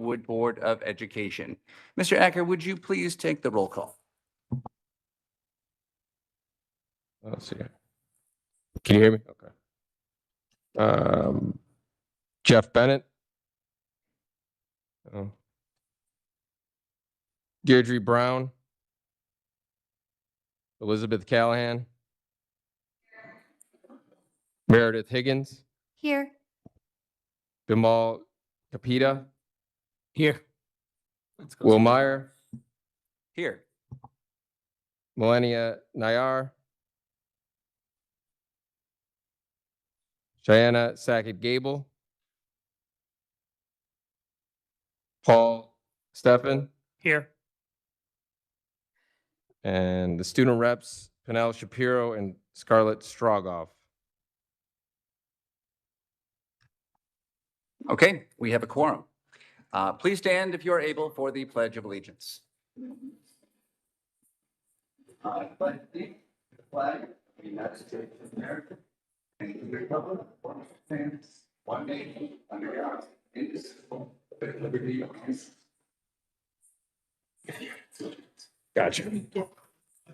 Maplewood Board of Education. Mr. Acker, would you please take the roll call? Let's see. Can you hear me? Okay. Jeff Bennett. Deirdre Brown. Elizabeth Callahan. Meredith Higgins. Here. Bimal Kapita. Here. Will Meyer. Here. Melania Nayar. Cheyenne Sackett Gable. Paul Steffen. Here. And the student reps, Pernell Shapiro and Scarlett Strogoff. Okay, we have a quorum. Please stand if you are able for the Pledge of Allegiance. I pledge the flag of the United States of America and to the republic for which it stands, one nation, under God, indivisible, with liberty and justice. Gotcha.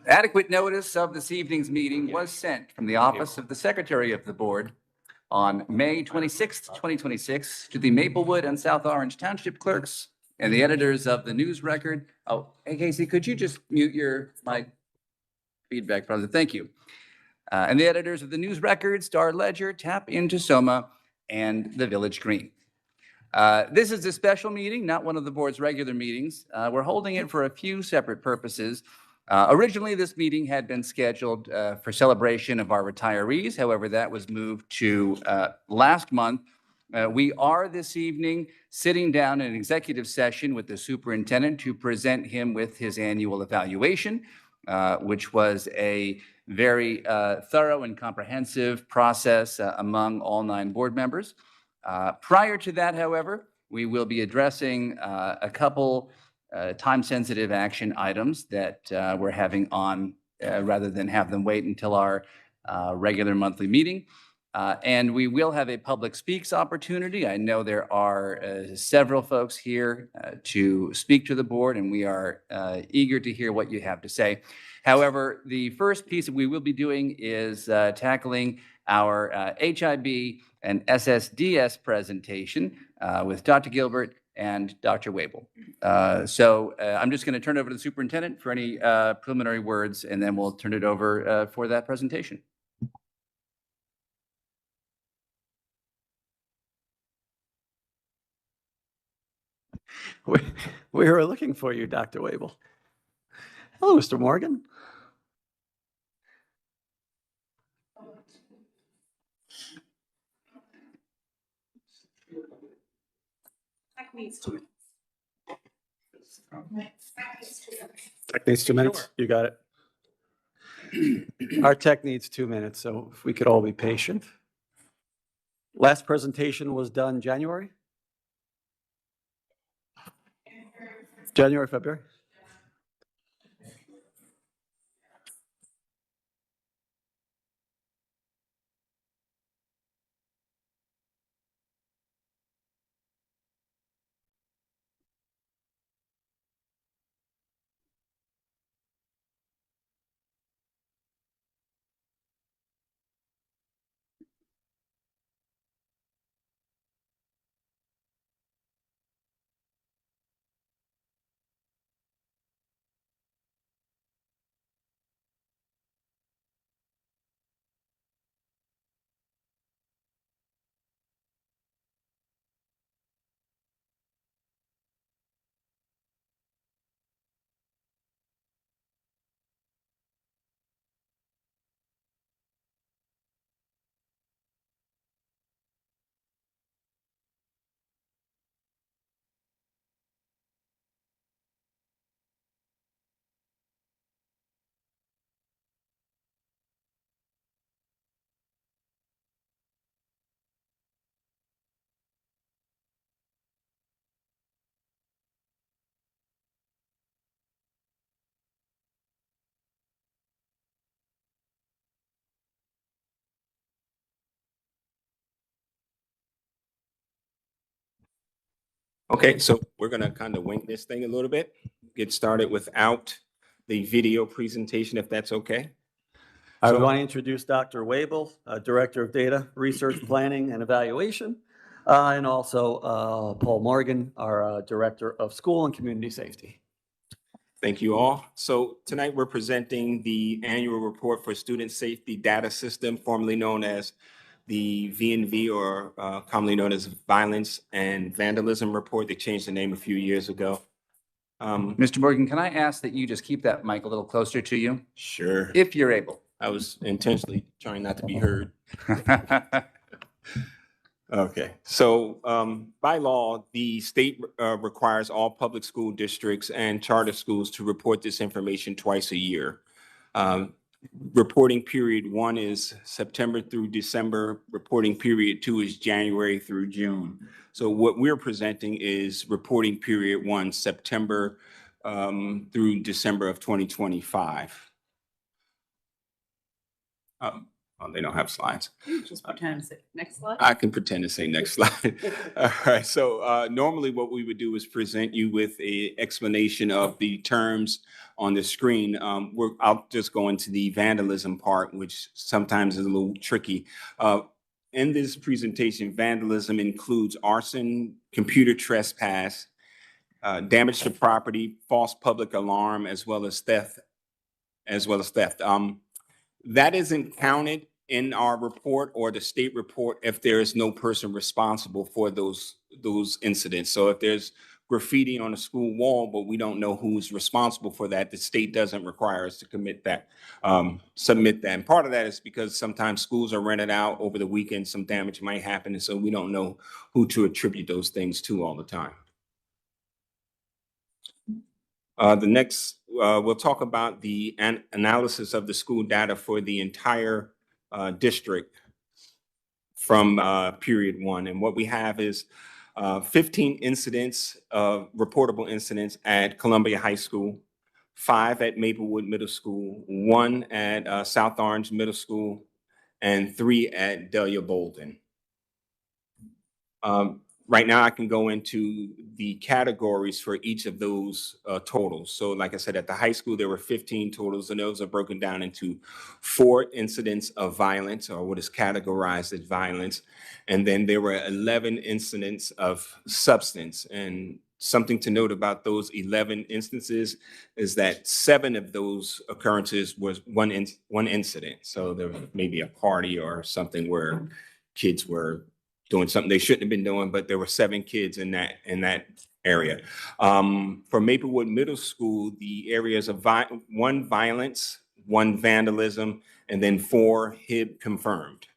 Adequate notice of this evening's meeting was sent from the Office of the Secretary of the Board on May 26th, 2026, to the Maplewood and South Orange Township clerks and the editors of the News Record. Oh, hey, Casey, could you just mute your mic feedback, brother? Thank you. And the editors of the News Record, Star Ledger, Tap into Soma, and the Village Green. This is a special meeting, not one of the board's regular meetings. We're holding it for a few separate purposes. Originally, this meeting had been scheduled for celebration of our retirees. However, that was moved to last month. We are this evening sitting down in an executive session with the superintendent to present him with his annual evaluation, which was a very thorough and comprehensive process among all 9 board members. Prior to that, however, we will be addressing a couple time-sensitive action items that we're having on rather than have them wait until our regular monthly meeting. And we will have a public speaks opportunity. I know there are several folks here to speak to the board, and we are eager to hear what you have to say. However, the first piece that we will be doing is tackling our HIB and SSDS presentation with Dr. Gilbert and Dr. Wabel. So I'm just going to turn it over to the superintendent for any preliminary words, and then we'll turn it over for that presentation. We were looking for you, Dr. Wabel. Hello, Mr. Morgan. Tech needs 2 minutes. Tech needs 2 minutes? You got it. Our tech needs 2 minutes, so if we could all be patient. Last presentation was done January? January, February? Okay, so we're gonna kind of wing this thing a little bit, get started without the video presentation, if that's okay. I So- want to introduce Dr. Wabel, Director of Data Research Planning and Evaluation, and also Paul Morgan, our Director of School and Community Safety. Thank you all. So tonight we're presenting the annual report for Student Safety Data System, formerly known as the VNV, or commonly known as Violence and Vandalism Report. They changed the name a few years ago. Mr. Morgan, can I ask that you just keep that mic a little closer to you, Sure. if you're able? I was intentionally trying not to be heard. Okay, so by law, the state requires all public school districts and charter schools to report this information twice a year. Reporting period 1 is September through December. Reporting period 2 is January through June. So what we're presenting is reporting period 1, September through December of 2025. Oh, they don't have slides. Just pretend to say, next slide. I can pretend to say next slide. All right, so normally what we would do is present you with a explanation of the terms on the screen. I'll just go into the vandalism part, which sometimes is a little tricky. In this presentation, vandalism includes arson, computer trespass, damage to property, false public alarm, as well as theft. That isn't counted in our report or the state report if there is no person responsible for those incidents. So if there's graffiti on a school wall, but we don't know who's responsible for that, the state doesn't require us to submit that. And part of that is because sometimes schools are rented out over the weekend, some damage might happen, and so we don't know who to attribute those things to all the time. The next, we'll talk about the analysis of the school data for the entire district from period 1. And what we have is 15 incidents, reportable incidents at Columbia High School, 5 at Maplewood Middle School, 1 at South Orange Middle School, and 3 at Delia Bolden. Right now, I can go into the categories for each of those totals. So like I said, at the high school, there were 15 totals, and those are broken down into 4 incidents of violence, or what is categorized as violence. And then there were 11 incidents of substance. And something to note about those 11 instances is that 7 of those occurrences was one incident. So there was maybe a party or something where kids were doing something they shouldn't have been doing, but there were 7 kids in that area. For Maplewood Middle School, the areas of 1 violence, 1 vandalism, and then 4 HIB confirmed.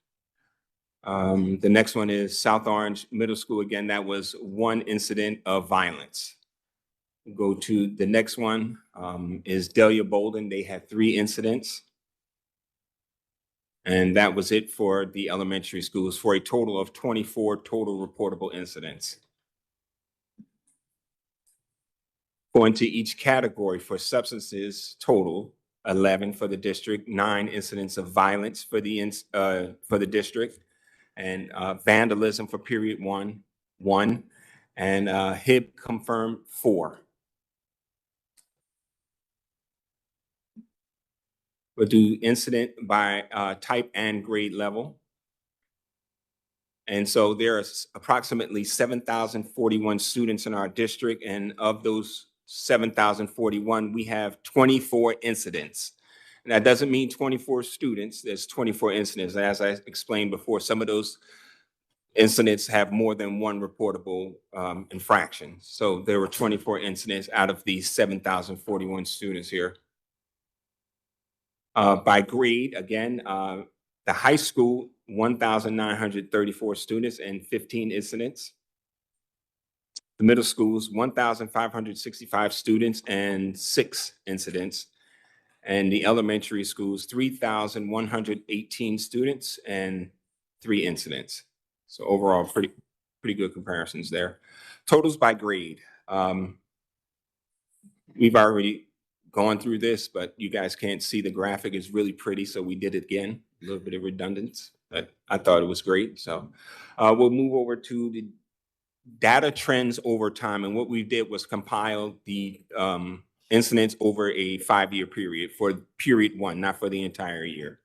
The next one is South Orange Middle School. Again, that was 1 incident of violence. Go to the next one, is Delia Bolden. They had 3 incidents. And that was it for the elementary schools, for a total of 24 total reportable incidents. Going to each category, for substances, total 11 for the district, 9 incidents of violence for the district, and vandalism for period 1, and HIB confirmed 4. We'll do incident by type and grade level. And so there are approximately 7,041 students in our district, and of those 7,041, we have 24 incidents. And that doesn't mean 24 students, there's 24 incidents. As I explained before, some of those incidents have more than 1 reportable infraction. So there were 24 incidents out of these 7,041 students here. By grade, again, the high school, 1,934 students and 15 incidents. The middle schools, 1,565 students and 6 incidents. And the elementary schools, 3,118 students and 3 incidents. So overall, pretty good comparisons there. Totals by grade. We've already gone through this, but you guys can't see the graphic. It's really pretty, so we did it again. A little bit of redundance, but I thought it was great. So we'll move over to the data trends over time. And what we did was compile the incidents over a 5-year period for period 1, not for the entire year.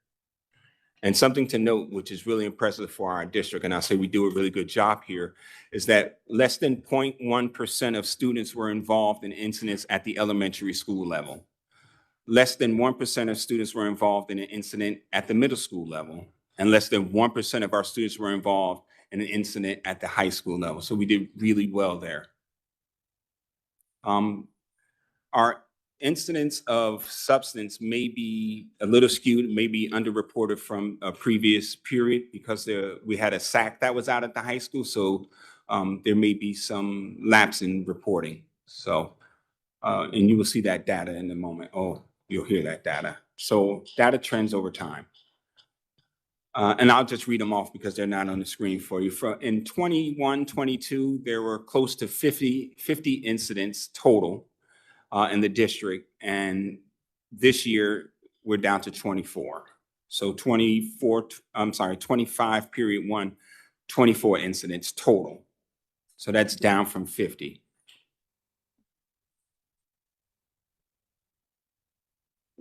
And something to note, which is really impressive for our district, and I'll say we do a really good job here, is that less than 0.1% of students were involved in incidents at the elementary school level. Less than 1% of students were involved in an incident at the middle school level, and less than 1% of our students were involved in an incident at the high school level. So we did really well there. Our incidents of substance may be a little skewed, may be underreported from a previous period because we had a SAC that was out at the high school. So there may be some lapse in reporting. So, and you will see that data in a moment. Oh, you'll hear that data. So data trends over time. And I'll just read them off because they're not on the screen for you. In 21-22, there were close to 50 incidents total in the district. And this year, we're down to 24. So 25 period 1, 24 incidents total. So that's down from 50.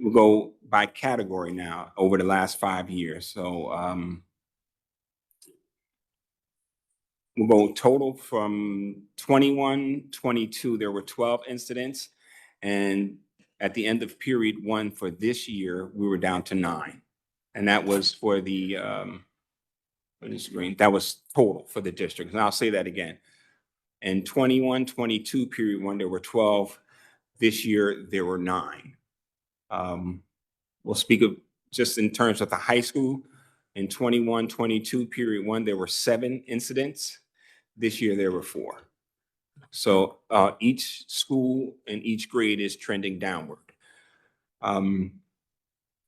We'll go by category now over the last 5 years. So we'll go total from 21-22, there were 12 incidents. And at the end of period 1 for this year, we were down to 9. And that was for the screen, that was total for the district. And I'll say that again. In 21-22 period 1, there were 12. This year, there were 9. We'll speak of just in terms of the high school. In 21-22 period 1, there were 7 incidents. This year, there were 4. So each school and each grade is trending downward. And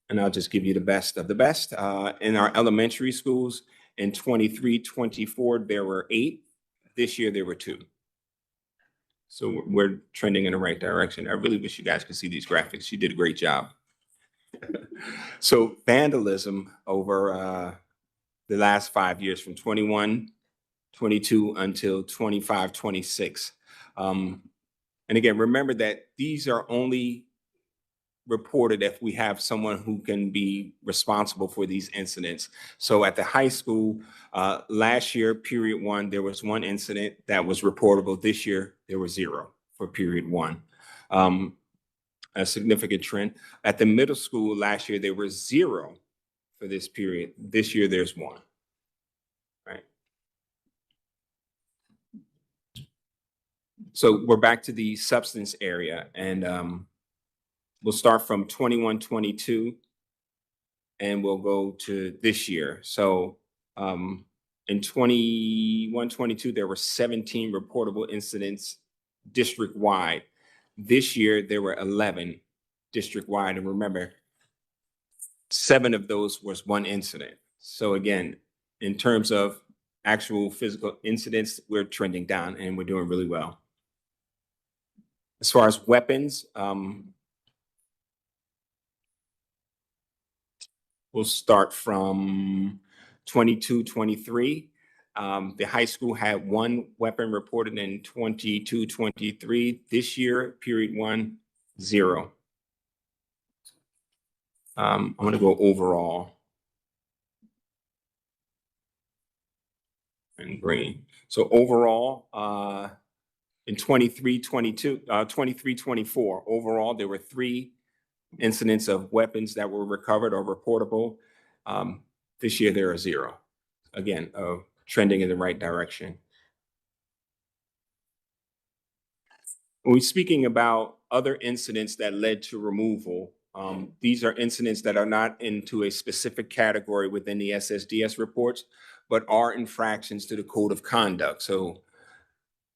I'll just give you the best of the best. In our elementary schools, in 23-24, there were 8. This year, there were 2. So we're trending in the right direction. I really wish you guys could see these graphics. You did a great job. So vandalism over the last 5 years from 21-22 until 25-26. And again, remember that these are only reported if we have someone who can be responsible for these incidents. So at the high school, last year, period 1, there was 1 incident that was reportable. This year, there was 0 for period 1. A significant trend. At the middle school last year, there was 0 for this period. This year, there's 1. Right. So we're back to the substance area, and we'll start from 21-22, and we'll go to this year. So in 21-22, there were 17 reportable incidents district-wide. This year, there were 11 district-wide. And remember, 7 of those was 1 incident. So again, in terms of actual physical incidents, we're trending down and we're doing really well. As far as weapons, we'll start from 22-23. The high school had 1 weapon reported in 22-23. This year, period 1, 0. I'm going to go overall. And green. So overall, in 23-24, overall, there were 3 incidents of weapons that were recovered or reportable. This year, there are 0. Again, trending in the right direction. When we're speaking about other incidents that led to removal, these are incidents that are not into a specific category within the SSDS reports, but are infractions to the code of conduct. So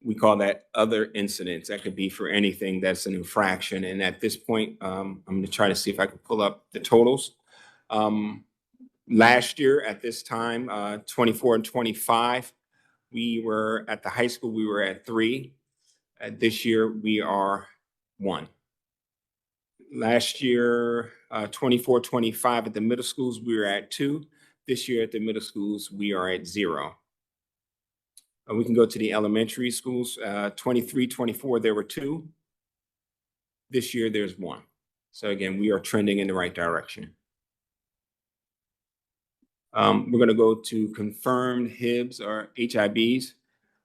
we call that other incidents. That could be for anything that's an infraction. And at this point, I'm going to try to see if I can pull up the totals. Last year at this time, 24 and 25, we were at the high school, we were at 3. This year, we are 1. Last year, 24, 25 at the middle schools, we were at 2. This year at the middle schools, we are at 0. We can go to the elementary schools. 23, 24, there were 2. This year, there's 1. So again, we are trending in the right direction. We're going to go to confirmed HIBs or HIBs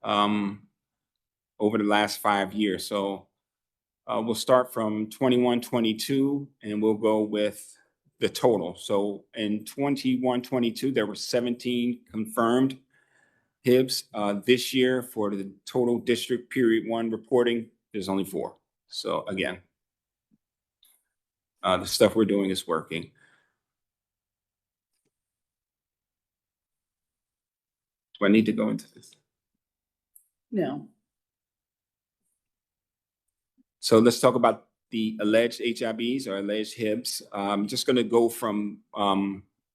over the last 5 years. So we'll start from 21, 22, and we'll go with the total. So in 21, 22, there were 17 confirmed HIBs. This year, for the total district period 1 reporting, there's only 4. So again, the stuff we're doing is working. Do I need to go into this? No. So let's talk about the alleged HIBs or alleged HIBs. I'm just going to go from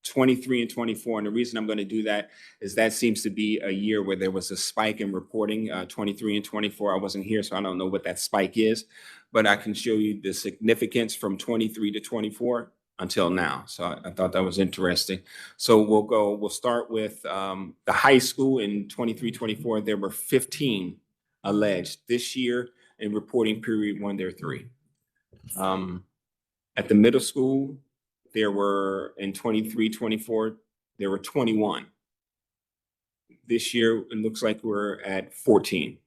23 and 24. And the reason I'm going to do that is that seems to be a year where there was a spike in reporting. 23 and 24, I wasn't here, so I don't know what that spike is. But I can show you the significance from 23 to 24 until now. So I thought that was interesting. So we'll start with the high school in 23, 24. There were 15 alleged. This year in reporting period 1, there are 3. At the middle school, there were in 23, 24, there were 21. This year, it looks like we're at 14.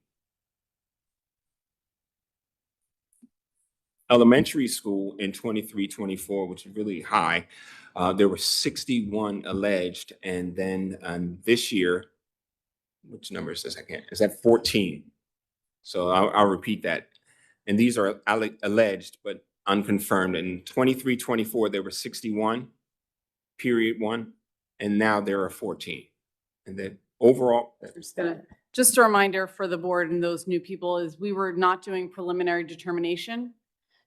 Elementary school in 23, 24, which is really high, there were 61 alleged. And then this year, which number is this? Is that 14? So I'll repeat that. And these are alleged, but unconfirmed. In 23, 24, there were 61, period 1, and now there are 14. And then overall, Just a reminder for the board and those new people is we were not doing preliminary determination.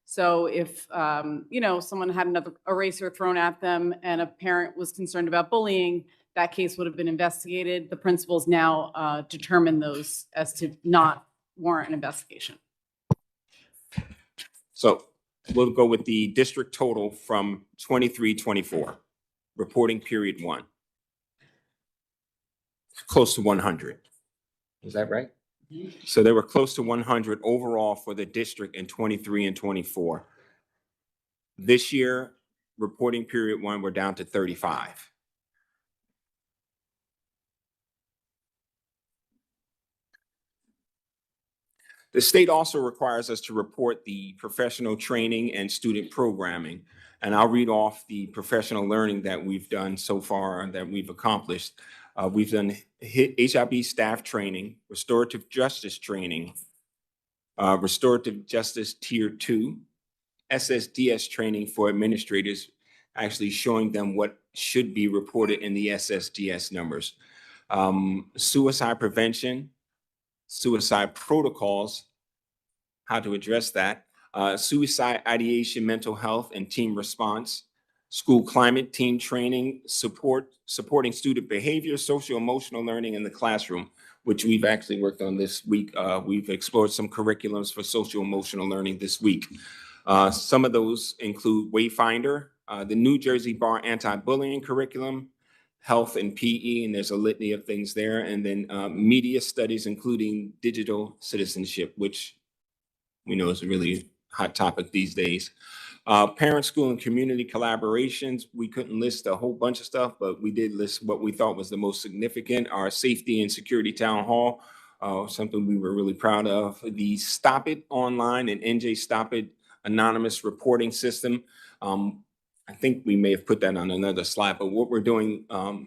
So if, someone had another eraser thrown at them and a parent was concerned about bullying, that case would have been investigated. The principals now determine those as to not warrant an investigation. so we'll go with the district total from 23, 24, reporting period 1. Close to 100. Is that right? So they were close to 100 overall for the district in 23 and 24. This year, reporting period 1, we're down to 35. The state also requires us to report the professional training and student programming. And I'll read off the professional learning that we've done so far and that we've accomplished. We've done HIB staff training, restorative justice training, restorative justice tier 2, SSDS training for administrators, actually showing them what should be reported in the SSDS numbers. Suicide prevention, suicide protocols, how to address that, suicide ideation, mental health, and team response, school climate team training, supporting student behavior, social emotional learning in the classroom, which we've actually worked on this week. We've explored some curriculums for social emotional learning this week. Some of those include Wayfinder, the New Jersey Bar anti-bullying curriculum, health and PE, and there's a litany of things there. And then media studies, including digital citizenship, which we know is a really hot topic these days. Parent, school, and community collaborations. We couldn't list a whole bunch of stuff, but we did list what we thought was the most significant. Our safety and security town hall, something we were really proud of. The Stop It online and NJ Stop It anonymous reporting system. I think we may have put that on another slide, but what we're doing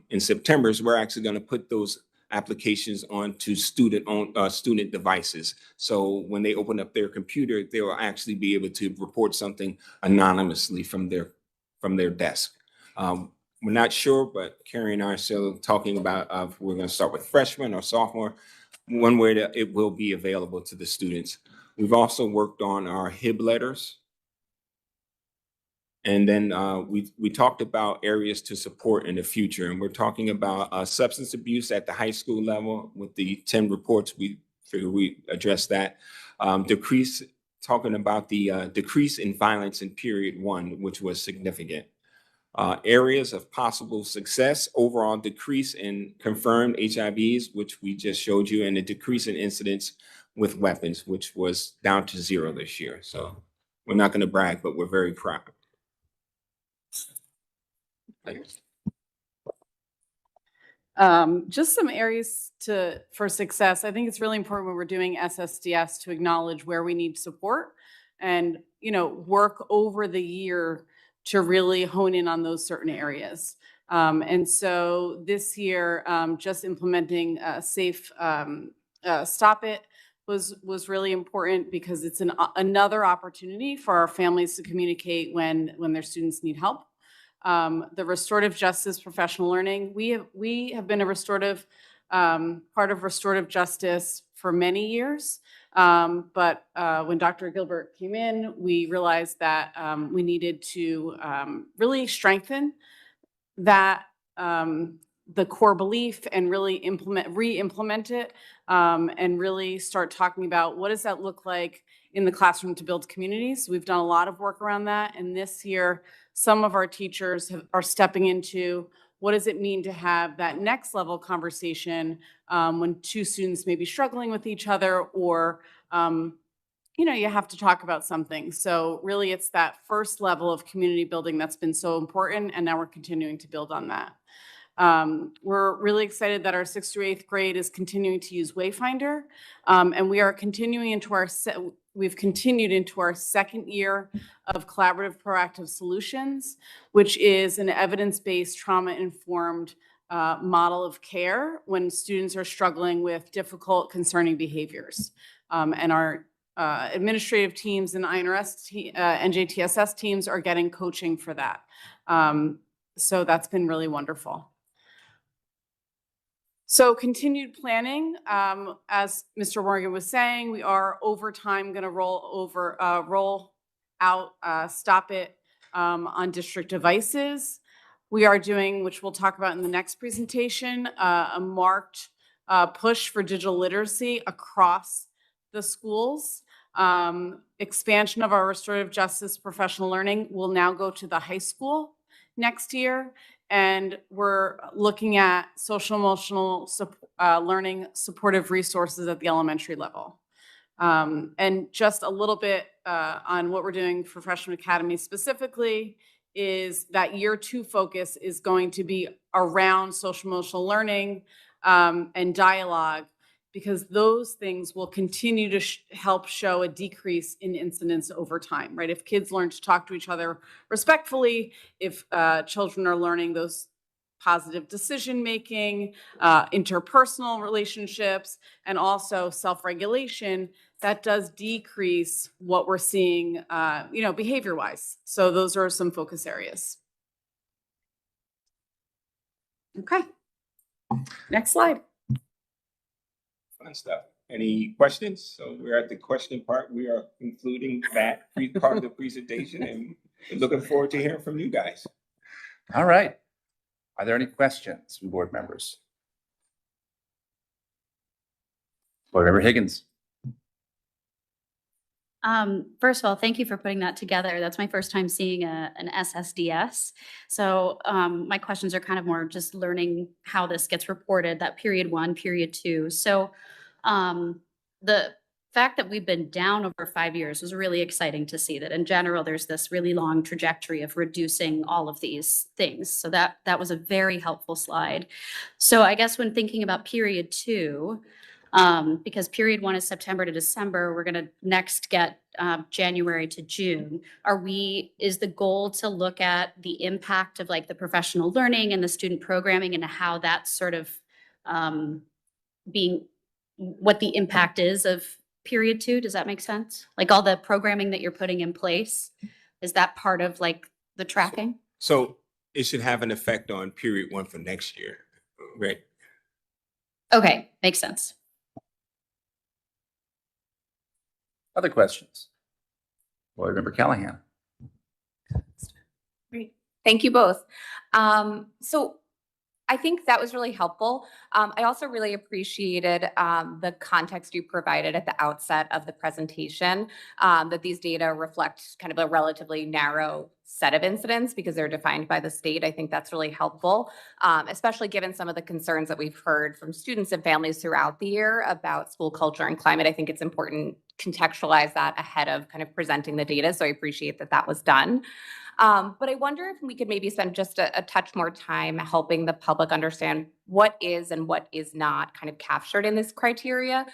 in September is we're actually going to put those applications onto student devices. So when they open up their computer, they will actually be able to report something anonymously from their desk. We're not sure, but Carrie and I are still talking about if we're going to start with freshman or sophomore. One way that it will be available to the students. We've also worked on our HIB letters. And then we talked about areas to support in the future. And we're talking about substance abuse at the high school level with the 10 reports. We figure we address that. Talking about the decrease in violence in period 1, which was significant. Areas of possible success, overall decrease in confirmed HIVs, which we just showed you, and a decrease in incidents with weapons, which was down to 0 this year. So we're not going to brag, but we're very proud. Thanks. Just some areas for success. I think it's really important when we're doing SSDS to acknowledge where we need support and, work over the year to really hone in on those certain areas. And so this year, just implementing safe stop it was really important because it's another opportunity for our families to communicate when their students need help. The restorative justice professional learning, we have been a restorative part of restorative justice for many years. But when Dr. Gilbert came in, we realized that we needed to really strengthen that the core belief and really re-implement it and really start talking about what does that look like in the classroom to build communities. We've done a lot of work around that. And this year, some of our teachers are stepping into what does it mean to have that next level conversation when two students may be struggling with each other or, you have to talk about something. So really it's that first level of community building that's been so important. And now we're continuing to build on that. We're really excited that our 6th through 8th grade is continuing to use Wayfinder. And we are continuing into we've continued into our 2nd year of collaborative proactive solutions, which is an evidence-based trauma-informed model of care when students are struggling with difficult, concerning behaviors. And our administrative teams and INRS, NJTSS teams are getting coaching for that. So that's been really wonderful. So continued planning, as Mr. Morgan was saying, we are over time going to roll out Stop It on district devices. We are doing, which we'll talk about in the next presentation, a marked push for digital literacy across the schools. Expansion of our restorative justice professional learning will now go to the high school next year. And we're looking at social emotional learning supportive resources at the elementary level. And just a little bit on what we're doing for Freshman Academy specifically is that year 2 focus is going to be around social emotional learning and dialogue, because those things will continue to help show a decrease in incidents over time, right? If kids learn to talk to each other respectfully, if children are learning those positive decision-making, interpersonal relationships, and also self-regulation, that does decrease what we're seeing, behavior-wise. So those are some focus areas. Okay. Next slide. Fun stuff. Any questions? So we're at the question part. We are concluding that part of the presentation and looking forward to hearing from you guys. All right. Are there any questions from board members? Board Member Higgins. First of all, thank you for putting that together. That's my first time seeing an SSDS. So my questions are kind of more just learning how this gets reported, that period 1, period 2. So the fact that we've been down over 5 years was really exciting to see that in general, there's this really long trajectory of reducing all of these things. So that was a very helpful slide. So I guess when thinking about period 2, because period 1 is September to December, we're going to next get January to June. Is the goal to look at the impact of like the professional learning and the student programming and how that's sort of being what the impact is of period 2? Does that make sense? Like all the programming that you're putting in place, is that part of like the tracking? So it should have an effect on period 1 for next year, right? Okay, makes sense. Other questions? Board Member Callahan. Great. Thank you both. So I think that was really helpful. I also really appreciated the context you provided at the outset of the presentation, that these data reflect kind of a relatively narrow set of incidents because they're defined by the state. I think that's really helpful, especially given some of the concerns that we've heard from students and families throughout the year about school culture and climate. I think it's important to contextualize that ahead of kind of presenting the data. So I appreciate that that was done. But I wonder if we could maybe spend just a touch more time helping the public understand what is and what is not kind of captured in this criteria.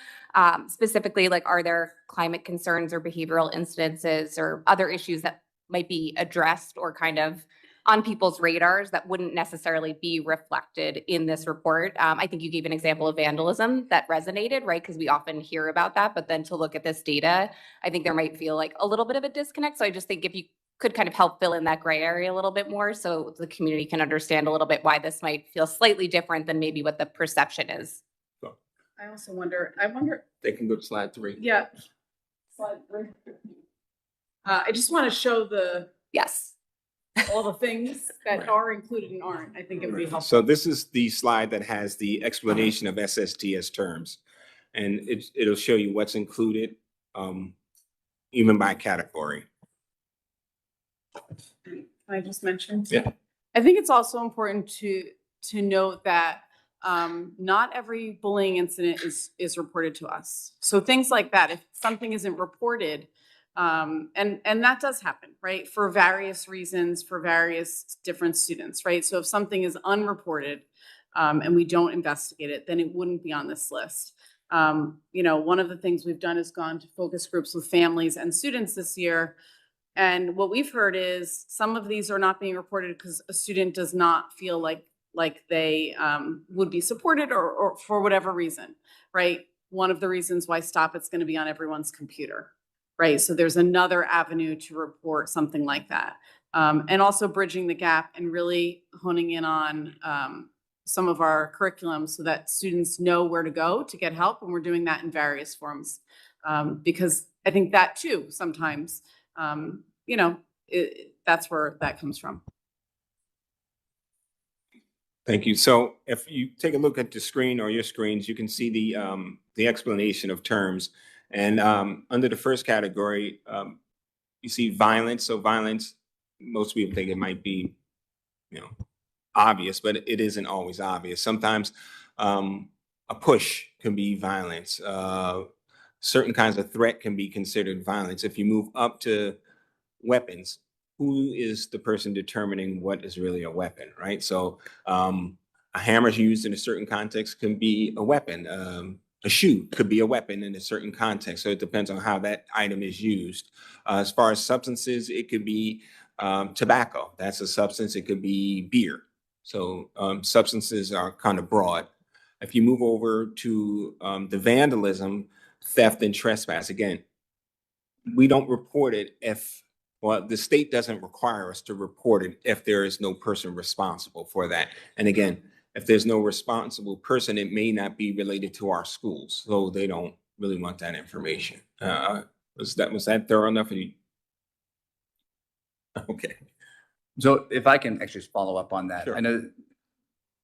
Specifically, like, are there climate concerns or behavioral incidences or other issues that might be addressed or kind of on people's radars that wouldn't necessarily be reflected in this report? I think you gave an example of vandalism that resonated, right? Because we often hear about that, but then to look at this data, I think there might feel like a little bit of a disconnect. So I just think if you could kind of help fill in that gray area a little bit more so the community can understand a little bit why this might feel slightly different than maybe what the perception is. I also wonder, They can go to slide 3. yeah. Slide 3. I just want to show Yes. all the things that Right. are included and aren't. I think it would be helpful. So this is the slide that has the explanation of SSTS terms. And it'll show you what's included, even by category. Can I just mention? Yeah. I think it's also important to note that not every bullying incident is reported to us. So things like that, if something isn't reported, and that does happen, right? For various reasons, for various different students, right? So if something is unreported and we don't investigate it, then it wouldn't be on this list. You know, one of the things we've done is gone to focus groups with families and students this year. And what we've heard is some of these are not being reported because a student does not feel like they would be supported or for whatever reason, right? One of the reasons why Stop It's going to be on everyone's computer, right? So there's another avenue to report something like that. And also bridging the gap and really honing in on some of our curriculum so that students know where to go to get help. And we're doing that in various forms because I think that too, sometimes, you know, that's where that comes from. Thank you. So if you take a look at the screen or your screens, you can see the explanation of terms. And under the first category, you see violence. So violence, most people think it might be, you know, obvious, but it isn't always obvious. Sometimes a push can be violence. Certain kinds of threat can be considered violence. If you move up to weapons, who is the person determining what is really a weapon, right? So a hammer used in a certain context can be a weapon. A shoe could be a weapon in a certain context. So it depends on how that item is used. As far as substances, it could be tobacco. That's a substance. It could be beer. So substances are kind of broad. If you move over to the vandalism, theft, and trespass, again, we don't report it if, well, the state doesn't require us to report it if there is no person responsible for that. And again, if there's no responsible person, it may not be related to our schools. So they don't really want that information. Was that thorough enough for you? Okay. So if I can actually just follow up on that. Sure. I know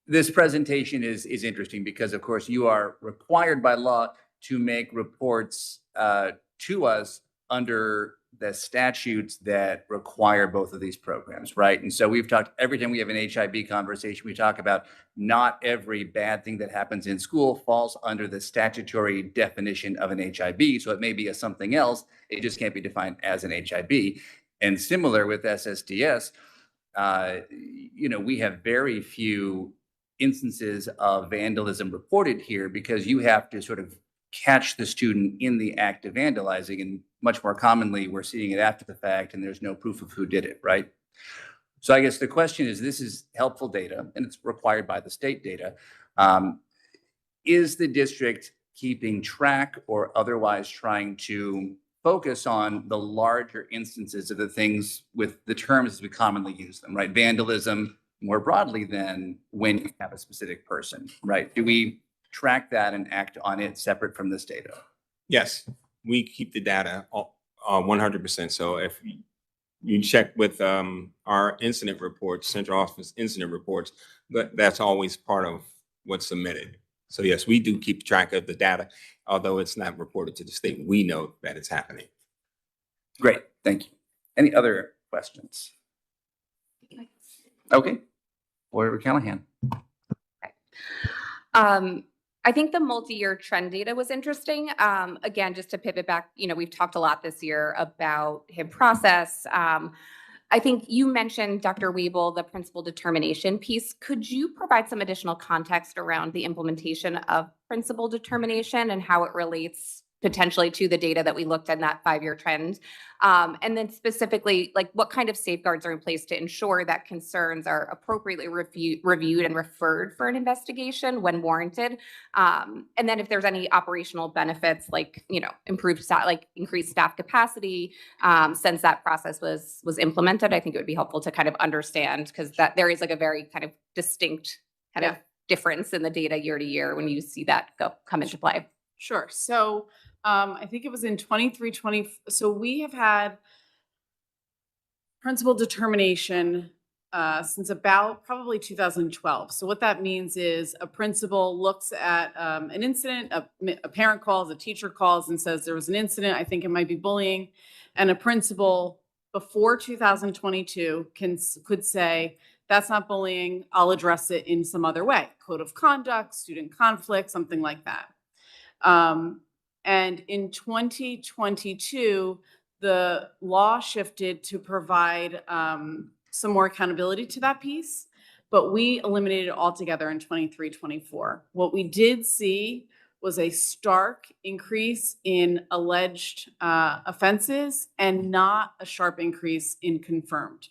this presentation is interesting because, of course, you are required by law to make reports to us under the statutes that require both of these programs, right? And so we've talked, every time we have an HIB conversation, we talk about not every bad thing that happens in school falls under the statutory definition of an HIB. So it may be a something else. It just can't be defined as an HIB. And similar with SSDS, you know, we have very few instances of vandalism reported here because you have to sort of catch the student in the act of vandalizing. And much more commonly, we're seeing it after the fact and there's no proof of who did it, right? So I guess the question is, this is helpful data and it's required by the state data. Is the district keeping track or otherwise trying to focus on the larger instances of the things with the terms as we commonly use them, right? Vandalism more broadly than when you have a specific person, right? Do we track that and act on it separate from this data? Yes, we keep the data 100%. So if you check with our incident reports, central office incident reports, that's always part of what's submitted. So yes, we do keep track of the data, although it's not reported to the state. We know that it's happening. Great, thank you. Any other questions? Okay, Board Callahan. I think the multi-year trend data was interesting. Again, just to pivot back, we've talked a lot this year about HIB process. I think you mentioned, Dr. Weibel, the principal determination piece. Could you provide some additional context around the implementation of principal determination and how it relates potentially to the data that we looked at in that 5-year trend? And then specifically, like what kind of safeguards are in place to ensure that concerns are appropriately reviewed and referred for an investigation when warranted? And then if there's any operational benefits, like, improved staff, like increased staff capacity, since that process was implemented, I think it would be helpful to kind of understand, because that there is like a very kind of distinct kind of difference in the data year to year when you see that come into play. Sure. So I think it was in 23-20. So we have had principal determination since about probably 2012. So what that means is a principal looks at an incident, a parent calls, a teacher calls and says there was an incident, I think it might be bullying. And a principal before 2022 could say, that's not bullying, I'll address it in some other way. Code of conduct, student conflict, something like that. And in 2022, the law shifted to provide some more accountability to that piece, but we eliminated it altogether in 23-24. What we did see was a stark increase in alleged offenses and not a sharp increase in confirmed.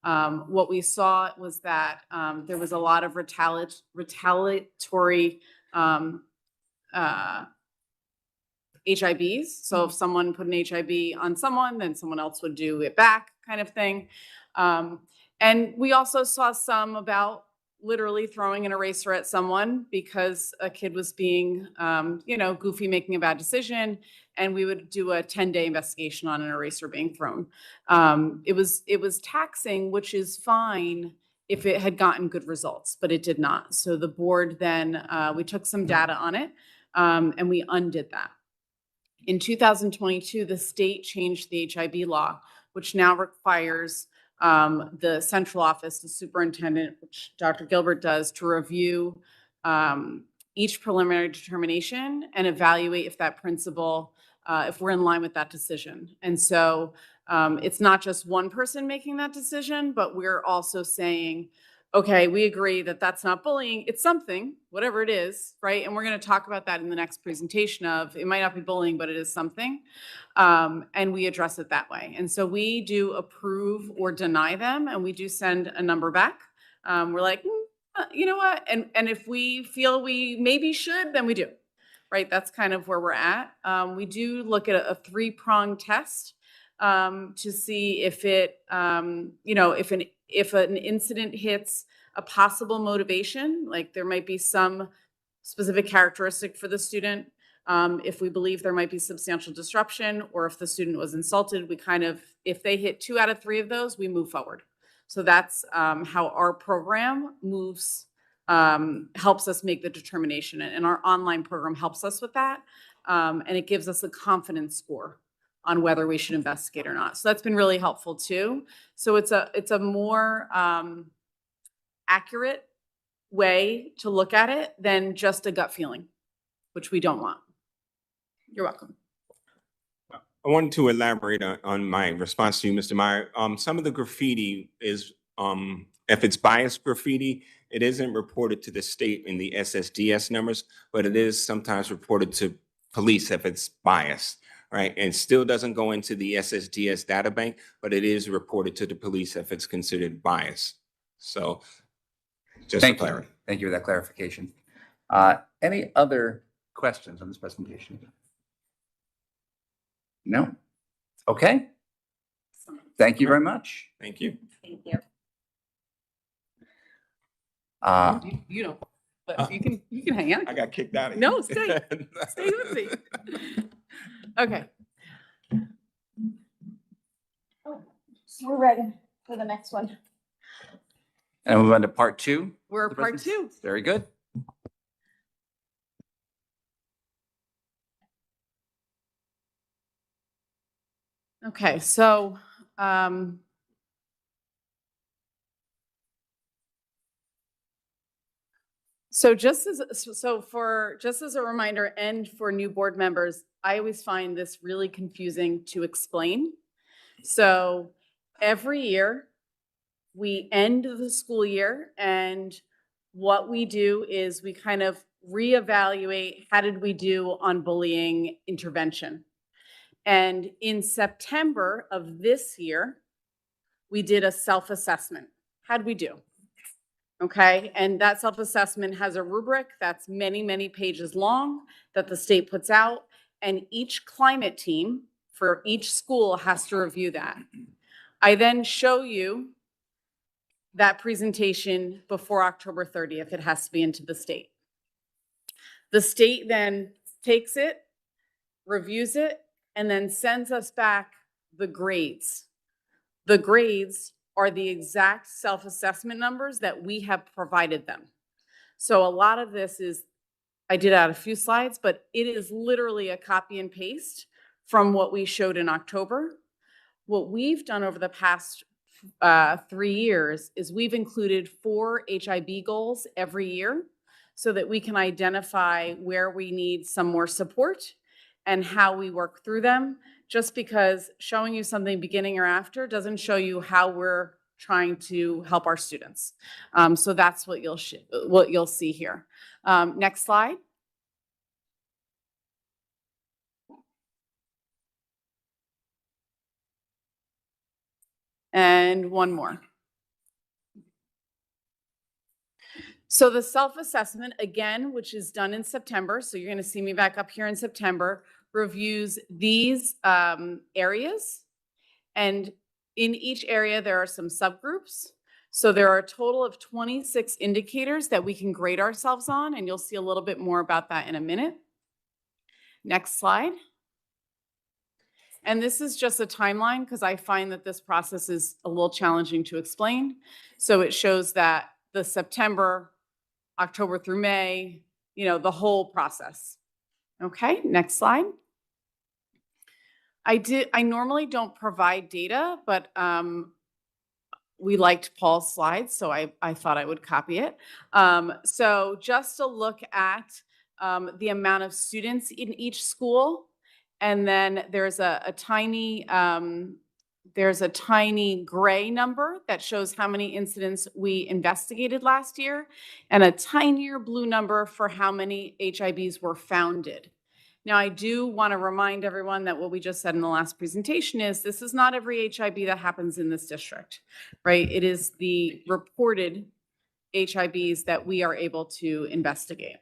What we saw was that there was a lot of retaliatory HIBs. So if someone put an HIB on someone, then someone else would do it back, kind of thing. And we also saw some about literally throwing an eraser at someone because a kid was being, goofy, making a bad decision. And we would do a 10-day investigation on an eraser being thrown. It was taxing, which is fine if it had gotten good results, but it did not. So the board then, we took some data on it and we undid that. In 2022, the state changed the HIB law, which now requires the central office, the superintendent, which Dr. Gilbert does, to review each preliminary determination and evaluate if that principal, if we're in line with that decision. And so it's not just one person making that decision, but we're also saying, okay, we agree that that's not bullying. It's something, whatever it is, right? And we're going to talk about that in the next presentation of, it might not be bullying, but it is something. And we address it that way. And so we do approve or deny them, and we do send a number back. We're like, you know what? And if we feel we maybe should, then we do, right? That's kind of where we're at. We do look at a 3-pronged test to see if it, if an incident hits a possible motivation, like there might be some specific characteristic for the student, if we believe there might be substantial disruption, or if the student was insulted, we if they hit 2 out of 3 of those, we move forward. So that's how our program moves, helps us make the determination. And our online program helps us with that. And it gives us a confidence score on whether we should investigate or not. So that's been really helpful too. So it's a more accurate way to look at it than just a gut feeling, which we don't want. You're welcome. I wanted to elaborate on my response to you, Mr. Meyer. Some of the graffiti is, if it's biased graffiti, it isn't reported to the state in the SSDS numbers, but it is sometimes reported to police if it's biased. Right, and still doesn't go into the SSDS data bank, but it is reported to the police if it's considered bias. So, just Thank for you. clarity. Thank you for that clarification. Any other questions on this presentation? No? Okay. Thank you very much. Thank you. Thank you. You know, but you can hang out. I got kicked out of here. No, stay. Stay with me. Okay. We're ready for the next one. And we move on to part two. We're The part present- two. Very good. Okay, so just as a reminder and for new board members, I always find this really confusing to explain. So every year, we end the school year, and what we do is we kind of reevaluate, how did we do on bullying intervention? And in September of this year, we did a self-assessment. How'd we do? Okay, and that self-assessment has a rubric that's many, many pages long that the state puts out, and each climate team for each school has to review that. I then show you that presentation before October 30th. It has to be into the state. The state then takes it, reviews it, and then sends us back the grades. The grades are the exact self-assessment numbers that we have provided them. So a lot of this is, I did add a few slides, but it is literally a copy and paste from what we showed in October. What we've done over the past 3 years is we've included 4 HIB goals every year so that we can identify where we need some more support and how we work through them. Just because showing you something beginning or after doesn't show you how we're trying to help our students. So that's what you'll see here. Next slide. And one more. So the self-assessment, again, which is done in September, so you're going to see me back up here in September, reviews these areas. And in each area, there are some subgroups. So there are a total of 26 indicators that we can grade ourselves on, and you'll see a little bit more about that in a minute. Next slide. And this is just a timeline because I find that this process is a little challenging to explain. So it shows that the September, October through May, the whole process. Okay, next slide. I normally don't provide data, but we liked Paul's slides, so I thought I would copy it. So just to look at the amount of students in each school, and then there's a tiny gray number that shows how many incidents we investigated last year, and a tinier blue number for how many HIBs were founded. Now, I do want to remind everyone that what we just said in the last presentation is this is not every HIB that happens in this district, right? It is the reported HIBs that we are able to investigate.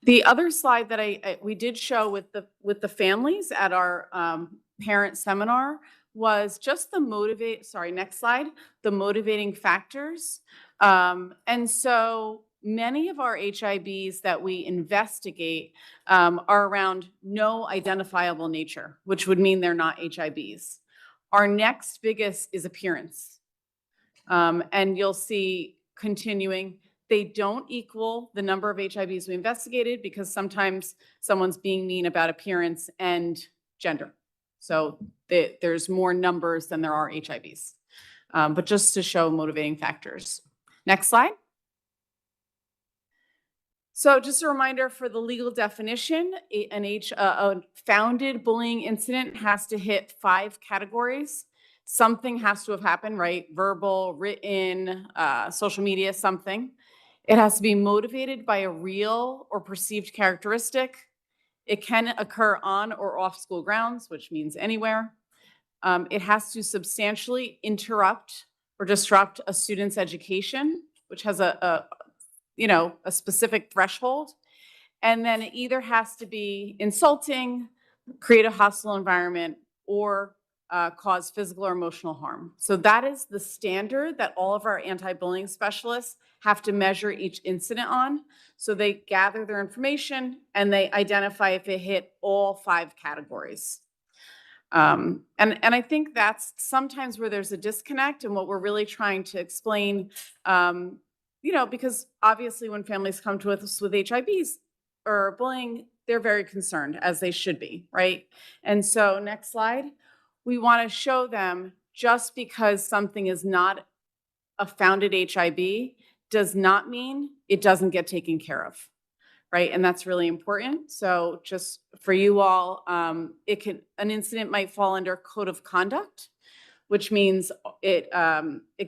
The other slide that we did show with the families at our parent seminar was just the motivating factors. And so many of our HIBs that we investigate are around no identifiable nature, which would mean they're not HIBs. Our next biggest is appearance. And you'll see continuing, they don't equal the number of HIBs we investigated because sometimes someone's being mean about appearance and gender. So there's more numbers than there are HIBs, but just to show motivating factors. Next slide. So just a reminder for the legal definition, a founded bullying incident has to hit 5 categories. Something has to have happened, right? Verbal, written, social media, something. It has to be motivated by a real or perceived characteristic. It can occur on or off school grounds, which means anywhere. It has to substantially interrupt or disrupt a student's education, which has a specific threshold. And then it either has to be insulting, create a hostile environment, or cause physical or emotional harm. So that is the standard that all of our anti-bullying specialists have to measure each incident on. So they gather their information and they identify if it hit all 5 categories. And I think that's sometimes where there's a disconnect and what we're really trying to explain, because obviously when families come to us with HIBs or bullying, they're very concerned, as they should be, right? And so next slide, we want to show them just because something is not a founded HIB does not mean it doesn't get taken care of, right? And that's really important. So just for you all, an incident might fall under code of conduct, which means it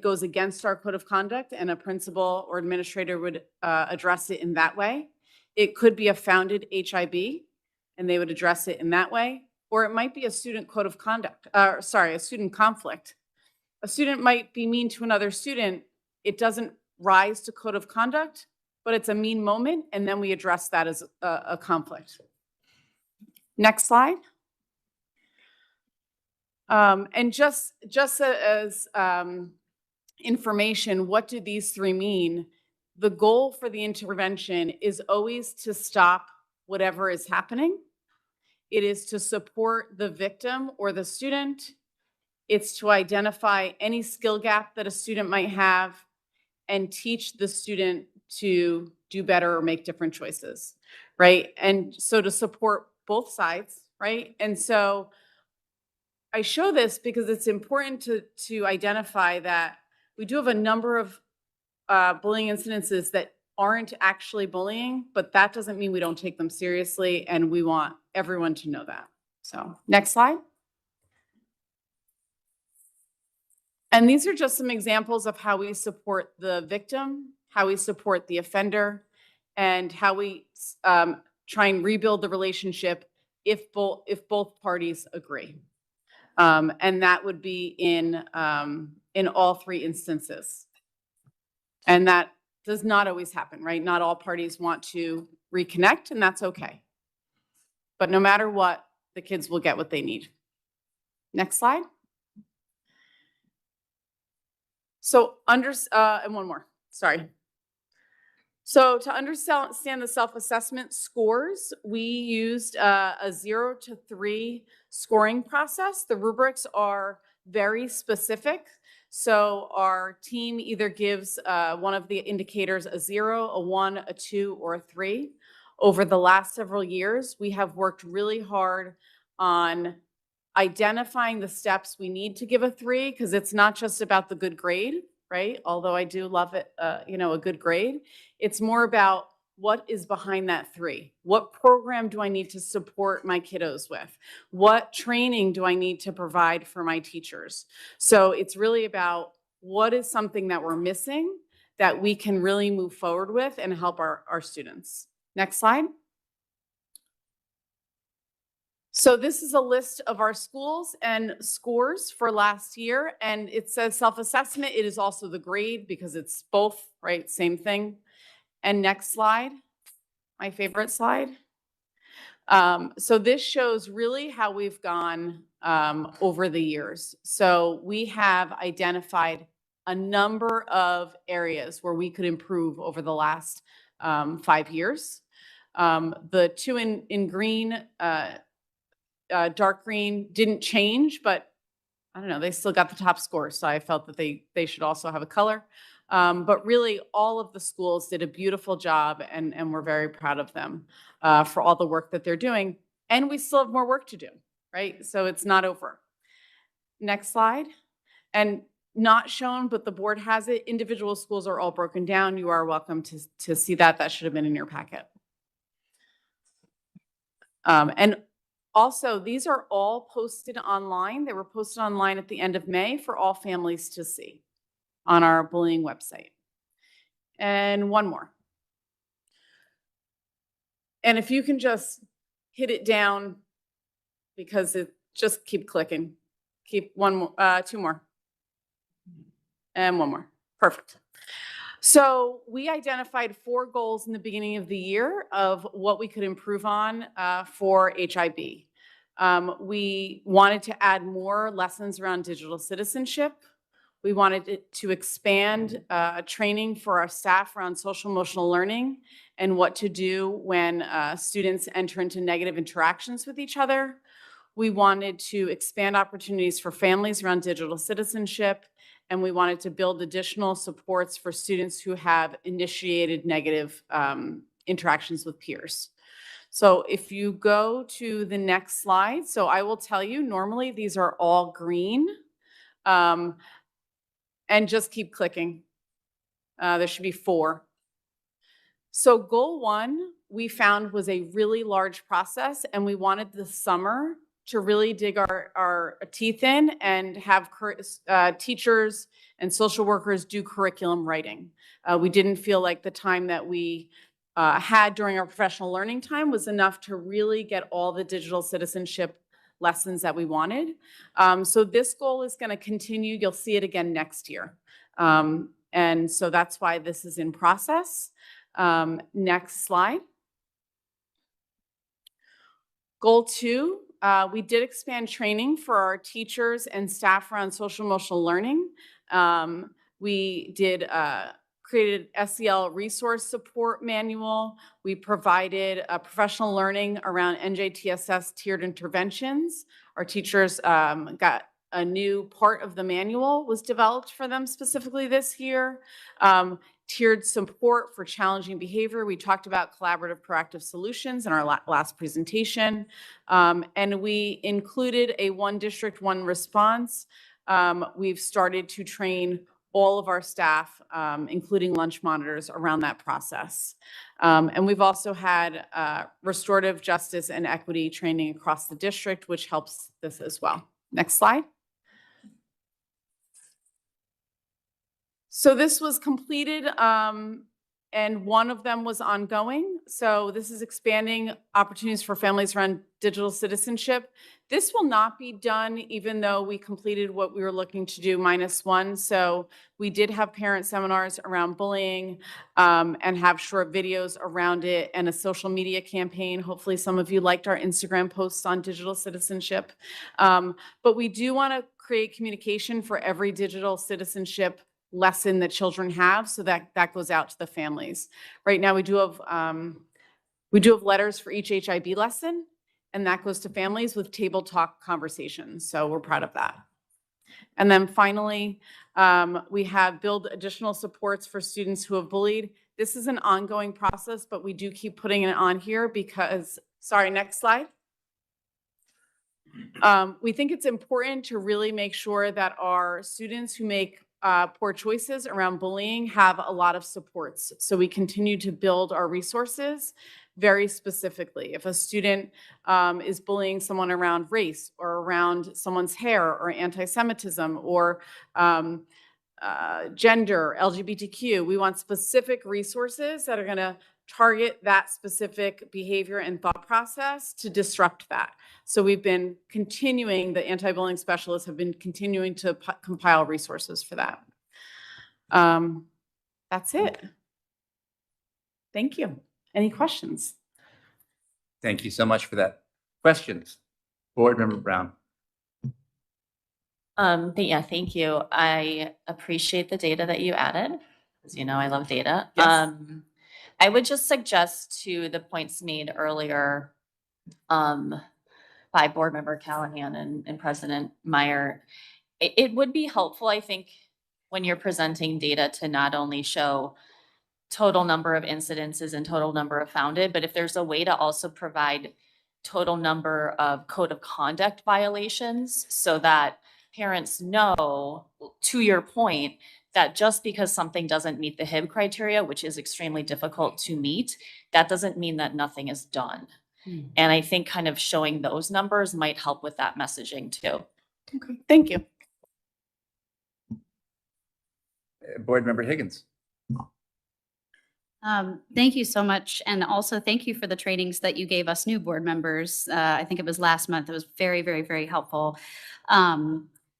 goes against our code of conduct, and a principal or administrator would address it in that way. It could be a founded HIB, and they would address it in that way. Or it might be a student code of conduct, a student conflict. A student might be mean to another student. It doesn't rise to code of conduct, but it's a mean moment, and then we address that as a conflict. Next slide. And just as information, what do these three mean? The goal for the intervention is always to stop whatever is happening. It is to support the victim or the student. It's to identify any skill gap that a student might have and teach the student to do better or make different choices, right? And so to support both sides, right? And so I show this because it's important to identify that we do have a number of bullying incidences that aren't actually bullying, but that doesn't mean we don't take them seriously, and we want everyone to know that. So next slide. And these are just some examples of how we support the victim, how we support the offender, and how we try and rebuild the relationship if both parties agree. And that would be in all three instances. And that does not always happen, right? Not all parties want to reconnect, and that's okay. But no matter what, the kids will get what they need. Next slide. So and one more, sorry. So to understand the self-assessment scores, we used a 0 to 3 scoring process. The rubrics are very specific. So our team either gives one of the indicators a 0, a 1, a 2, or a 3. Over the last several years, we have worked really hard on identifying the steps we need to give a 3, because it's not just about the good grade, right? Although I do love it, a good grade. It's more about what is behind that 3. What program do I need to support my kiddos with? What training do I need to provide for my teachers? So it's really about what is something that we're missing that we can really move forward with and help our students. Next slide. So this is a list of our schools and scores for last year, and it says self-assessment. It is also the grade because it's both, right? Same thing. And next slide, my favorite slide. So this shows really how we've gone over the years. So we have identified a number of areas where we could improve over the last 5 years. The two in green, dark green didn't change, but I don't know, they still got the top score. So I felt that they should also have a color. But really all of the schools did a beautiful job, and we're very proud of them for all the work that they're doing. And we still have more work to do, right? So it's not over. Next slide. And not shown, but the board has it. Individual schools are all broken down. You are welcome to see that. That should have been in your packet. And also, these are all posted online. They were posted online at the end of May for all families to see on our bullying website. And one more. And if you can just hit it down, because it just keep clicking. Keep one more, 2 more. And 1 more. Perfect. So we identified 4 goals in the beginning of the year of what we could improve on for HIB. We wanted to add more lessons around digital citizenship. We wanted to expand training for our staff around social emotional learning and what to do when students enter into negative interactions with each other. We wanted to expand opportunities for families around digital citizenship, and we wanted to build additional supports for students who have initiated negative interactions with peers. So if you go to the next slide, so I will tell you, normally these are all green. And just keep clicking. There should be 4. So goal 1, we found was a really large process, and we wanted the summer to really dig our teeth in and have teachers and social workers do curriculum writing. We didn't feel like the time that we had during our professional learning time was enough to really get all the digital citizenship lessons that we wanted. So this goal is going to continue. You'll see it again next year. And so that's why this is in process. Next slide. Goal 2, we did expand training for our teachers and staff around social emotional learning. We did created SEL resource support manual. We provided professional learning around NJTSS tiered interventions. Our teachers got a new part of the manual was developed for them specifically this year. Tiered support for challenging behavior. We talked about collaborative proactive solutions in our last presentation. And we included a one district, one response. We've started to train all of our staff, including lunch monitors, around that process. And we've also had restorative justice and equity training across the district, which helps this as well. Next slide. So this was completed, and one of them was ongoing. So this is expanding opportunities for families around digital citizenship. This will not be done even though we completed what we were looking to do -1. So we did have parent seminars around bullying and have short videos around it and a social media campaign. Hopefully some of you liked our Instagram posts on digital citizenship. But we do want to create communication for every digital citizenship lesson that children have, so that goes out to the families. Right now we do have letters for each HIB lesson, and that goes to families with table talk conversations. So we're proud of that. And then finally, we have build additional supports for students who have bullied. This is an ongoing process, but we do keep putting it on here because, sorry, next slide. We think it's important to really make sure that our students who make poor choices around bullying have a lot of supports. So we continue to build our resources very specifically. If a student is bullying someone around race or around someone's hair or anti-Semitism or gender, LGBTQ, we want specific resources that are going to target that specific behavior and thought process to disrupt that. So we've been continuing, the anti-bullying specialists have been continuing to compile resources for that. That's it. Thank you. Any questions? Thank you so much for that. Questions? Board Member Brown. Yeah, thank you. I appreciate the data that you added. As you know, I love data. Yes. I would just suggest to the points made earlier by Board Member Callahan and President Meyer, it would be helpful, I think, when you're presenting data to not only show total number of incidences and total number of founded, but if there's a way to also provide total number of code of conduct violations so that parents know, to your point, that just because something doesn't meet the HIB criteria, which is extremely difficult to meet, that doesn't mean that nothing is done. And I think kind of showing those numbers might help with that messaging too. Okay, thank you. Board Member Higgins. Thank you so much. And also thank you for the trainings that you gave us new board members. I think it was last month. It was very, very, very helpful.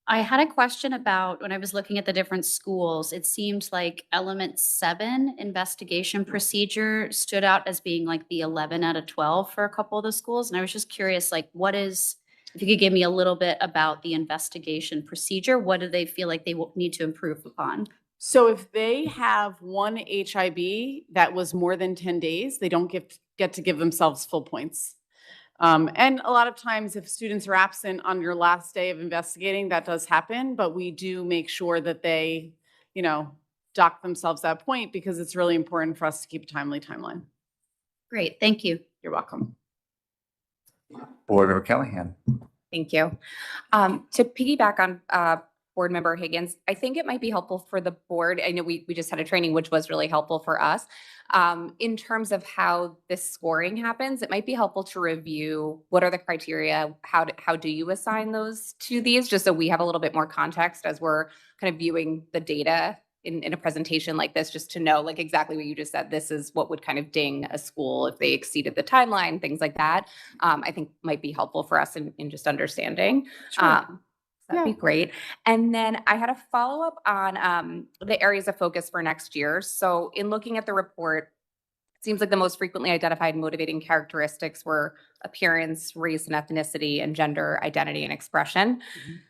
I had a question about when I was looking at the different schools, it seemed like element 7 investigation procedure stood out as being like the 11 out of 12 for a couple of the schools. And I was just curious, like, if you could give me a little bit about the investigation procedure, what do they feel like they will need to improve upon? So if they have one HIB that was more than 10 days, they don't get to give themselves full points. And a lot of times if students are absent on your last day of investigating, that does happen, but we do make sure that they, dock themselves that point because it's really important for us to keep a timely timeline. Great, thank you. You're welcome. Board Member Callahan. Thank you. To piggyback on Board Member Higgins, I think it might be helpful for the board. I know we just had a training, which was really helpful for us. In terms of how this scoring happens, it might be helpful to review what are the criteria, how do you assign those to these, just so we have a little bit more context as we're kind of viewing the data in a presentation like this, just to know like exactly what you just said. This is what would kind of ding a school if they exceeded the timeline, things like that. I think might be helpful for us in just understanding. Sure. That'd be great. And then I had a follow-up on the areas of focus for next year. So in looking at the report, it seems like the most frequently identified motivating characteristics were appearance, race and ethnicity, and gender identity and expression.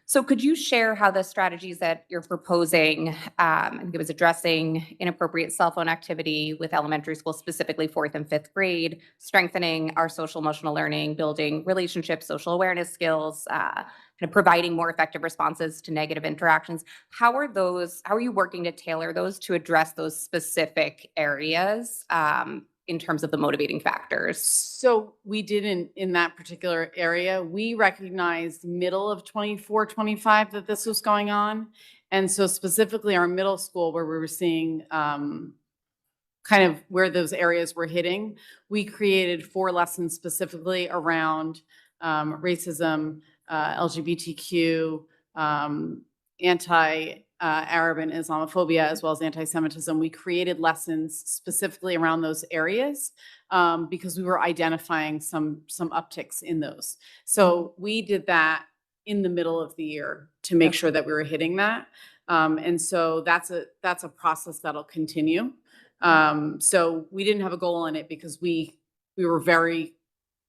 So could you share how the strategies that you're proposing, I think it was addressing inappropriate cell phone activity with elementary school, specifically 4th and 5th grade, strengthening our social emotional learning, building relationships, social awareness skills, kind of providing more effective responses to negative interactions. How are you working to tailor those to address those specific areas in terms of the motivating factors? So we did in that particular area, we recognized middle of 24, 25 that this was going on. And so specifically our middle school where we were seeing kind of where those areas were hitting, we created 4 lessons specifically around racism, LGBTQ, anti-Arab and Islamophobia, as well as anti-Semitism. We created lessons specifically around those areas because we were identifying some upticks in those. So we did that in the middle of the year to make sure that we were hitting that. And so that's a process that'll continue. So we didn't have a goal in it because we were very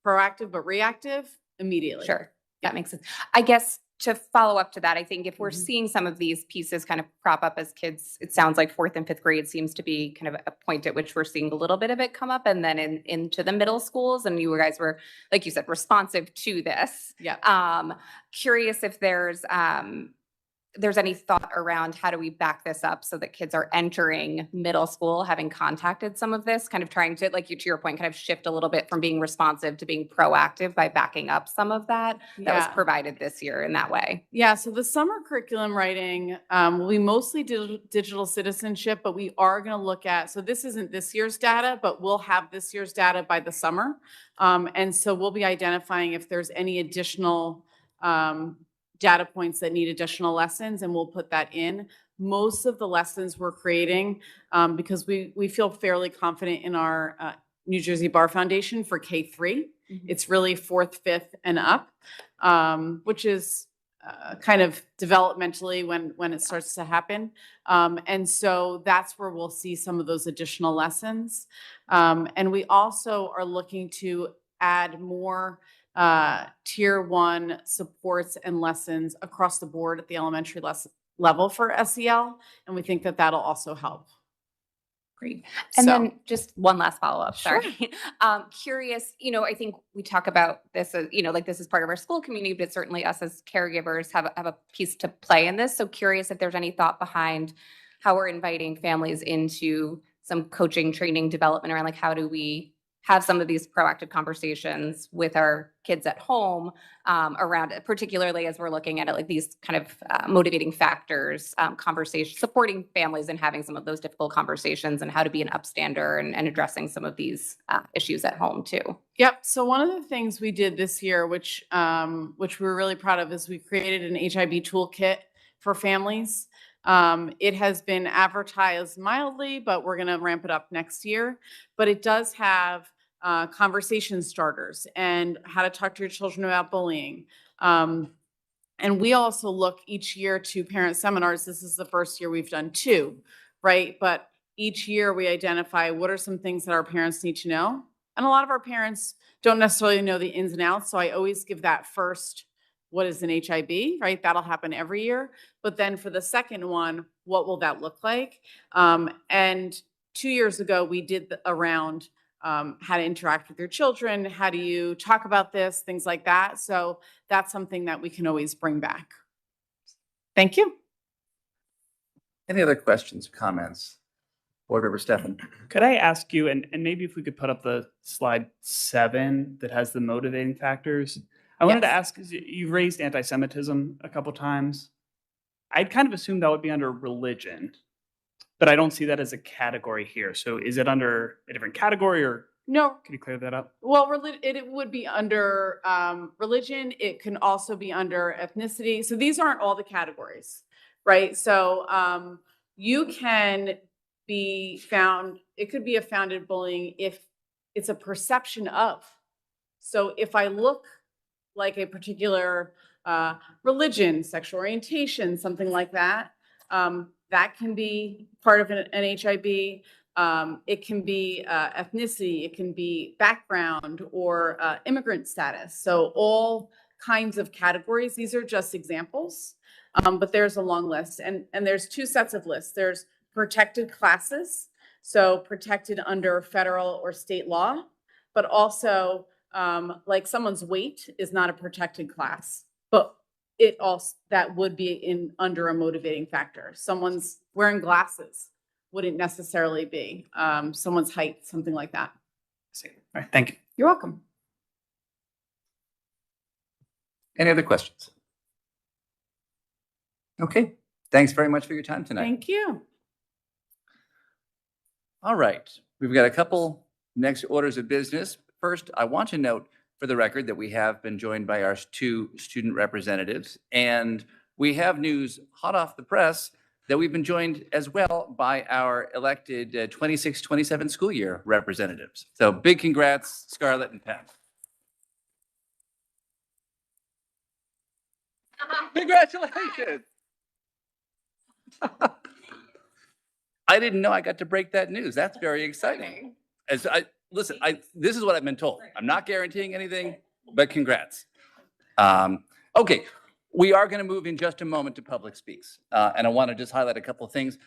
proactive but reactive immediately. Sure. That makes sense. I guess to follow up to that, I think if we're seeing some of these pieces kind of crop up as kids, it sounds like 4th and 5th grade seems to be kind of a point at which we're seeing a little bit of it come up, and then into the middle schools, and you guys were, like you said, responsive to this. Yeah. Curious if there's any thought around how do we back this up so that kids are entering middle school having contacted some of this, kind of trying to, like you, to your point, kind of shift a little bit from being responsive to being proactive by backing up some of that was Yeah. provided this year in that way. Yeah, so the summer curriculum writing will be mostly digital citizenship, but we are going to look at, so this isn't this year's data, but we'll have this year's data by the summer. And so we'll be identifying if there's any additional data points that need additional lessons, and we'll put that in. Most of the lessons we're creating, because we feel fairly confident in our New Jersey Bar Foundation for K-3. It's really 4th, 5th, and up, which is kind of developmentally when it starts to happen. And so that's where we'll see some of those additional lessons. And we also are looking to add more tier 1 supports and lessons across the board at the elementary level for SEL. And we think that that'll also help. Great. And So- then just one last follow-up, Sure. sorry. Curious, I think we talk about this as, like this is part of our school community, but certainly us as caregivers have a piece to play in this. So curious if there's any thought behind how we're inviting families into some coaching, training, development around like how do we have some of these proactive conversations with our kids at home around it, particularly as we're looking at it, like these kind of motivating factors, conversation, supporting families and having some of those difficult conversations and how to be an upstander and addressing some of these issues at home too. Yep. So one of the things we did this year, which we were really proud of, is we created an HIB toolkit for families. It has been advertised mildly, but we're going to ramp it up next year. But it does have conversation starters and how to talk to your children about bullying. And we also look each year to parent seminars. This is the first year we've done 2, right? But each year we identify what are some things that our parents need to know. And a lot of our parents don't necessarily know the ins and outs. So I always give that first, what is an HIB, right? That'll happen every year. But then for the second one, what will that look like? And 2 years ago, we did around how to interact with your children, how do you talk about this, things like that. So that's something that we can always bring back. Thank you. Any other questions, comments? Board Member Stefan. Could I ask you, and maybe if we could put up the slide 7 that has the motivating factors? I wanted to Yes. ask, 'cause you've raised anti-Semitism a couple times. I'd kind of assumed that would be under religion, but I don't see that as a category here. So is it under a different category, or No, could you clear that up? well, it would be under religion. It can also be under ethnicity. So these aren't all the categories, right? So you can be found, it could be a founded bullying if it's a perception of. So if I look like a particular religion, sexual orientation, something like that, that can be part of an HIB. It can be ethnicity, it can be background or immigrant status. So all kinds of categories. These are just examples, but there's a long list. And there's 2 sets of lists. There's protected classes, so protected under federal or state law, but also like someone's weight is not a protected class, but it also, that would be under a motivating factor. Someone's wearing glasses wouldn't necessarily be, someone's height, something like that. All right, thank you. You're welcome. Any other questions? Okay, thanks very much for your time tonight. Thank you. All right, we've got a couple next orders of business. First, I want to note for the record that we have been joined by our 2 student representatives, and we have news hot off the press that we've been joined as well by our elected 26-27 school year representatives. So big congrats, Scarlett and Pat. Congratulations. I didn't know I got to break that news. That's very exciting. Listen, this is what I've been told. I'm not guaranteeing anything, but congrats. Okay, we are going to move in just a moment to public speaks. And I want to just highlight a couple of things.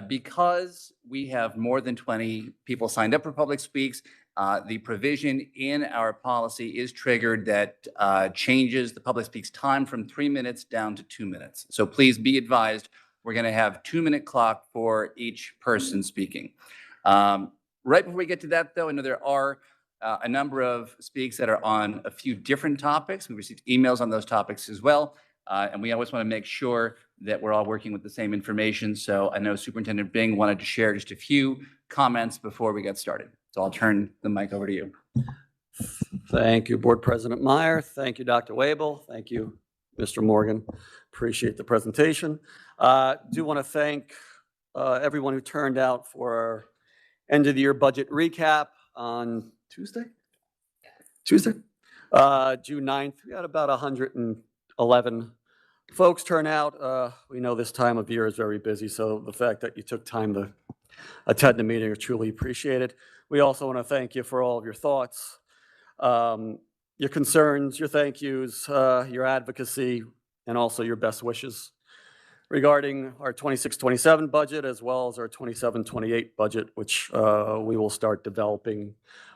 Because we have more than 20 people signed up for public speaks, the provision in our policy is triggered that changes the public speaks time from 3 minutes down to 2 minutes. So please be advised, we're going to have 2-minute clock for each person speaking. Right before we get to that, though, I know there are a number of speaks that are on a few different topics. We received emails on those topics as well. And we always want to make sure that we're all working with the same information. So I know Superintendent Bing wanted to share just a few comments before we get started. So I'll turn the mic over to you. Thank you, Board President Meyer. Thank you, Dr. Wabel. Thank you, Mr. Morgan. Appreciate the presentation. Do want to thank everyone who turned out for our end of the year budget recap on Tuesday, June 9th. We had about 111 folks turn out. We know this time of year is very busy, so the fact that you took time to attend the meeting are truly appreciated. We also want to thank you for all of your thoughts, your concerns, your thank yous, your advocacy, and also your best wishes regarding our 26-27 budget as well as our 27-28 budget, which we will start developing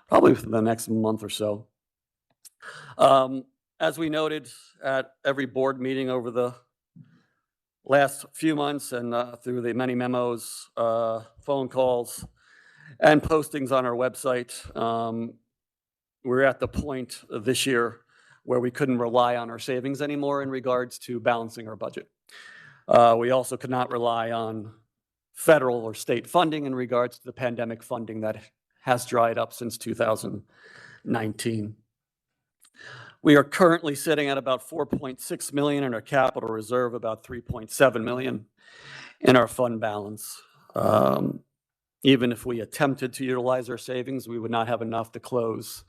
probably within the next month or so. As we noted at every board meeting over the last few months and through the many memos, phone calls, and postings on our website, we're at the point this year where we couldn't rely on our savings anymore in regards to balancing our budget. We also could not rely on federal or state funding in regards to the pandemic funding that has dried up since 2019. We are currently sitting at about 4.6 million in our capital reserve, about 3.7 million in our fund balance. Even if we attempted to utilize our savings, we would not have enough to close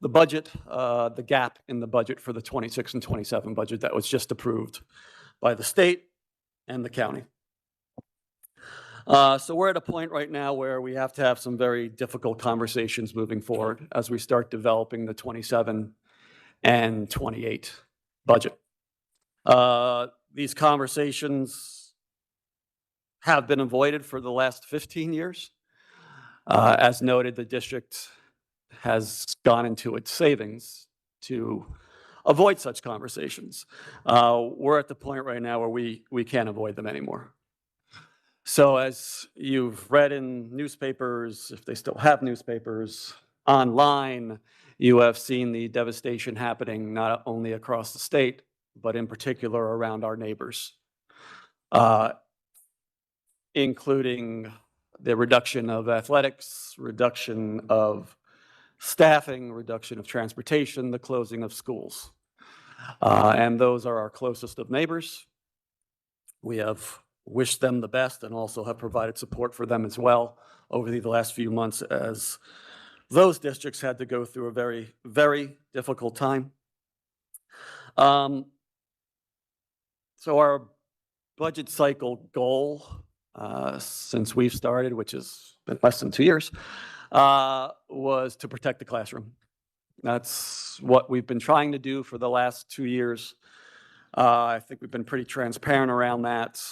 the budget, the gap in the budget for the 26 and 27 budget that was just approved by the state and the county. So we're at a point right now where we have to have some very difficult conversations moving forward as we start developing the 27 and 28 budget. These conversations have been avoided for the last 15 years. As noted, the district has gone into its savings to avoid such conversations. We're at the point right now where we can't avoid them anymore. So as you've read in newspapers, if they still have newspapers, online, you have seen the devastation happening not only across the state, but in particular around our neighbors, including the reduction of athletics, reduction of staffing, reduction of transportation, the closing of schools. And those are our closest of neighbors. We have wished them the best and also have provided support for them as well over the last few months as those districts had to go through a very, very difficult time. So our budget cycle goal, since we've started, which has been less than 2 years, was to protect the classroom. That's what we've been trying to do for the last 2 years. I think we've been pretty transparent around that.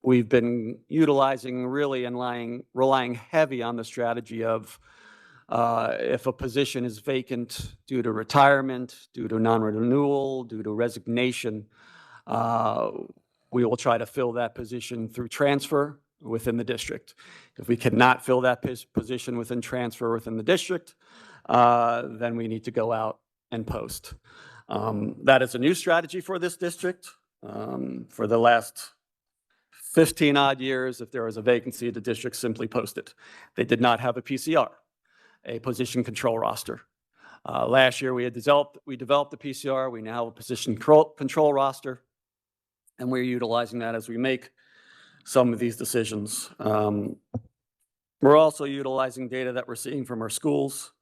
We've been utilizing really and relying heavy on the strategy of if a position is vacant due to retirement, due to non-renewal, due to resignation, we will try to fill that position through transfer within the district. If we cannot fill that position within transfer within the district, then we need to go out and post. That is a new strategy for this district. For the last 15 odd years, if there was a vacancy, the district simply posted. They did not have a PCR, a position control roster. Last year we developed the PCR. We now have a position control roster, and we're utilizing that as we make some of these decisions. We're also utilizing data that we're seeing from our schools.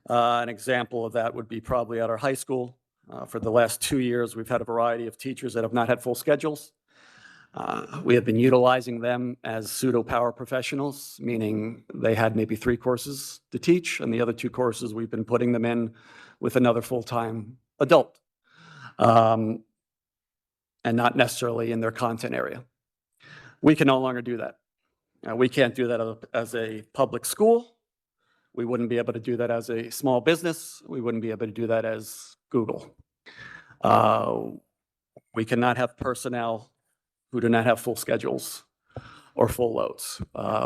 An example of that would be probably at our high school. For the last 2 years, we've had a variety of teachers that have not had full schedules. We have been utilizing them as pseudo-power professionals, meaning they had maybe 3 courses to teach, and the other 2 courses we've been putting them in with another full-time adult, and not necessarily in their content area. We can no longer do that. We can't do that as a public school. We wouldn't be able to do that as a small business. We wouldn't be able to do that as Google. We cannot have personnel who do not have full schedules or full loads.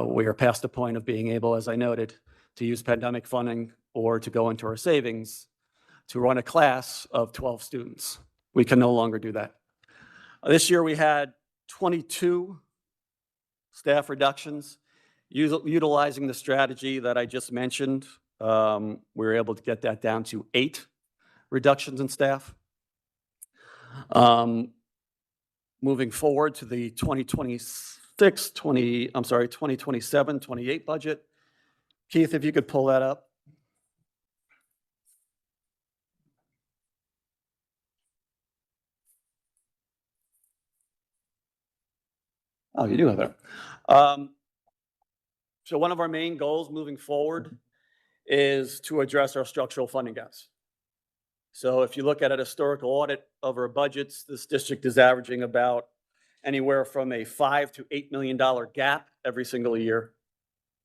We are past the point of being able, as I noted, to use pandemic funding or to go into our savings to run a class of 12 students. We can no longer do that. This year we had 22 staff reductions. Utilizing the strategy that I just mentioned, we were able to get that down to 8 reductions in staff. Moving forward to the 2027-28 budget. Keith, if you could pull that up. Oh, you do have that. So one of our main goals moving forward is to address our structural funding gaps. So if you look at a historical audit of our budgets, this district is averaging about anywhere from a $5 to $8 million gap every single year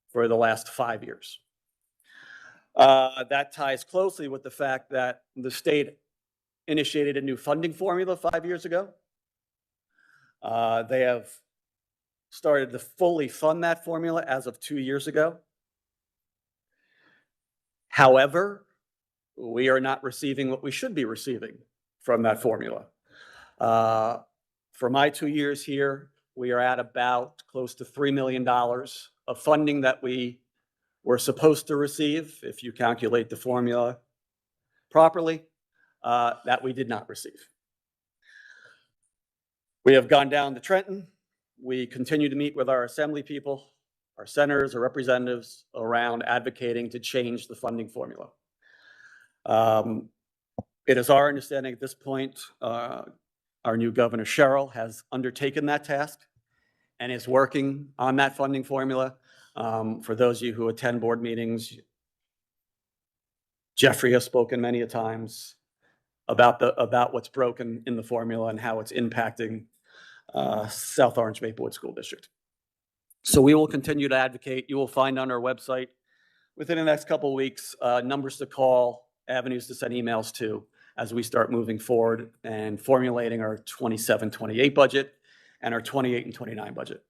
for the last 5 years. That ties closely with the fact that the state initiated a new funding formula 5 years ago. They have started to fully fund that formula as of 2 years ago. However, we are not receiving what we should be receiving from that formula. For my 2 years here, we are at about close to $3 million of funding that we were supposed to receive, if you calculate the formula properly, that we did not receive. We have gone down to Trenton. We continue to meet with our assembly people, our senators, our representatives around advocating to change the funding formula. It is our understanding at this point, our new Governor Sherrill has undertaken that task and is working on that funding formula. For those of you who attend board meetings, Jeffrey has spoken many a times about what's broken in the formula and how it's impacting South Orange Maplewood School District. So we will continue to advocate. You will find on our website within the next couple of weeks, numbers to call, avenues to send emails to as we start moving forward and formulating our 27, 28 budget and our 28 and 29 budget.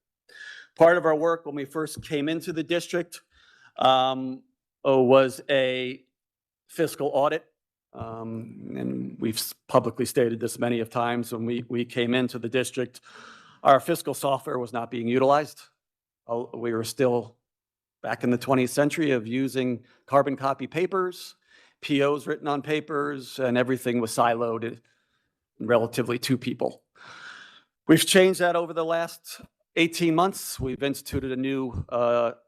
Part of our work when we first came into the district was a fiscal audit. And we've publicly stated this many of times. When we came into the district, our fiscal software was not being utilized. We were still back in the 20th century of using carbon copy papers, POs written on papers, and everything was siloed relatively to people. We've changed that over the last 18 months. We've instituted a new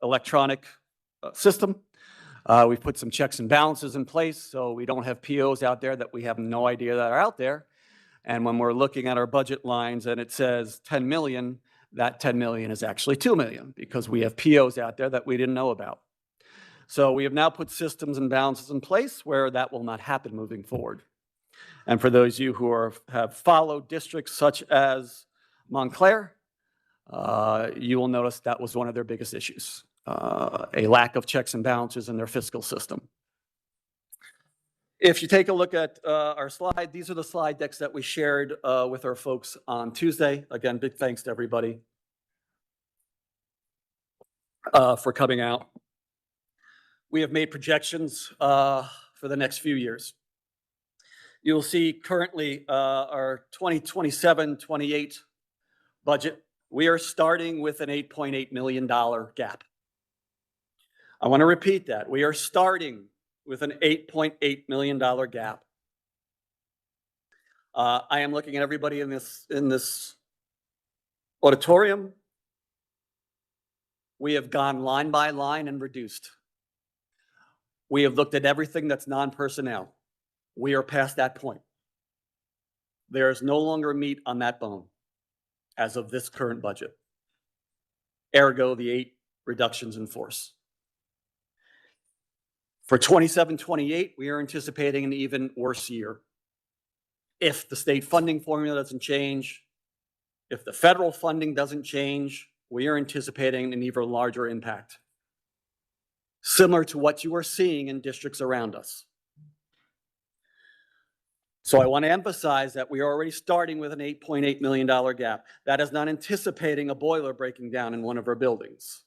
electronic system. We've put some checks and balances in place so we don't have POs out there that we have no idea that are out there. And when we're looking at our budget lines and it says 10 million, that 10 million is actually 2 million because we have POs out there that we didn't know about. So we have now put systems and balances in place where that will not happen moving forward. And for those of you who have followed districts such as Montclair, you will notice that was one of their biggest issues. A lack of checks and balances in their fiscal system. If you take a look at our slide, these are the slide decks that we shared with our folks on Tuesday. Again, big thanks to everybody for coming out. We have made projections for the next few years. You'll see currently our 2027-28 budget. We are starting with an $8.8 million gap. I want to repeat that. We are starting with an $8.8 million gap. I am looking at everybody in this auditorium. We have gone line by line and reduced. We have looked at everything that's non-personnel. We are past that point. There is no longer meat on that bone as of this current budget. Ergo, the 8 reductions in force. For 27-28, we are anticipating an even worse year. If the state funding formula doesn't change, if the federal funding doesn't change, we are anticipating an even larger impact. Similar to what you are seeing in districts around us. So I want to emphasize that we are already starting with an $8.8 million gap. That is not anticipating a boiler breaking down in one of our buildings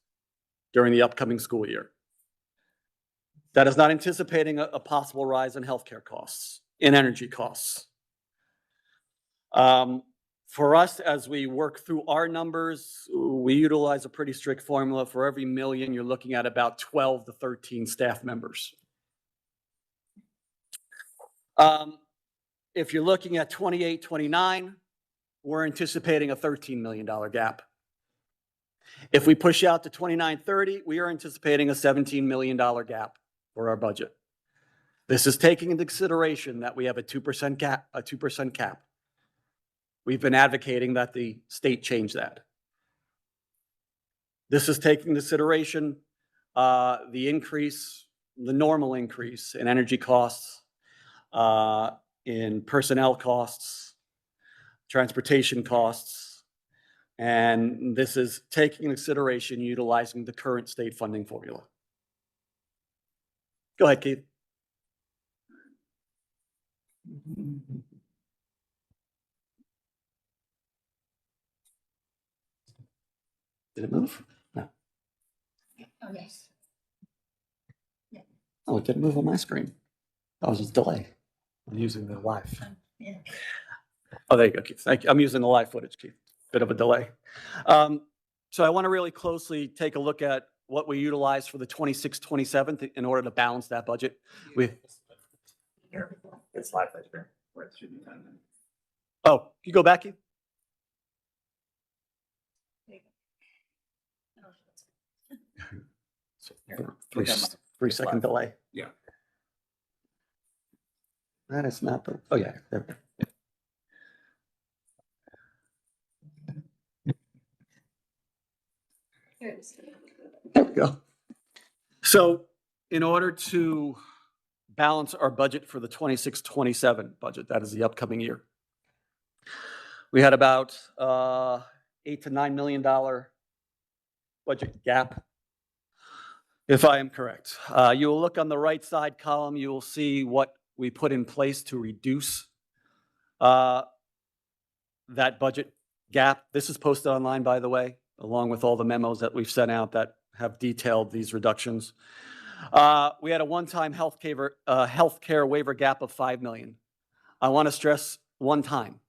during the upcoming school year. That is not anticipating a possible rise in healthcare costs, in energy costs. For us, as we work through our numbers, we utilize a pretty strict formula. For every million, you're looking at about 12 to 13 staff members. If you're looking at 28-29, we're anticipating a $13 million gap. If we push out to 29-30, we are anticipating a $17 million gap for our budget. This is taking into consideration that we have a 2% cap. We've been advocating that the state change that. This is taking into consideration the normal increase in energy costs, in personnel costs, transportation costs, and this is taking into consideration utilizing the current state funding formula. Go ahead, Keith. Did it move? No. Oh, yes. Oh, it didn't move on my screen. That was a delay. I'm using the live. Yeah. Oh, there you go, Keith. Thank you. I'm using the live footage, Keith. Bit of a delay. So I want to really closely take a look at what we utilize for the 26-27 in order to balance that budget. It's live right there. Where it should be done. Oh, can you go back, Keith? 3-second delay. Yeah. That is not the, oh yeah, there we go. There we go. So in order to balance our budget for the 26-27 budget, that is the upcoming year, we had about $8 to $9 million budget gap. If I am correct. You will look on the right side column, you will see what we put in place to reduce that budget gap. This is posted online, by the way, along with all the memos that we've sent out that have detailed these reductions. We had a one-time healthcare waiver gap of $5 million. I want to stress one time.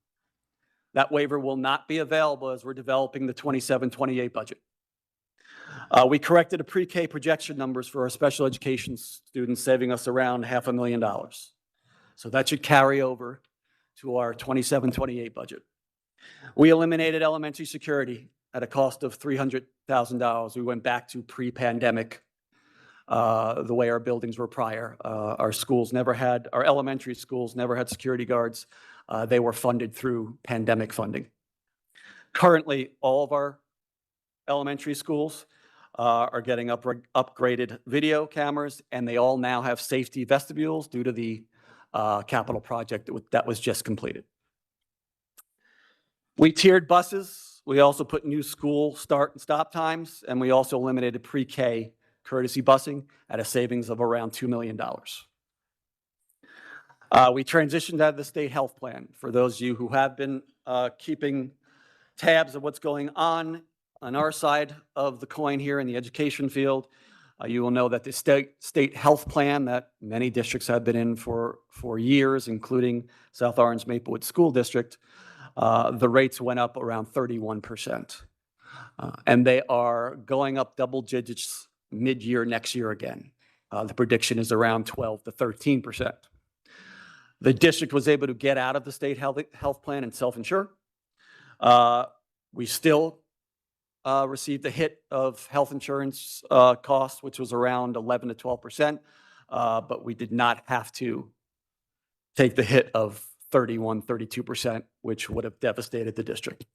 That waiver will not be available as we're developing the 27-28 budget. We corrected the pre-K projection numbers for our special education students, saving us around $500,000. So that should carry over to our 27-28 budget. We eliminated elementary security at a cost of $300,000. We went back to pre-pandemic, the way our buildings were prior. Our elementary schools never had security guards. They were funded through pandemic funding. Currently, all of our elementary schools are getting upgraded video cameras, and they all now have safety vestibules due to the capital project that was just completed. We tiered buses. We also put new school start and stop times, and we also eliminated pre-K courtesy busing at a savings of around $2 million. We transitioned out of the state health plan. For those of you who have been keeping tabs of what's going on our side of the coin here in the education field, you will know that the state health plan that many districts have been in for years, including South Orange Maplewood School District, the rates went up around 31%. And they are going up double digits mid-year next year again. The prediction is around 12 to 13%. The district was able to get out of the state health plan and self-insure. We still received a hit of health insurance costs, which was around 11 to 12%, but we did not have to take the hit of 31, 32%, which would have devastated the district.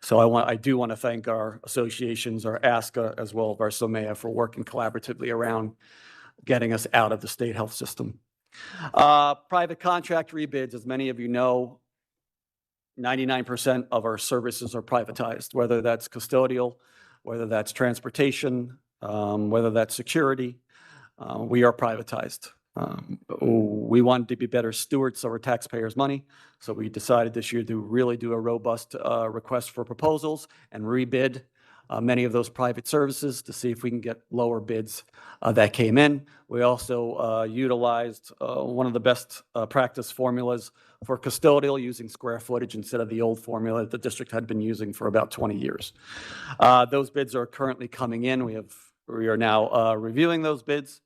So I do want to thank our associations, our ASCA, as well as our SOMEA for working collaboratively around getting us out of the state health system. Private contract rebids, as many of you know, 99% of our services are privatized, whether that's custodial, whether that's transportation, whether that's security, we are privatized. We wanted to be better stewards of our taxpayers' money, so we decided this year to really do a robust request for proposals and rebid many of those private services to see if we can get lower bids that came in. We also utilized one of the best practice formulas for custodial, using square footage instead of the old formula that the district had been using for about 20 years. Those bids are currently coming in. We are now reviewing those bids.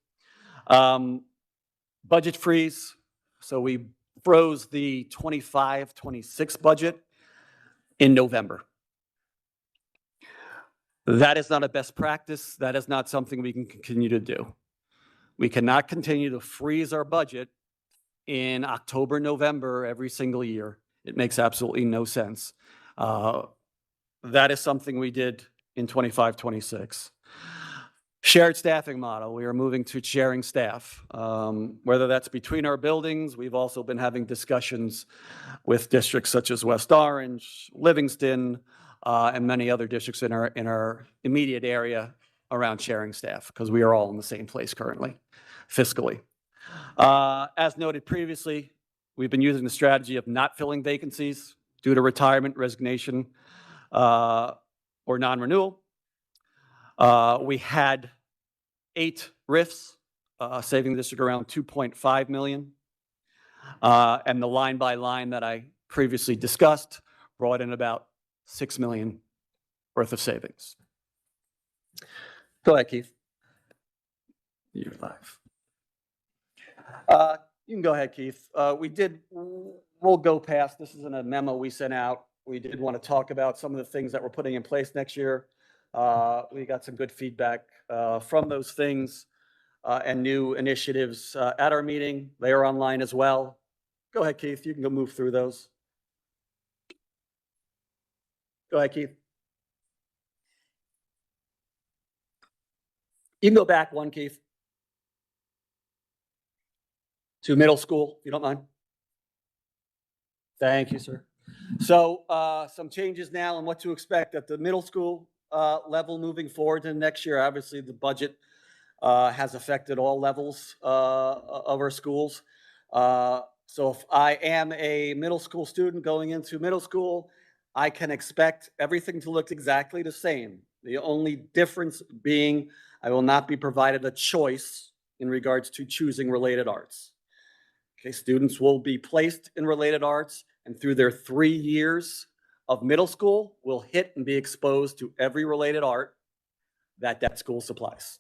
Budget freeze. So we froze the 25-26 budget in November. That is not a best practice. That is not something we can continue to do. We cannot continue to freeze our budget in October, November every single year. It makes absolutely no sense. That is something we did in 25-26. Shared staffing model. We are moving to sharing staff, whether that's between our buildings. We've also been having discussions with districts such as West Orange, Livingston, and many other districts in our immediate area around sharing staff, because we are all in the same place currently, fiscally. As noted previously, we've been using the strategy of not filling vacancies due to retirement, resignation, or non-renewal. We had 8 RIFs, saving the district around $2.5 million. And the line by line that I previously discussed brought in about $6 million worth of savings. Go ahead, Keith. You're live. You can go ahead, Keith. We'll go past, this isn't a memo we sent out. We did want to talk about some of the things that we're putting in place next year. We got some good feedback from those things and new initiatives at our meeting. They are online as well. Go ahead, Keith. You can go move through those. Go ahead, Keith. You can go back one, Keith. To middle school, if you don't mind. Thank you, sir. So some changes now and what to expect at the middle school level moving forward to next year. Obviously, the budget has affected all levels of our schools. So if I am a middle school student going into middle school, I can expect everything to look exactly the same. The only difference being I will not be provided a choice in regards to choosing related arts. Okay, students will be placed in related arts, and through their 3 years of middle school will hit and be exposed to every related art that school supplies.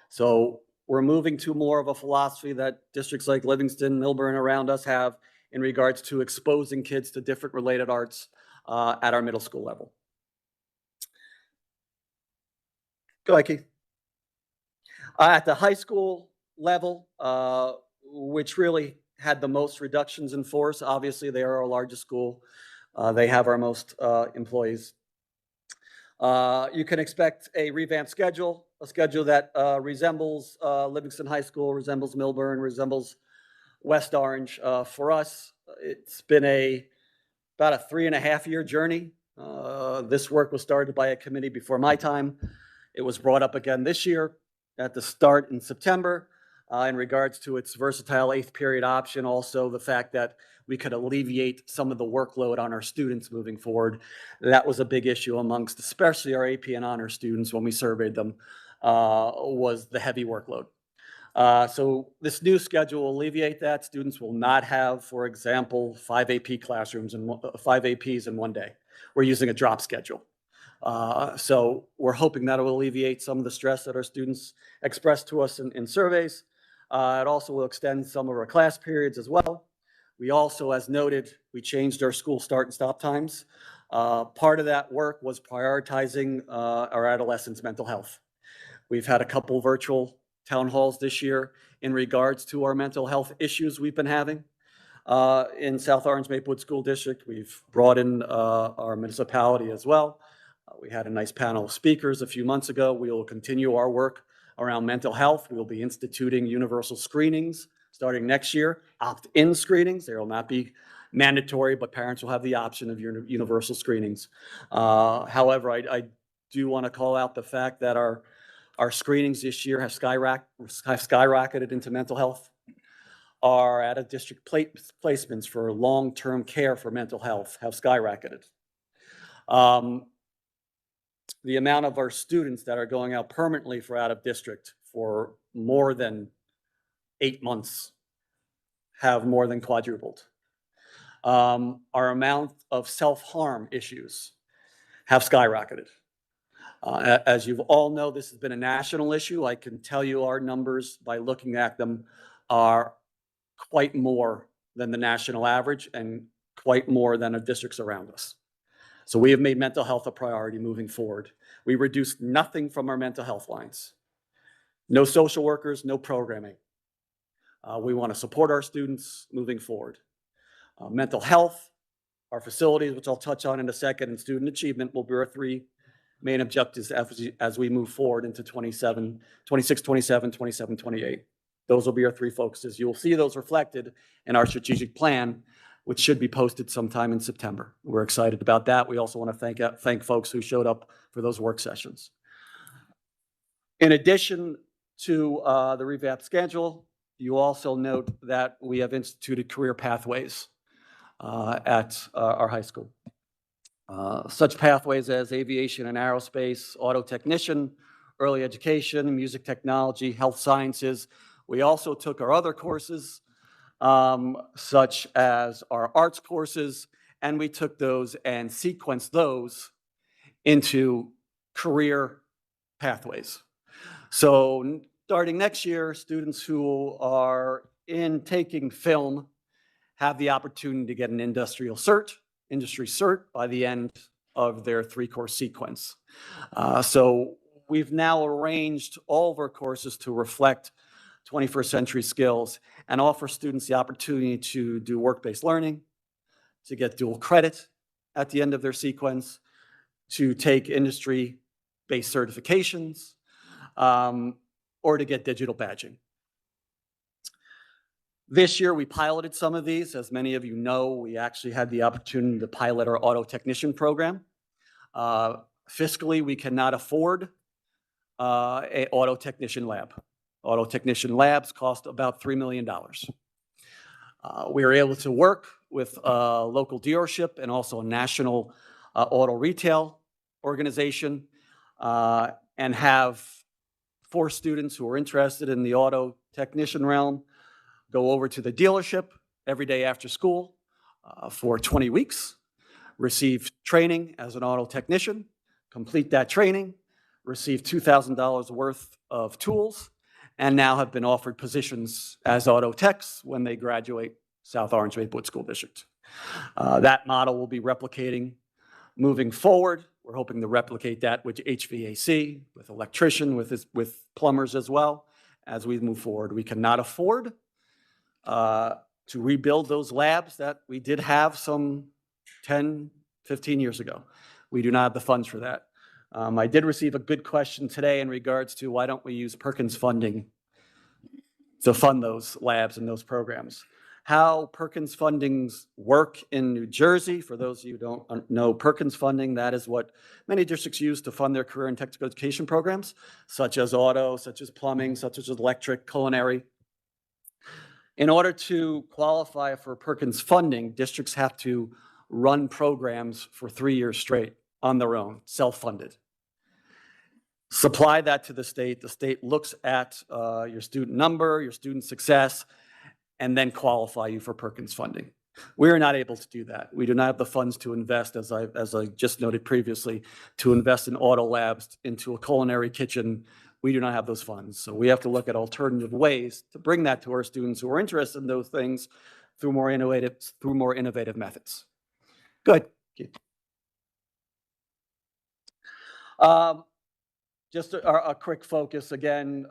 So we're moving to more of a philosophy that districts like Livingston, Milburn around us have in regards to exposing kids to different related arts at our middle school level. Go ahead, Keith. At the high school level, which really had the most reductions in force, obviously they are our largest school. They have our most employees. You can expect a revamped schedule, a schedule that resembles Livingston High School, resembles Milburn, resembles West Orange. For us, it's been about a 3.5-year journey. This work was started by a committee before my time. It was brought up again this year at the start in September in regards to its versatile 8th period option. Also, the fact that we could alleviate some of the workload on our students moving forward. That was a big issue amongst especially our AP and honor students when we surveyed them, was the heavy workload. So this new schedule will alleviate that. Students will not have, for example, 5 AP classrooms and 5 APs in one day. We're using a drop schedule. So we're hoping that it will alleviate some of the stress that our students express to us in surveys. It also will extend some of our class periods as well. We also, as noted, we changed our school start and stop times. Part of that work was prioritizing our adolescents' mental health. We've had a couple virtual town halls this year in regards to our mental health issues we've been having. In South Orange Maplewood School District, we've brought in our municipality as well. We had a nice panel of speakers a few months ago. We will continue our work around mental health. We will be instituting universal screenings starting next year, opt-in screenings. They will not be mandatory, but parents will have the option of universal screenings. However, I do want to call out the fact that our screenings this year have skyrocketed into mental health. Our out-of-district placements for long-term care for mental health have skyrocketed. The amount of our students that are going out permanently for out-of-district for more than 8 months have more than quadrupled. Our amount of self-harm issues have skyrocketed. As you all know, this has been a national issue. I can tell you our numbers by looking at them are quite more than the national average and quite more than the districts around us. So we have made mental health a priority moving forward. We reduced nothing from our mental health lines. No social workers, no programming. We want to support our students moving forward. Mental health, our facilities, which I'll touch on in a second, and student achievement will be our 3 main objectives as we move forward into 26, 27, 28. Those will be our 3 focuses. You will see those reflected in our strategic plan, which should be posted sometime in September. We're excited about that. We also want to thank folks who showed up for those work sessions. In addition to the revamped schedule, you also note that we have instituted career pathways at our high school. Such pathways as aviation and aerospace, auto technician, early education, music technology, health sciences. We also took our other courses, such as our arts courses, and we took those and sequenced those into career pathways. So starting next year, students who are taking film have the opportunity to get an industry cert by the end of their 3-course sequence. So we've now arranged all of our courses to reflect 21st century skills and offer students the opportunity to do work-based learning, to get dual credit at the end of their sequence, to take industry-based certifications, or to get digital badging. This year, we piloted some of these. As many of you know, we actually had the opportunity to pilot our auto technician program. Fiscally, we cannot afford an auto technician lab. Auto technician labs cost about $3 million. We were able to work with a local dealership and also a national auto retail organization and have 4 students who are interested in the auto technician realm go over to the dealership every day after school for 20 weeks, receive training as an auto technician, complete that training, receive $2,000 worth of tools, and now have been offered positions as auto techs when they graduate South Orange Maplewood School District. That model will be replicating moving forward. We're hoping to replicate that with HVAC, with electrician, with plumbers as well as we move forward. We cannot afford to rebuild those labs that we did have some 10, 15 years ago. We do not have the funds for that. I did receive a good question today in regards to why don't we use Perkins funding to fund those labs and those programs. How Perkins fundings work in New Jersey, for those of you who don't know Perkins funding, that is what many districts use to fund their career and technical education programs, such as auto, such as plumbing, such as electric, culinary. In order to qualify for Perkins funding, districts have to run programs for 3 years straight on their own, self-funded. Supply that to the state. The state looks at your student number, your student success, and then qualify you for Perkins funding. We are not able to do that. We do not have the funds to invest, as I just noted previously, to invest in auto labs, into a culinary kitchen. We do not have those funds. So we have to look at alternative ways to bring that to our students who are interested in those things through more innovative methods. Good. Just a quick focus again.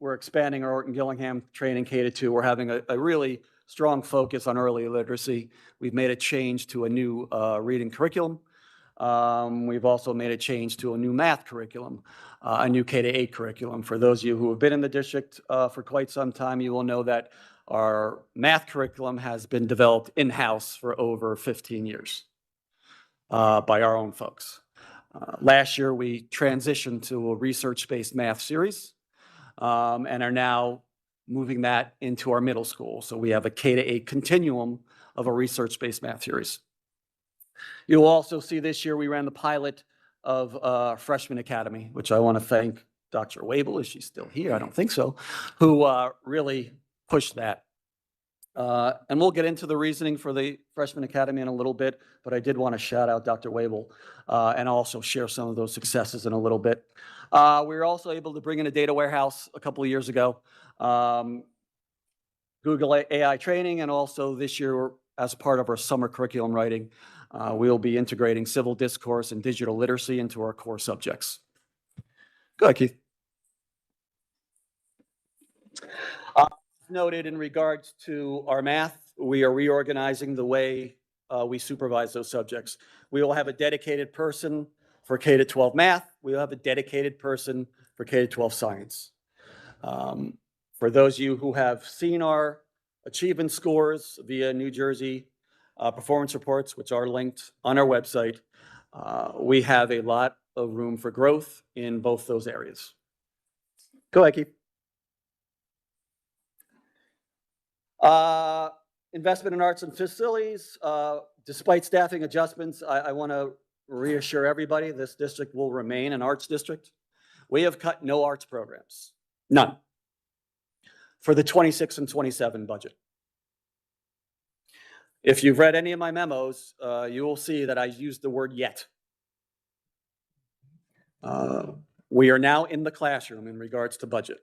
We're expanding our Orton Gillingham training K-2. We're having a really strong focus on early literacy. We've made a change to a new reading curriculum. We've also made a change to a new math curriculum, a new K-8 curriculum. For those of you who have been in the district for quite some time, you will know that our math curriculum has been developed in-house for over 15 years by our own folks. Last year, we transitioned to a research-based math series and are now moving that into our middle school. So we have a K-8 continuum of a research-based math series. You'll also see this year we ran the pilot of Freshman Academy, which I want to thank Dr. Wabel, is she still here? I don't think so, who really pushed that. And we'll get into the reasoning for the Freshman Academy in a little bit, but I did want to shout out Dr. Wabel and also share some of those successes in a little bit. We were also able to bring in a data warehouse a couple of years ago, Google AI training, and also this year as part of our summer curriculum writing, we'll be integrating civil discourse and digital literacy into our core subjects. Go ahead, Keith. Noted in regards to our math, we are reorganizing the way we supervise those subjects. We will have a dedicated person for K-12 math. We will have a dedicated person for K-12 science. For those of you who have seen our achievement scores via New Jersey performance reports, which are linked on our website, we have a lot of room for growth in both those areas. Go ahead, Keith. Investment in arts and facilities. Despite staffing adjustments, I want to reassure everybody this district will remain an arts district. We have cut no arts programs, none, for the 26 and 27 budget. If you've read any of my memos, you will see that I used the word yet. We are now in the classroom in regards to budget.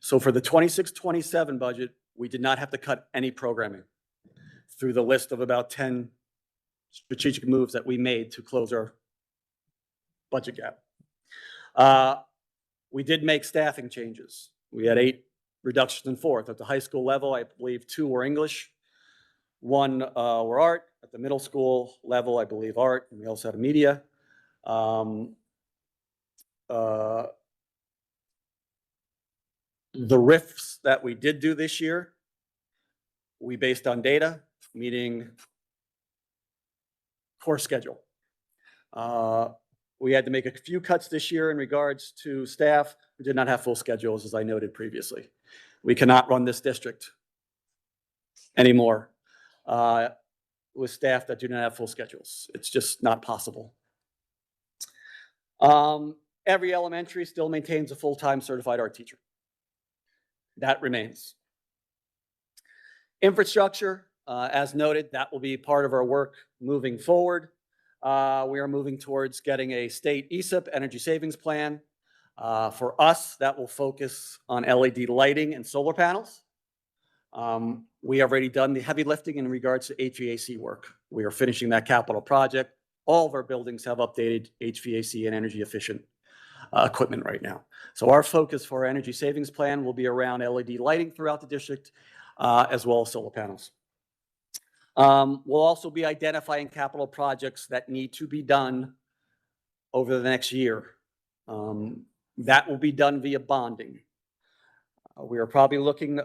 So for the 26-27 budget, we did not have to cut any programming through the list of about 10 strategic moves that we made to close our budget gap. We did make staffing changes. We had 8 reductions in fourth. At the high school level, I believe 2 were English, 1 were art. At the middle school level, I believe art, and we also had a media. The RIFs that we did do this year, we based on data, meeting course schedule. We had to make a few cuts this year in regards to staff who did not have full schedules, as I noted previously. We cannot run this district anymore with staff that do not have full schedules. It's just not possible. Every elementary still maintains a full-time certified art teacher. That remains. Infrastructure, as noted, that will be part of our work moving forward. We are moving towards getting a state ESIP, energy savings plan. For us, that will focus on LED lighting and solar panels. We have already done the heavy lifting in regards to HVAC work. We are finishing that capital project. All of our buildings have updated HVAC and energy efficient equipment right now. So our focus for our energy savings plan will be around LED lighting throughout the district, as well as solar panels. We'll also be identifying capital projects that need to be done over the next year. That will be done via bonding. We are probably looking,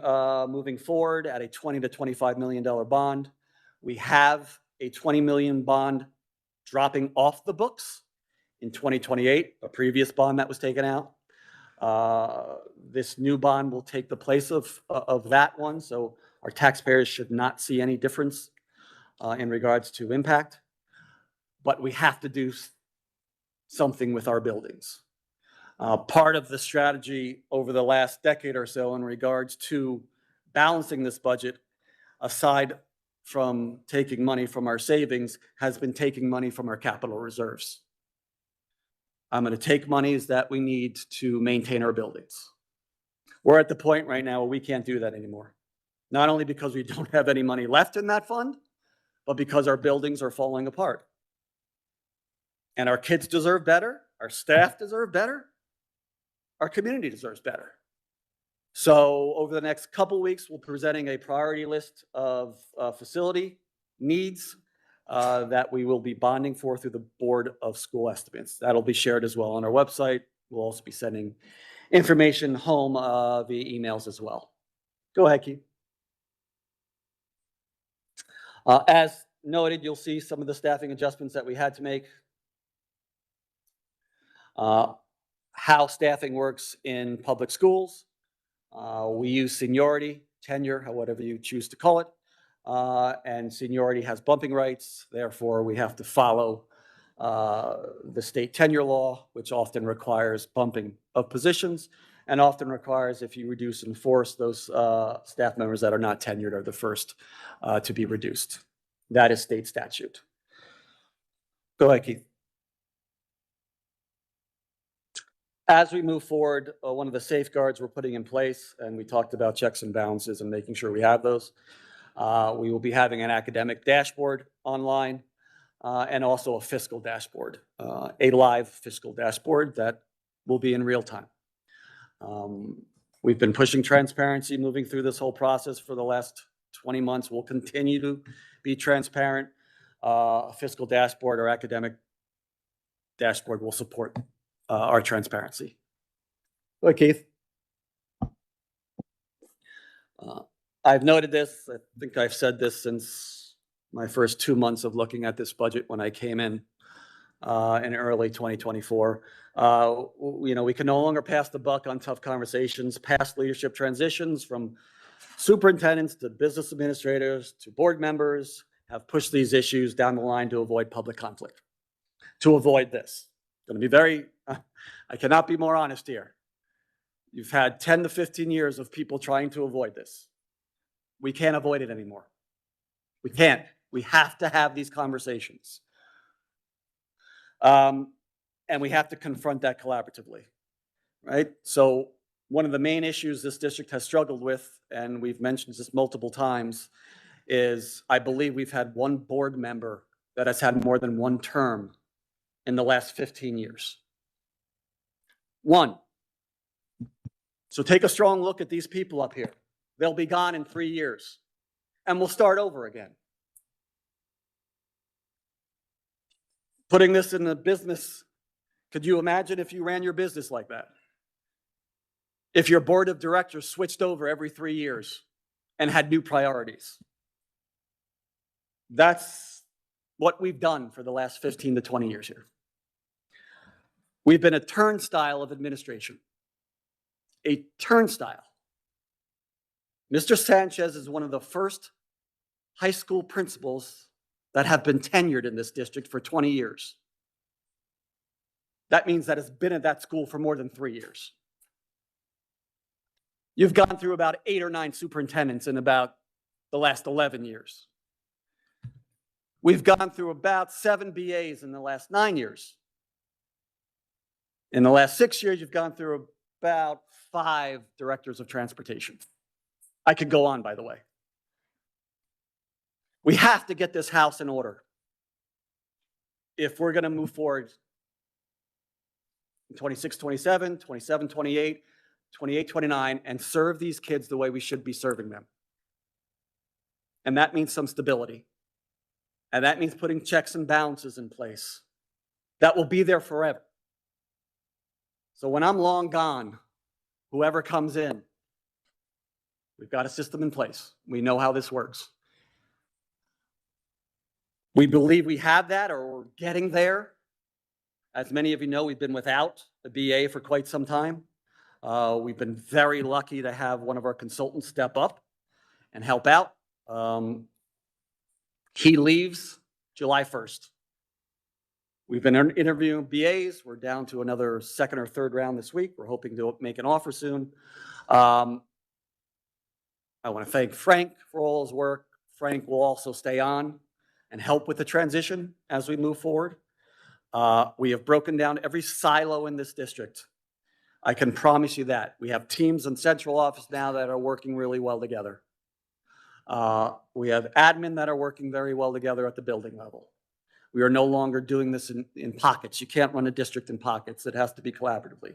moving forward at a $20 to $25 million bond. We have a $20 million bond dropping off the books in 2028, a previous bond that was taken out. This new bond will take the place of that one, so our taxpayers should not see any difference in regards to impact. But we have to do something with our buildings. Part of the strategy over the last decade or so in regards to balancing this budget, aside from taking money from our savings, has been taking money from our capital reserves. I'm going to take monies that we need to maintain our buildings. We're at the point right now where we can't do that anymore. Not only because we don't have any money left in that fund, but because our buildings are falling apart. And our kids deserve better, our staff deserve better, our community deserves better. So over the next couple of weeks, we'll be presenting a priority list of facility needs that we will be bonding for through the Board of School Estimates. That'll be shared as well on our website. We'll also be sending information home via emails as well. Go ahead, Keith. As noted, you'll see some of the staffing adjustments that we had to make. How staffing works in public schools. We use seniority, tenure, whatever you choose to call it. And seniority has bumping rights. Therefore, we have to follow the state tenure law, which often requires bumping of positions and often requires, if you reduce and force, those staff members that are not tenured are the first to be reduced. That is state statute. Go ahead, Keith. As we move forward, one of the safeguards we're putting in place, and we talked about checks and balances and making sure we have those, we will be having an academic dashboard online and also a fiscal dashboard, a live fiscal dashboard that will be in real time. We've been pushing transparency moving through this whole process for the last 20 months. We'll continue to be transparent. A fiscal dashboard or academic dashboard will support our transparency. Go ahead, Keith. I've noted this. I think I've said this since my first 2 months of looking at this budget when I came in early 2024. We can no longer pass the buck on tough conversations. Past leadership transitions from superintendents to business administrators to board members have pushed these issues down the line to avoid public conflict. To avoid this. Going to be very, I cannot be more honest here. You've had 10 to 15 years of people trying to avoid this. We can't avoid it anymore. We can't. We have to have these conversations. And we have to confront that collaboratively, right? So one of the main issues this district has struggled with, and we've mentioned this multiple times, is I believe we've had one board member that has had more than one term in the last 15 years. One. So take a strong look at these people up here. They'll be gone in 3 years, and we'll start over again. Putting this in the business, could you imagine if you ran your business like that? If your board of directors switched over every 3 years and had new priorities? That's what we've done for the last 15 to 20 years here. We've been a turnstile of administration. A turnstile. Mr. Sanchez is one of the first high school principals that have been tenured in this district for 20 years. That means that it's been at that school for more than 3 years. You've gone through about 8 or 9 superintendents in about the last 11 years. We've gone through about 7 BAs in the last 9 years. In the last 6 years, you've gone through about 5 directors of transportation. I could go on, by the way. We have to get this house in order if we're going to move forward in 26, 27, 27, 28, 28, 29, and serve these kids the way we should be serving them. And that means some stability. And that means putting checks and balances in place that will be there forever. So when I'm long gone, whoever comes in, we've got a system in place. We know how this works. We believe we have that, or we're getting there. As many of you know, we've been without a BA for quite some time. We've been very lucky to have one of our consultants step up and help out. He leaves July 1st. We've been interviewing BAs. We're down to another 2nd or 3rd round this week. We're hoping to make an offer soon. I want to thank Frank for all his work. Frank will also stay on and help with the transition as we move forward. We have broken down every silo in this district. I can promise you that. We have teams in central office now that are working really well together. We have admin that are working very well together at the building level. We are no longer doing this in pockets. You can't run a district in pockets. It has to be collaboratively.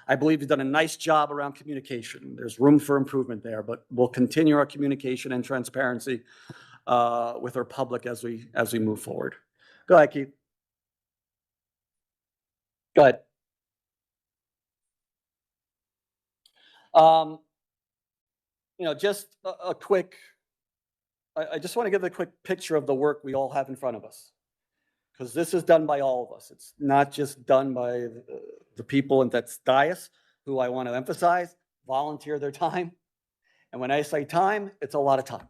I believe we've done a nice job around communication. There's room for improvement there, but we'll continue our communication and transparency with our public as we move forward. Go ahead, Keith. Go ahead. Just a quick, I just want to give a quick picture of the work we all have in front of us, because this is done by all of us. It's not just done by the people in that dais, who I want to emphasize volunteer their time. And when I say time, it's a lot of time.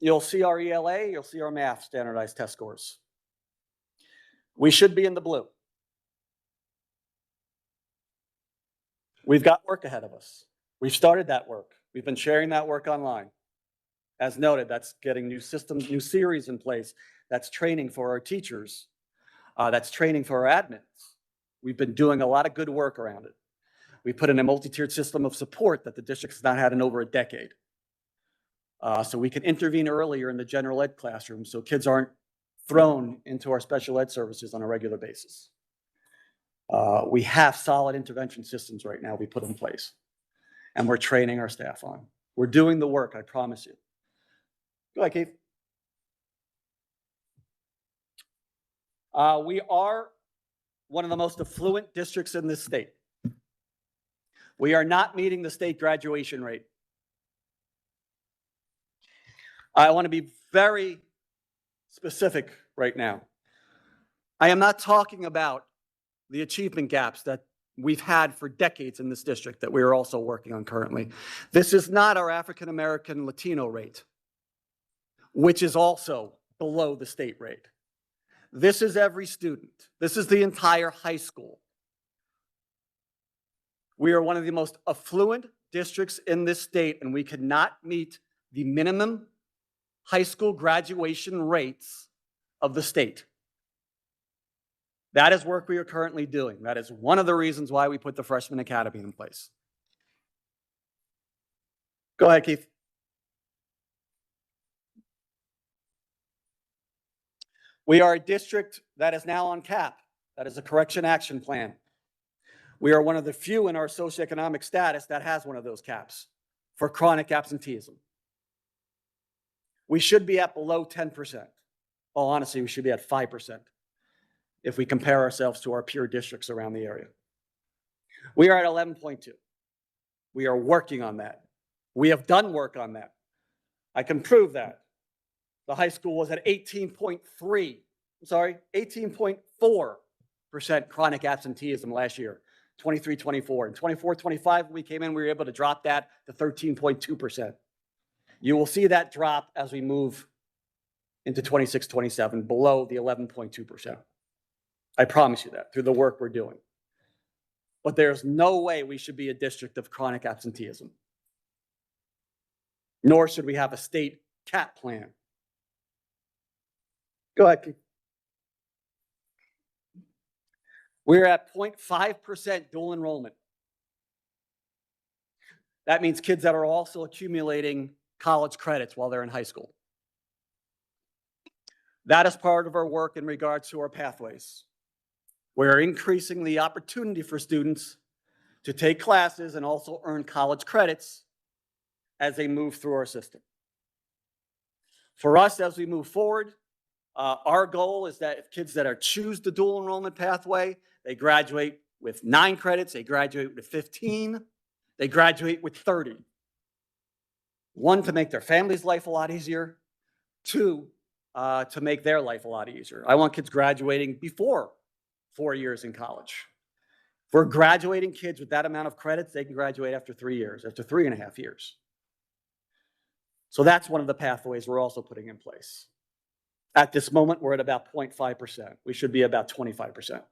You'll see our ELA, you'll see our math standardized test scores. We should be in the blue. We've got work ahead of us. We've started that work. We've been sharing that work online. As noted, that's getting new systems, new series in place. That's training for our teachers. That's training for our admins. We've been doing a lot of good work around it. We put in a multi-tiered system of support that the district has not had in over a decade. So we can intervene earlier in the general ed classroom so kids aren't thrown into our special ed services on a regular basis. We have solid intervention systems right now we put in place, and we're training our staff on. We're doing the work, I promise you. Go ahead, Keith. We are one of the most affluent districts in this state. We are not meeting the state graduation rate. I want to be very specific right now. I am not talking about the achievement gaps that we've had for decades in this district that we are also working on currently. This is not our African American Latino rate, which is also below the state rate. This is every student. This is the entire high school. We are one of the most affluent districts in this state, and we cannot meet the minimum high school graduation rates of the state. That is work we are currently doing. That is one of the reasons why we put the Freshman Academy in place. Go ahead, Keith. We are a district that is now on CAP. That is a correction action plan. We are one of the few in our socioeconomic status that has one of those caps for chronic absenteeism. We should be at below 10%. Well, honestly, we should be at 5% if we compare ourselves to our peer districts around the area. We are at 11.2. We are working on that. We have done work on that. I can prove that. The high school was at 18.3 18.4% chronic absenteeism last year, 23-24. In 24-25, when we came in, we were able to drop that to 13.2%. You will see that drop as we move into 26-27, below the 11.2%. I promise you that through the work we're doing. But there's no way we should be a district of chronic absenteeism. Nor should we have a state CAP plan. Go ahead, Keith. We're at 0.5% dual enrollment. That means kids that are also accumulating college credits while they're in high school. That is part of our work in regards to our pathways. We're increasing the opportunity for students to take classes and also earn college credits as they move through our system. For us, as we move forward, our goal is that if kids that choose the dual enrollment pathway, they graduate with 9 credits, they graduate with 15, they graduate with 30. 1, to make their family's life a lot easier. 2, to make their life a lot easier. I want kids graduating before 4 years in college. If we're graduating kids with that amount of credits, they can graduate after 3 years, after 3.5 years. So that's one of the pathways we're also putting in place. At this moment, we're at about 0.5%. We should be about 25%.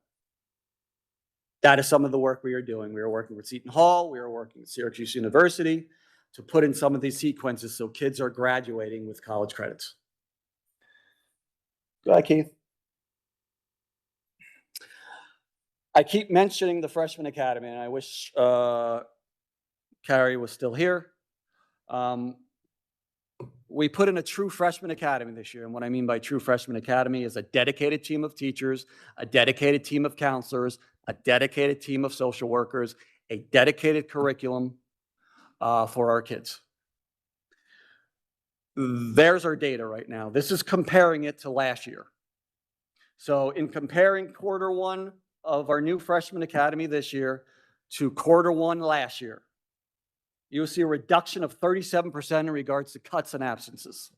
That is some of the work we are doing. We are working with Seton Hall. We are working with Syracuse University to put in some of these sequences so kids are graduating with college credits. Go ahead, Keith. I keep mentioning the Freshman Academy, and I wish Carrie was still here. We put in a true freshman academy this year. And what I mean by true freshman academy is a dedicated team of teachers, a dedicated team of counselors, a dedicated team of social workers, a dedicated curriculum for our kids. There's our data right now. This is comparing it to last year. So in comparing Q1 of our new freshman academy this year to Q1 last year, you'll see a reduction of 37% in regards to cuts and absences.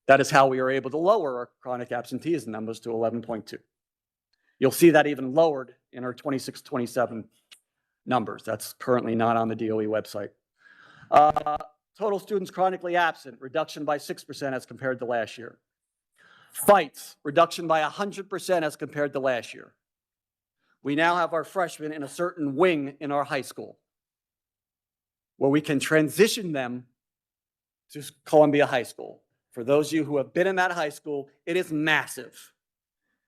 That is how we are able to lower our chronic absenteeism numbers to 11.2. You'll see that even lowered in our 26-27 numbers. That's currently not on the DOE website. Total students chronically absent, reduction by 6% as compared to last year. Fights, reduction by 100% as compared to last year. We now have our freshmen in a certain wing in our high school where we can transition them to Columbia High School. For those of you who have been in that high school, it is massive.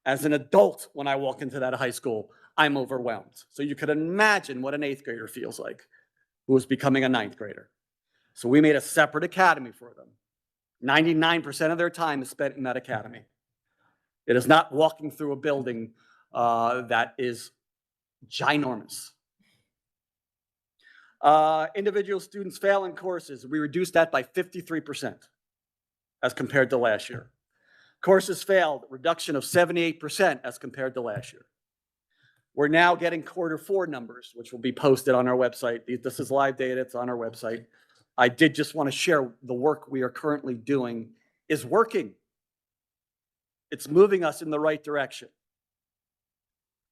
As an adult, when I walk into that high school, I'm overwhelmed. So you could imagine what an 8th grader feels like who is becoming a 9th grader. So we made a separate academy for them. 99% of their time is spent in that academy. It is not walking through a building that is ginormous. Individual students failing courses, we reduced that by 53% as compared to last year. Courses failed, reduction of 78% as compared to last year. We're now getting Q4 numbers, which will be posted on our website. This is live data, it's on our website. I did just want to share the work we are currently doing is working. It's moving us in the right direction.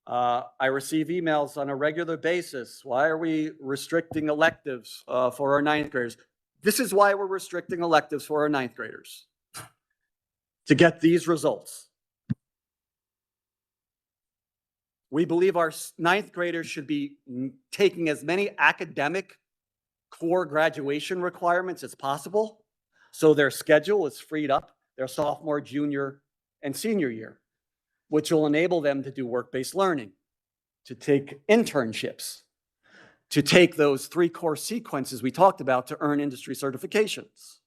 I receive emails on a regular basis. Why are we restricting electives for our 9th graders? This is why we're restricting electives for our 9th graders, to get these results. We believe our 9th graders should be taking as many academic core graduation requirements as possible, so their schedule is freed up their sophomore, junior, and senior year, which will enable them to do work-based learning, to take internships, to take those 3 course sequences we talked about to earn industry certifications,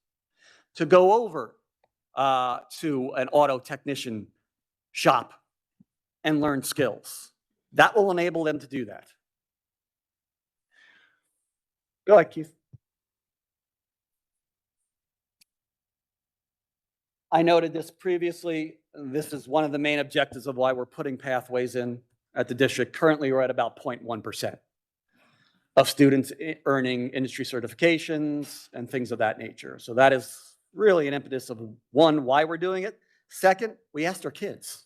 to go over to an auto technician shop and learn skills. That will enable them to do that. Go ahead, Keith. I noted this previously. This is one of the main objectives of why we're putting pathways in at the district. Currently, we're at about 0.1% of students earning industry certifications and things of that nature. So that is really an impetus of, 1, why we're doing it. 2nd, we asked our kids.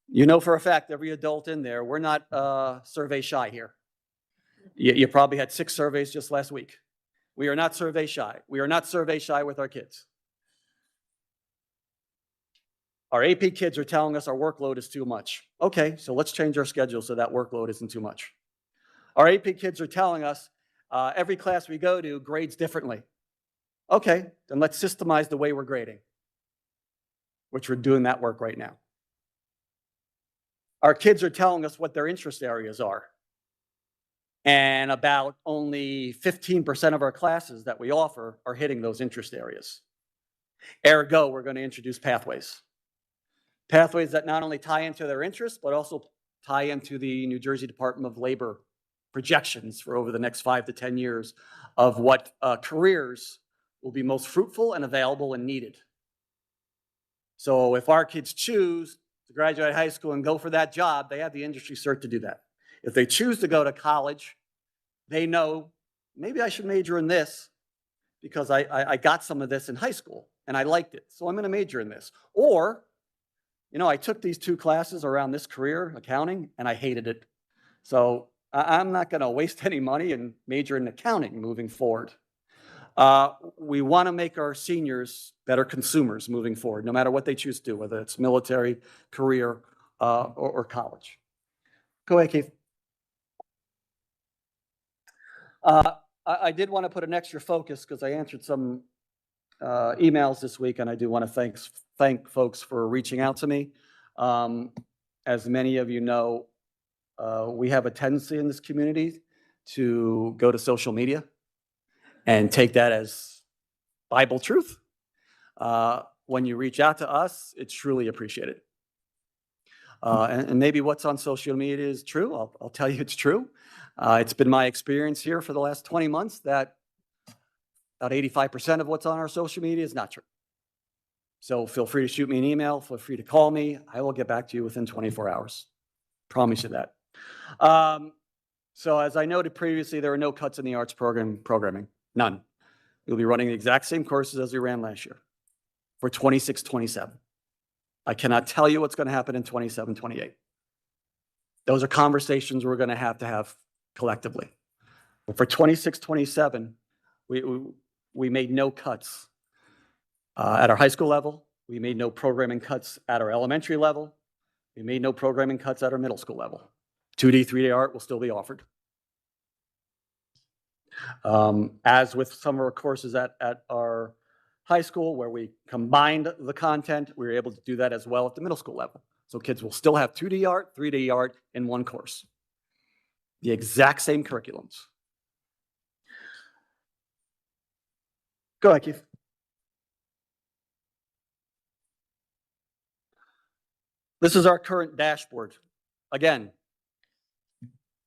You know for a fact, every adult in there, we're not survey shy here. You probably had 6 surveys just last week. We are not survey shy. We are not survey shy with our kids. Our AP kids are telling us our workload is too much. Okay, so let's change our schedule so that workload isn't too much. Our AP kids are telling us every class we go to grades differently. Okay, then let's systemize the way we're grading, which we're doing that work right now. Our kids are telling us what their interest areas are. And about only 15% of our classes that we offer are hitting those interest areas. Ergo, we're going to introduce pathways. Pathways that not only tie into their interests, but also tie into the New Jersey Department of Labor projections for over the next 5 to 10 years of what careers will be most fruitful and available and needed. So if our kids choose to graduate high school and go for that job, they have the industry cert to do that. If they choose to go to college, they know, maybe I should major in this because I got some of this in high school and I liked it, so I'm going to major in this. Or, you know, I took these 2 classes around this career, accounting, and I hated it. So I'm not going to waste any money and major in accounting moving forward. We want to make our seniors better consumers moving forward, no matter what they choose to do, whether it's military, career, or college. Go ahead, Keith. I did want to put an extra focus because I answered some emails this week, and I do want to thank folks for reaching out to me. As many of you know, we have a tendency in this community to go to social media and take that as Bible truth. When you reach out to us, it's truly appreciated. And maybe what's on social media is true. I'll tell you it's true. It's been my experience here for the last 20 months that about 85% of what's on our social media is not true. So feel free to shoot me an email. Feel free to call me. I will get back to you within 24 hours. Promise you that. So as I noted previously, there are no cuts in the arts programming. None. We'll be running the exact same courses as we ran last year for 26-27. I cannot tell you what's going to happen in 27-28. Those are conversations we're going to have collectively. But for 26-27, we made no cuts at our high school level. We made no programming cuts at our elementary level. We made no programming cuts at our middle school level. 2D, 3D art will still be offered. As with some of our courses at our high school, where we combined the content, we were able to do that as well at the middle school level. So kids will still have 2D art, 3D art in one course. The exact same curriculums. Go ahead, Keith. This is our current dashboard. Again,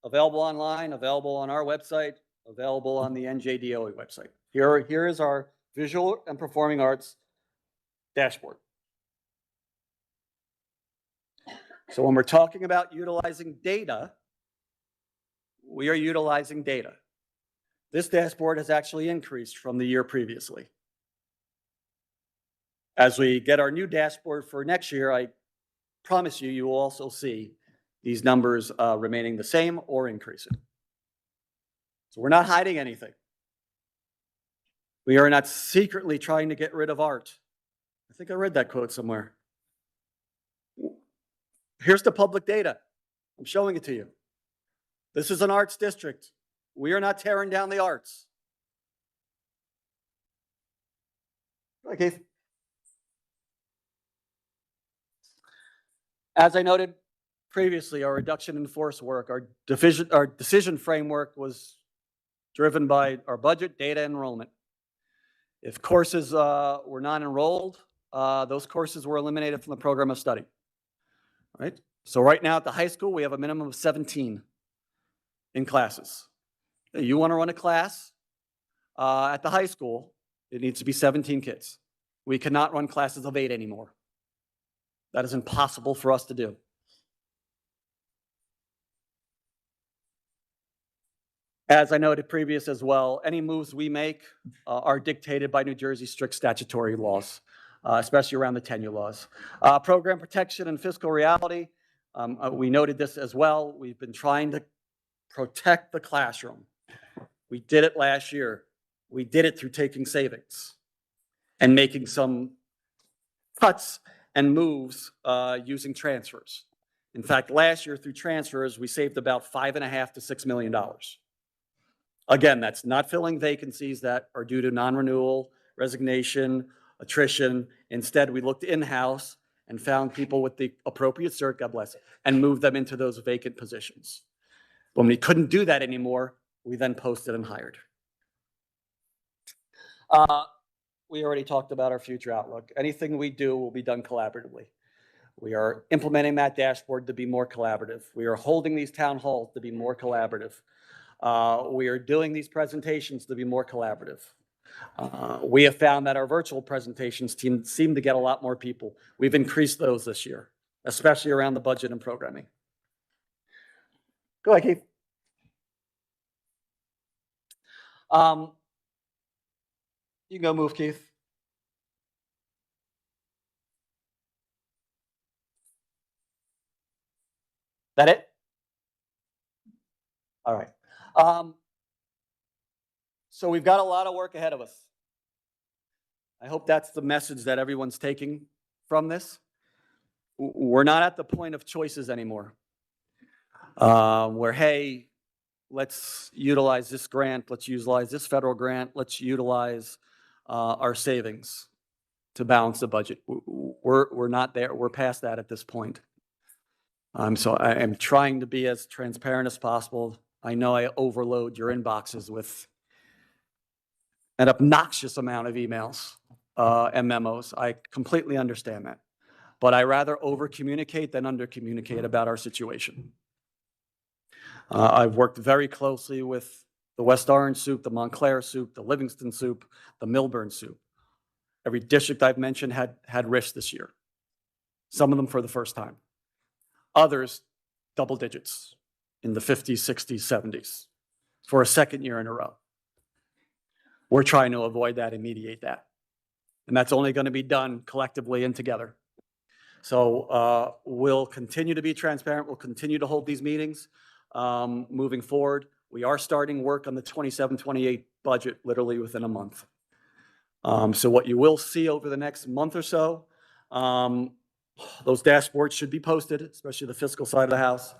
available online, available on our website, available on the NJDOE website. Here is our visual and performing arts dashboard. So when we're talking about utilizing data, we are utilizing data. This dashboard has actually increased from the year previously. As we get our new dashboard for next year, I promise you, you will also see these numbers remaining the same or increasing. So we're not hiding anything. We are not secretly trying to get rid of art. I think I read that quote somewhere. Here's the public data. I'm showing it to you. This is an arts district. We are not tearing down the arts. Okay. As I noted previously, our reduction in force work, our decision framework was driven by our budget, data, enrollment. If courses were not enrolled, those courses were eliminated from the program of study. Right? So right now at the high school, we have a minimum of 17 in classes. You want to run a class at the high school, it needs to be 17 kids. We cannot run classes of 8 anymore. That is impossible for us to do. As I noted previous as well, any moves we make are dictated by New Jersey's strict statutory laws, especially around the tenure laws. Program protection and fiscal reality. We noted this as well. We've been trying to protect the classroom. We did it last year. We did it through taking savings and making some cuts and moves using transfers. In fact, last year through transfers, we saved about $5.5 to $6 million. Again, that's not filling vacancies that are due to non-renewal, resignation, attrition. Instead, we looked in-house and found people with the appropriate cert, God bless, and moved them into those vacant positions. When we couldn't do that anymore, we then posted and hired. We already talked about our future outlook. Anything we do will be done collaboratively. We are implementing that dashboard to be more collaborative. We are holding these town halls to be more collaborative. We are doing these presentations to be more collaborative. We have found that our virtual presentations seem to get a lot more people. We've increased those this year, especially around the budget and programming. Go ahead, Keith. You can go move, Keith. That it? All right. So we've got a lot of work ahead of us. I hope that's the message that everyone's taking from this. We're not at the point of choices anymore, where, hey, let's utilize this grant, let's utilize this federal grant, let's utilize our savings to balance the budget. We're not there. We're past that at this point. So I am trying to be as transparent as possible. I know I overload your inboxes with an obnoxious amount of emails and memos. I completely understand that. But I rather over-communicate than under-communicate about our situation. I've worked very closely with the West Orange soup, the Montclair soup, the Livingston soup, the Milburn soup. Every district I've mentioned had RIFs this year. Some of them for the first time. Others, double digits in the 50s, 60s, 70s for a second year in a row. We're trying to avoid that and mediate that. And that's only going to be done collectively and together. So we'll continue to be transparent. We'll continue to hold these meetings moving forward. We are starting work on the 27-28 budget literally within a month. So what you will see over the next month or so, those dashboards should be posted, especially the fiscal side of the house.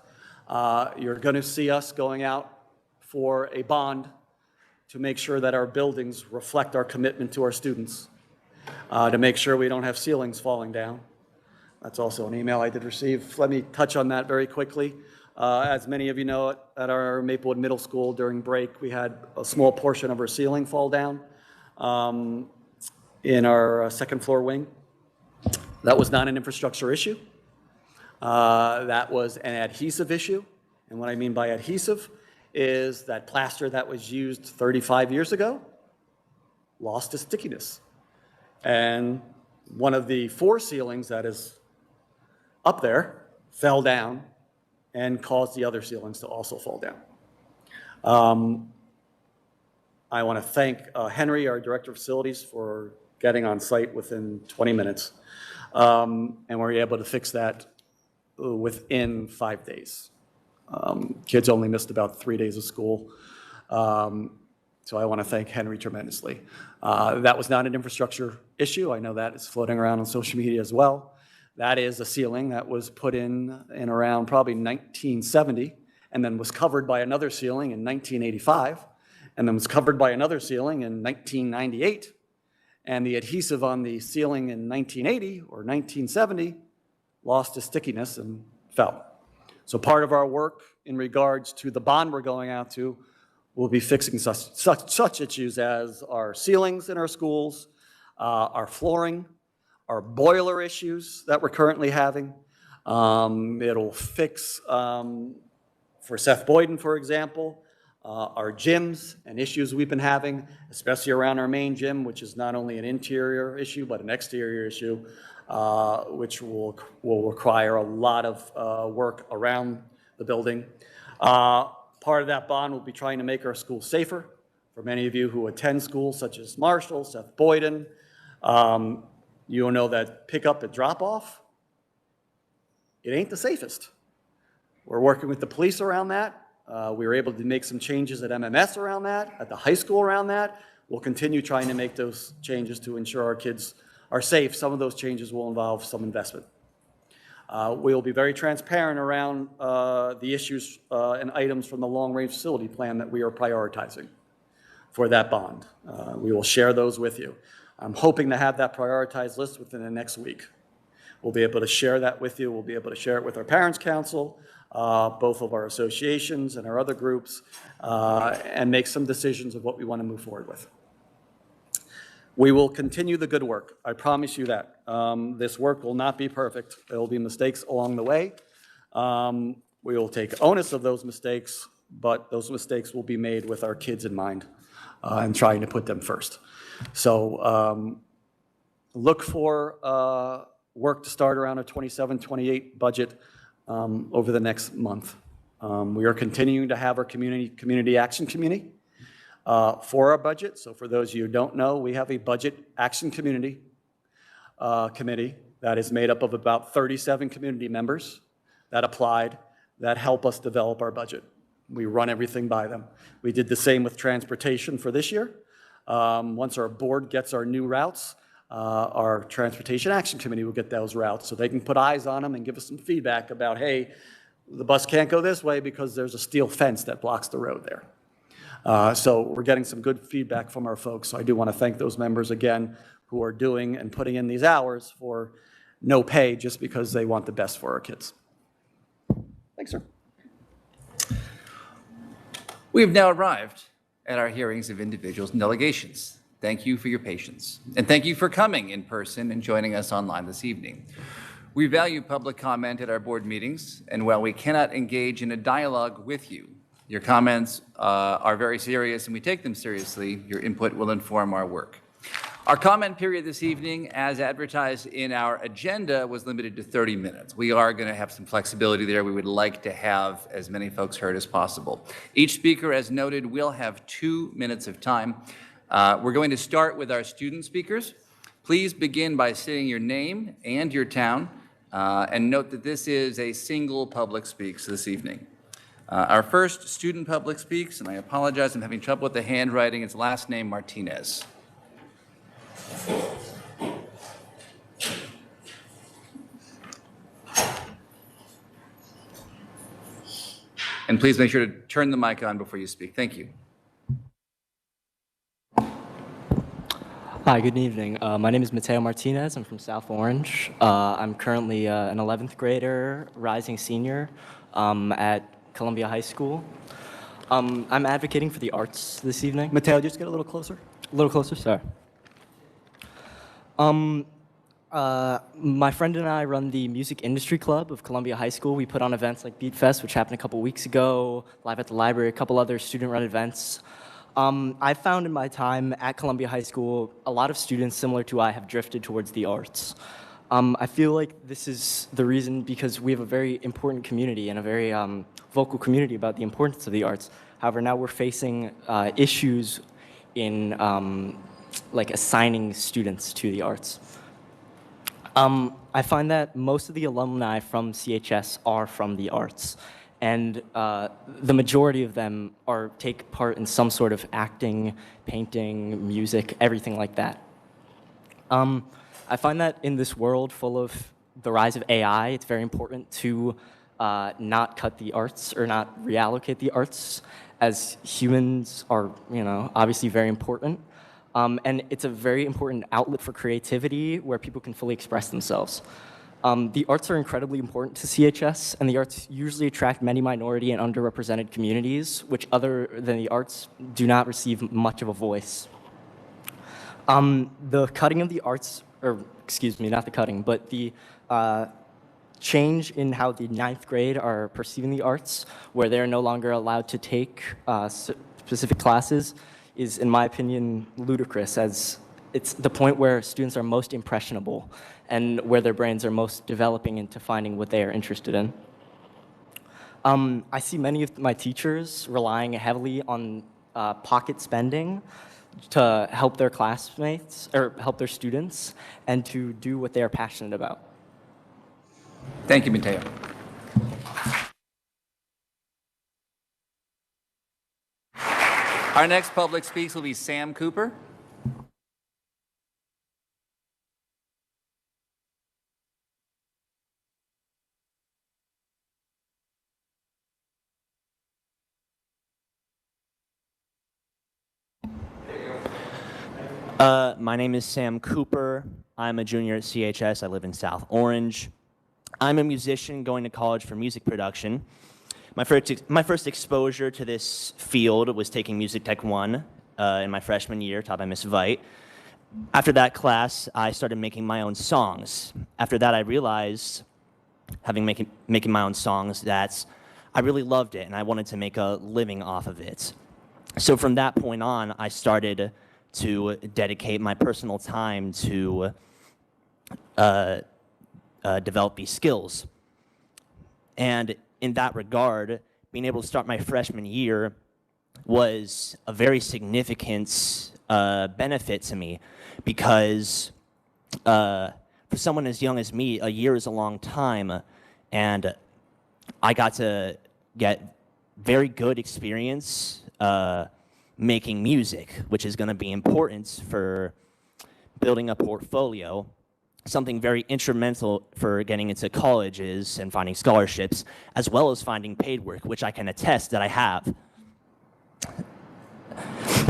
You're going to see us going out for a bond to make sure that our buildings reflect our commitment to our students, to make sure we don't have ceilings falling down. That's also an email I did receive. Let me touch on that very quickly. As many of you know, at our Maplewood Middle School during break, we had a small portion of our ceiling fall down in our second floor wing. That was not an infrastructure issue. That was an adhesive issue. And what I mean by adhesive is that plaster that was used 35 years ago lost its stickiness. And one of the 4 ceilings that is up there fell down and caused the other ceilings to also fall down. I want to thank Henry, our Director of Facilities, for getting on site within 20 minutes. And we're able to fix that within 5 days. Kids only missed about 3 days of school. So I want to thank Henry tremendously. That was not an infrastructure issue. I know that is floating around on social media as well. That is a ceiling that was put in around probably 1970 and then was covered by another ceiling in 1985 and then was covered by another ceiling in 1998. And the adhesive on the ceiling in 1980 or 1970 lost its stickiness and fell. So part of our work in regards to the bond we're going out to will be fixing such issues as our ceilings in our schools, our flooring, our boiler issues that we're currently having. It'll fix, for Seth Boyden, for example, our gyms and issues we've been having, especially around our main gym, which is not only an interior issue, but an exterior issue, which will require a lot of work around the building. Part of that bond will be trying to make our schools safer. For many of you who attend schools such as Marshall, Seth Boyden, you'll know that pickup and drop off, it ain't the safest. We're working with the police around that. We were able to make some changes at MMS around that, at the high school around that. We'll continue trying to make those changes to ensure our kids are safe. Some of those changes will involve some investment. We'll be very transparent around the issues and items from the long-range facility plan that we are prioritizing for that bond. We will share those with you. I'm hoping to have that prioritized list within the next week. We'll be able to share that with you. We'll be able to share it with our Parents Council, both of our associations and our other groups, and make some decisions of what we want to move forward with. We will continue the good work. I promise you that. This work will not be perfect. There will be mistakes along the way. We will take onus of those mistakes, but those mistakes will be made with our kids in mind and trying to put them first. So look for work to start around a 27-28 budget over the next month. We are continuing to have our community action committee for our budget. So for those of you who don't know, we have a budget action committee that is made up of about 37 community members that applied, that help us develop our budget. We run everything by them. We did the same with transportation for this year. Once our board gets our new routes, our Transportation Action Committee will get those routes so they can put eyes on them and give us some feedback about, hey, the bus can't go this way because there's a steel fence that blocks the road there. So we're getting some good feedback from our folks. So I do want to thank those members again who are doing and putting in these hours for no pay just because they want the best for our kids. Thanks, sir. We have now arrived at our hearings of individuals and delegations. Thank you for your patience, and thank you for coming in person and joining us online this evening. We value public comment at our board meetings, and while we cannot engage in a dialogue with you, your comments are very serious and we take them seriously. Your input will inform our work. Our comment period this evening, as advertised in our agenda, was limited to 30 minutes. We are going to have some flexibility there. We would like to have as many folks heard as possible. Each speaker, as noted, will have 2 minutes of time. We're going to start with our student speakers. Please begin by stating your name and your town, and note that this is a single public speaks this evening. Our first student public speaks, and I apologize, I'm having trouble with the handwriting. It's last name Martinez. And please make sure to turn the mic on before you speak. Thank you. Hi, good evening. My name is Mateo Martinez. I'm from South Orange. I'm currently an 11th grader, rising senior at Columbia High School. I'm advocating for the arts this evening. Mateo, just get a little closer. A little closer, sorry. My friend and I run the Music Industry Club of Columbia High School. We put on events like Beat Fest, which happened a couple weeks ago, Live at the Library, a couple other student-run events. I found in my time at Columbia High School, a lot of students similar to I have drifted towards the arts. I feel like this is the reason because we have a very important community and a very vocal community about the importance of the arts. However, now we're facing issues in like assigning students to the arts. I find that most of the alumni from CHS are from the arts, and the majority of them take part in some sort of acting, painting, music, everything like that. I find that in this world full of the rise of AI, it's very important to not cut the arts or not reallocate the arts, as humans are, obviously very important. And it's a very important outlet for creativity where people can fully express themselves. The arts are incredibly important to CHS, and the arts usually attract many minority and underrepresented communities, which other than the arts do not receive much of a voice. The cutting of the arts, or excuse me, not the cutting, but the change in how the 9th grade are perceiving the arts, where they're no longer allowed to take specific classes, is, in my opinion, ludicrous, as it's the point where students are most impressionable and where their brains are most developing into finding what they are interested in. I see many of my teachers relying heavily on pocket spending to help their classmates, or help their students, and to do what they are passionate about. Thank you, Mateo. Our next public speaks will be Sam Cooper. My name is Sam Cooper. I'm a junior at CHS. I live in South Orange. I'm a musician going to college for music production. My first exposure to this field was taking Music Tech 1 in my freshman year, taught by Miss Veit. After that class, I started making my own songs. After that, I realized, making my own songs, that I really loved it and I wanted to make a living off of it. So from that point on, I started to dedicate my personal time to develop these skills. And in that regard, being able to start my freshman year was a very significant benefit to me, because for someone as young as me, a year is a long time, and I got to get very good experience making music, which is going to be important for building a portfolio. Something very instrumental for getting into colleges and finding scholarships, as well as finding paid work, which I can attest that I have.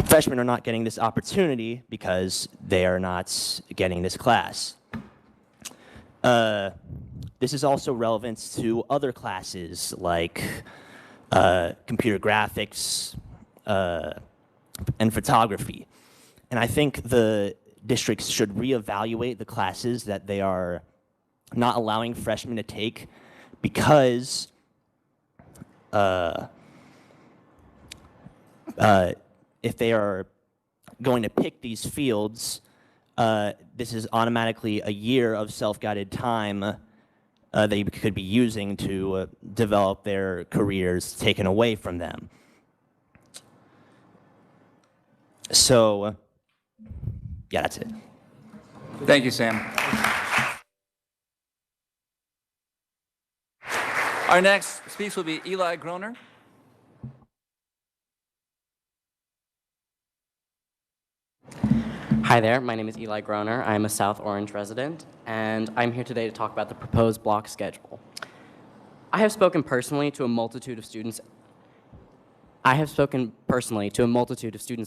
Freshmen are not getting this opportunity because they are not getting this class. This is also relevant to other classes like computer graphics and photography. And I think the districts should reevaluate the classes that they are not allowing freshmen to take, because if they are going to pick these fields, this is automatically a year of self-guided time they could be using to develop their careers taken away from them. So, yeah, that's it. Thank you, Sam. Our next speech will be Eli Groner. Hi there, my name is Eli Groner. I'm a South Orange resident, and I'm here today to talk about the proposed block schedule. I have spoken personally to a multitude of students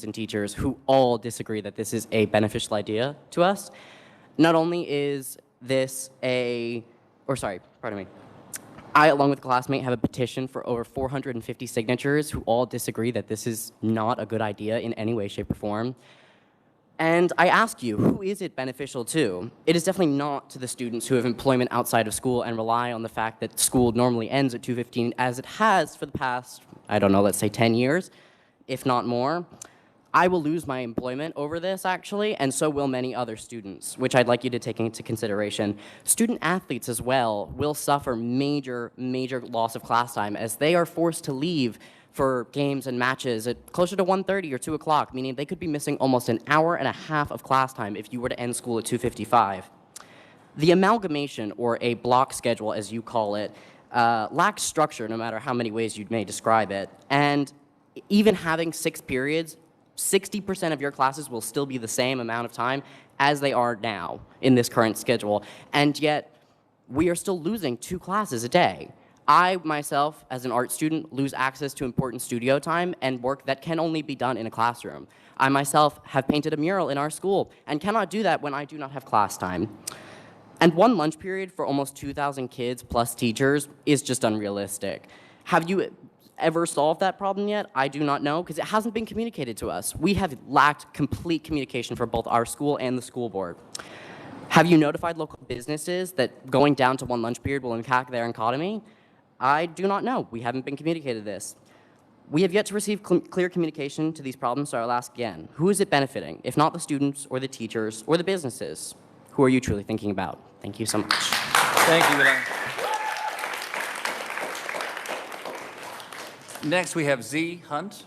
and teachers who all disagree that this is a beneficial idea to us. Not only is this I, along with a classmate, have a petition for over 450 signatures who all disagree that this is not a good idea in any way, shape, or form. And I ask you, who is it beneficial to? It is definitely not to the students who have employment outside of school and rely on the fact that school normally ends at 2:15, as it has for the past, I don't know, let's say 10 years, if not more. I will lose my employment over this, actually, and so will many other students, which I'd like you to take into consideration. Student athletes as well will suffer major loss of class time, as they are forced to leave for games and matches at closer to 1:30 or 2 o'clock, meaning they could be missing almost an hour and a half of class time if you were to end school at 2:55. The amalgamation, or a block schedule as you call it, lacks structure no matter how many ways you may describe it. And even having 6 periods, 60% of your classes will still be the same amount of time as they are now in this current schedule. And yet, we are still losing 2 classes a day. I, myself, as an art student, lose access to important studio time and work that can only be done in a classroom. I, myself, have painted a mural in our school and cannot do that when I do not have class time. And 1 lunch period for almost 2,000 kids plus teachers is just unrealistic. Have you ever solved that problem yet? I do not know, because it hasn't been communicated to us. We have lacked complete communication for both our school and the school board. Have you notified local businesses that going down to 1 lunch period will impact their economy? I do not know. We haven't been communicated this. We have yet to receive clear communication to these problems, so I'll ask again. Who is it benefiting, if not the students or the teachers or the businesses? Who are you truly thinking about? Thank you so much. Thank you, Eli. Next, we have Z. Hunt.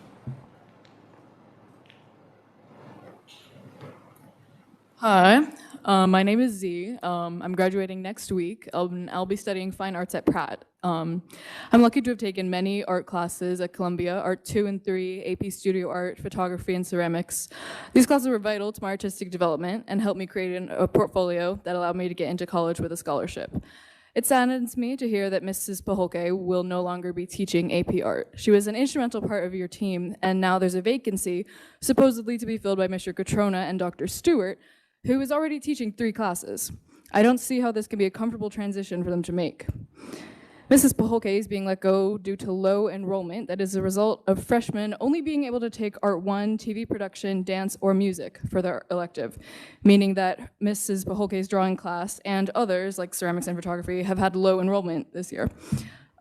Hi, My name is Z. I'm graduating next week. I'll be studying fine arts at Pratt. I'm lucky to have taken many art classes at Columbia, Art 2 and 3, AP Studio Art, Photography, and Ceramics. These classes were vital to my artistic development and helped me create a portfolio that allowed me to get into college with a scholarship. It saddens me to hear that Mrs. Paholke will no longer be teaching AP Art. She was an instrumental part of your team, and now there's a vacancy, supposedly to be filled by Mr. Catrona and Dr. Stewart, who is already teaching 3 classes. I don't see how this can be a comfortable transition for them to make. Mrs. Paholke is being let go due to low enrollment that is a result of freshmen only being able to take Art 1, TV production, dance, or music for their elective, meaning that Mrs. Paholke's drawing class and others, like ceramics and photography, have had low enrollment this year.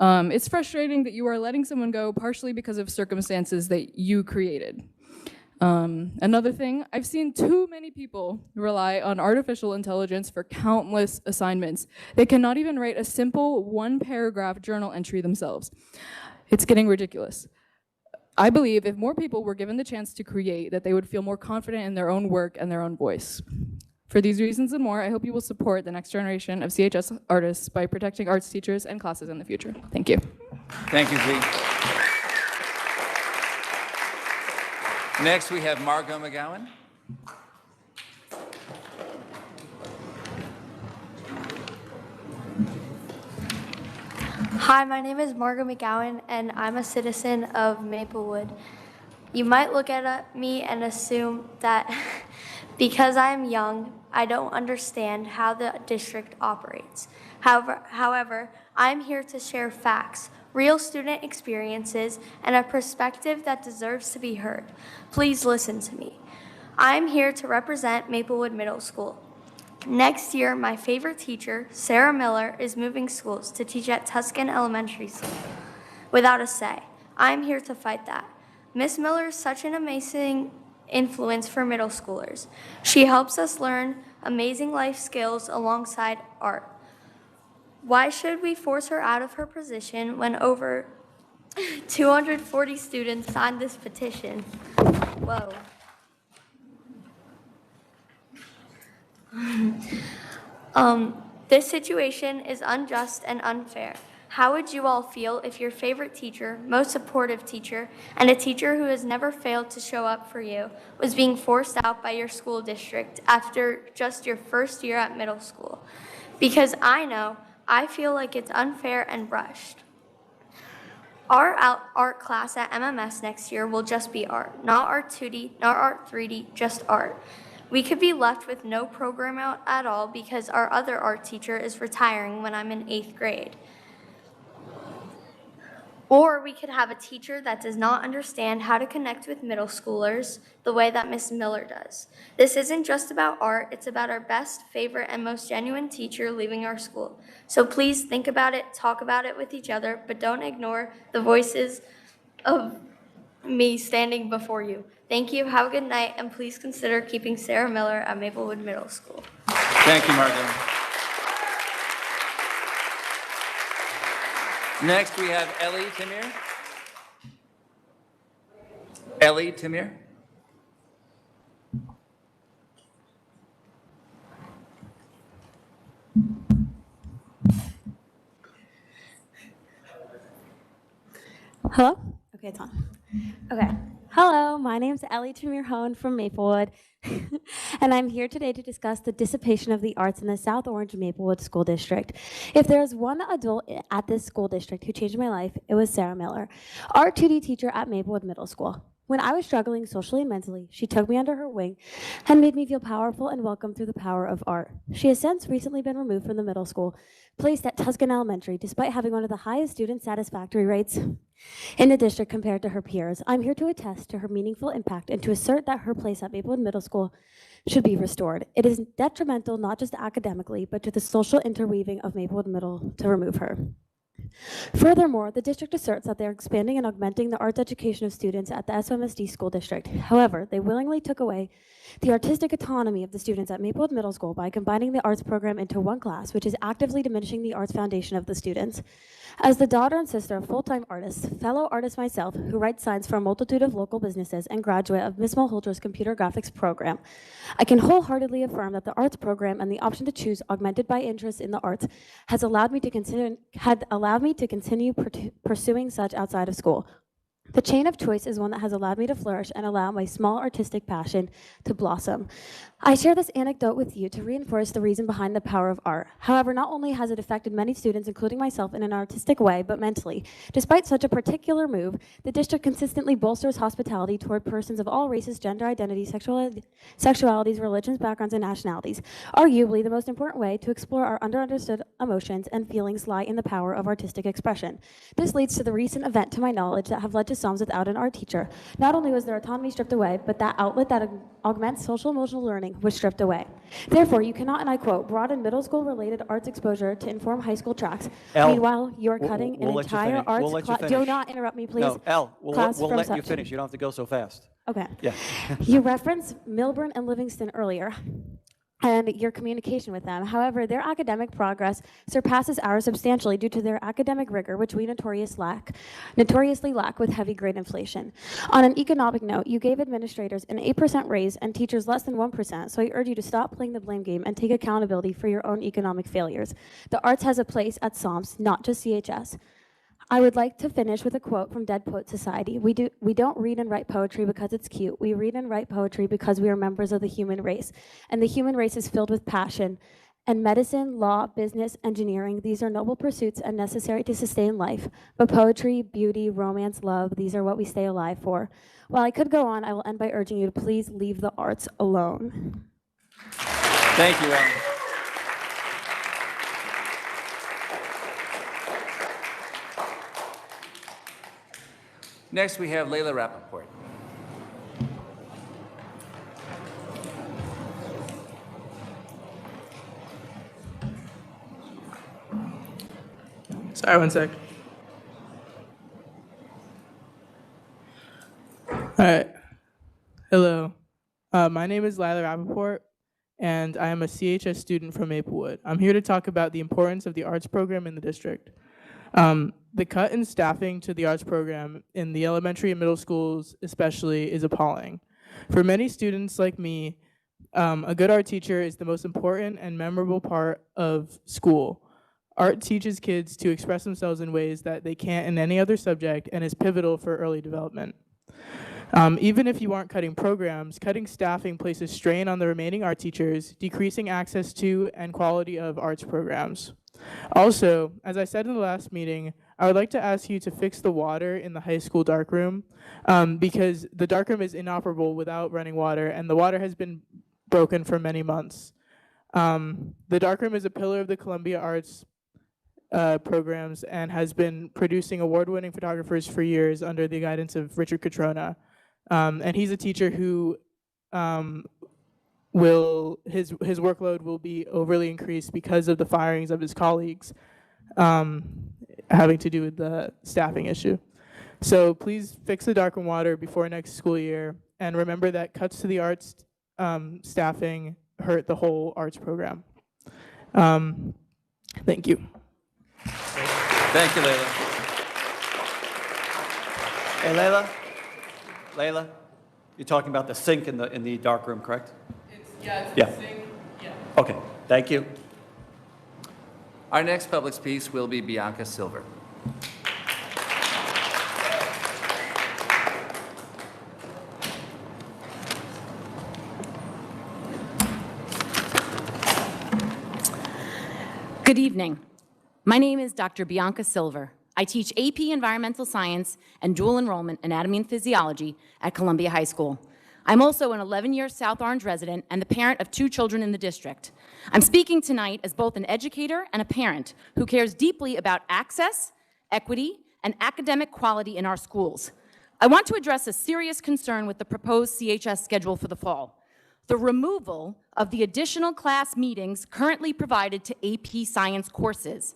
It's frustrating that you are letting someone go partially because of circumstances that you created. Another thing, I've seen too many people rely on artificial intelligence for countless assignments. They cannot even write a simple 1-paragraph journal entry themselves. It's getting ridiculous. I believe if more people were given the chance to create, that they would feel more confident in their own work and their own voice. For these reasons and more, I hope you will support the next generation of CHS artists by protecting arts teachers and classes in the future. Thank you. Thank you, Z. Next, we have Margot McGowan. Hi, my name is Margot McGowan, and I'm a citizen of Maplewood. You might look at me and assume that because I'm young, I don't understand how the district operates. However, I'm here to share facts, real student experiences, and a perspective that deserves to be heard. Please listen to me. I'm here to represent Maplewood Middle School. Next year, my favorite teacher, Sarah Miller, is moving schools to teach at Tuscan Elementary School. Without a say, I'm here to fight that. Miss Miller is such an amazing influence for middle schoolers. She helps us learn amazing life skills alongside art. Why should we force her out of her position when over 240 students signed this petition? Whoa. This situation is unjust and unfair. How would you all feel if your favorite teacher, most supportive teacher, and a teacher who has never failed to show up for you was being forced out by your school district after just your first year at middle school? Because I feel like it's unfair and rushed. Our art class at MMS next year will just be art. Not Art 2D, not Art 3D, just art. We could be left with no program out at all because our other art teacher is retiring when I'm in 8th grade. Or we could have a teacher that does not understand how to connect with middle schoolers the way that Miss Miller does. This isn't just about art, it's about our best, favorite, and most genuine teacher leaving our school. So please think about it, talk about it with each other, but don't ignore the voices of me standing before you. Thank you, have a good night, and please consider keeping Sarah Miller at Maplewood Middle School. Thank you, Margot. Next, we have Ellie Tamir. Ellie Tamir. Hello? Okay, it's on. Okay. Hello, my name's Ellie Tamir Hohen from Maplewood, and I'm here today to discuss the dissipation of the arts in the South Orange Maplewood School District. If there is one adult at this school district who changed my life, it was Sarah Miller, Art 2D teacher at Maplewood Middle School. When I was struggling socially and mentally, she took me under her wing and made me feel powerful and welcome through the power of art. She has since recently been removed from the middle school, placed at Tuscan Elementary, despite having one of the highest student satisfactory rates in the district compared to her peers. I'm here to attest to her meaningful impact and to assert that her place at Maplewood Middle School should be restored. It is detrimental not just academically, but to the social interweaving of Maplewood Middle to remove her. Furthermore, the district asserts that they are expanding and augmenting the arts education of students at the SOMSD school district. However, they willingly took away the artistic autonomy of the students at Maplewood Middle School by combining the arts program into one class, which is actively diminishing the arts foundation of the students. As the daughter and sister of full-time artists, fellow artist myself, who writes signs for a multitude of local businesses and graduate of Miss Mulholter's computer graphics program, I can wholeheartedly affirm that the arts program and the option to choose augmented by interest in the arts had allowed me to continue pursuing such outside of school. The chain of choice is one that has allowed me to flourish and allow my small artistic passion to blossom. I share this anecdote with you to reinforce the reason behind the power of art. However, not only has it affected many students, including myself, in an artistic way, but mentally. Despite such a particular move, the district consistently bolsters hospitality toward persons of all races, gender identities, sexualities, religions, backgrounds, and nationalities. Arguably, the most important way to explore our understood emotions and feelings lie in the power of artistic expression. This leads to the recent event, to my knowledge, that have led to Psalms without an art teacher. Not only was their autonomy stripped away, but that outlet that augments social emotional learning was stripped away. Therefore, you cannot, and I quote, broaden middle school related arts exposure to inform high school tracks. Elle, Meanwhile, you are cutting we'll an let you entire finish. arts We'll let you class. Do finish. not interrupt me, please. No, Elle, we'll Class let from you section. finish. You don't have to go so fast. Okay. Yeah. You referenced Milburn and Livingston earlier and your communication with them. However, their academic progress surpasses ours substantially due to their academic rigor, which we notoriously lack with heavy grade inflation. On an economic note, you gave administrators an 8% raise and teachers less than 1%, so I urge you to stop playing the blame game and take accountability for your own economic failures. The arts has a place at Psalms, not just CHS. I would like to finish with a quote from Dead Poet Society. We don't read and write poetry because it's cute. We read and write poetry because we are members of the human race. And the human race is filled with passion. And medicine, law, business, engineering, these are noble pursuits and necessary to sustain life. But poetry, beauty, romance, love, these are what we stay alive for. While I could go on, I will end by urging you to please leave the arts alone. Thank you, Elle. Next, we have Layla Rappaport. Sorry, one sec. All right. Hello. My name is Layla Rappaport, and I am a CHS student from Maplewood. I'm here to talk about the importance of the arts program in the district. The cut in staffing to the arts program in the elementary and middle schools especially is appalling. For many students like me, a good art teacher is the most important and memorable part of school. Art teaches kids to express themselves in ways that they can't in any other subject and is pivotal for early development. Even if you aren't cutting programs, cutting staffing places strain on the remaining art teachers, decreasing access to and quality of arts programs. Also, as I said in the last meeting, I would like to ask you to fix the water in the high school darkroom because the darkroom is inoperable without running water, and the water has been broken for many months. The darkroom is a pillar of the Columbia Arts programs and has been producing award-winning photographers for years under the guidance of Richard Catrona. And he's a teacher who his workload will be overly increased because of the firings of his colleagues having to do with the staffing issue. So please fix the darkroom water before next school year, and remember that cuts to the arts staffing hurt the whole arts program. Thank you. Thank you, Layla. Hey, Layla, you're talking about the sink in the dark room, correct? Yeah. Yeah. Okay, thank you. Our next public speech will be Bianca Silver. Good evening. My name is Dr. Bianca Silver. I teach AP Environmental Science and dual enrollment Anatomy and Physiology at Columbia High School. I'm also an 11-year South Orange resident and the parent of 2 children in the district. I'm speaking tonight as both an educator and a parent who cares deeply about access, equity, and academic quality in our schools. I want to address a serious concern with the proposed CHS schedule for the fall: the removal of the additional class meetings currently provided to AP Science courses.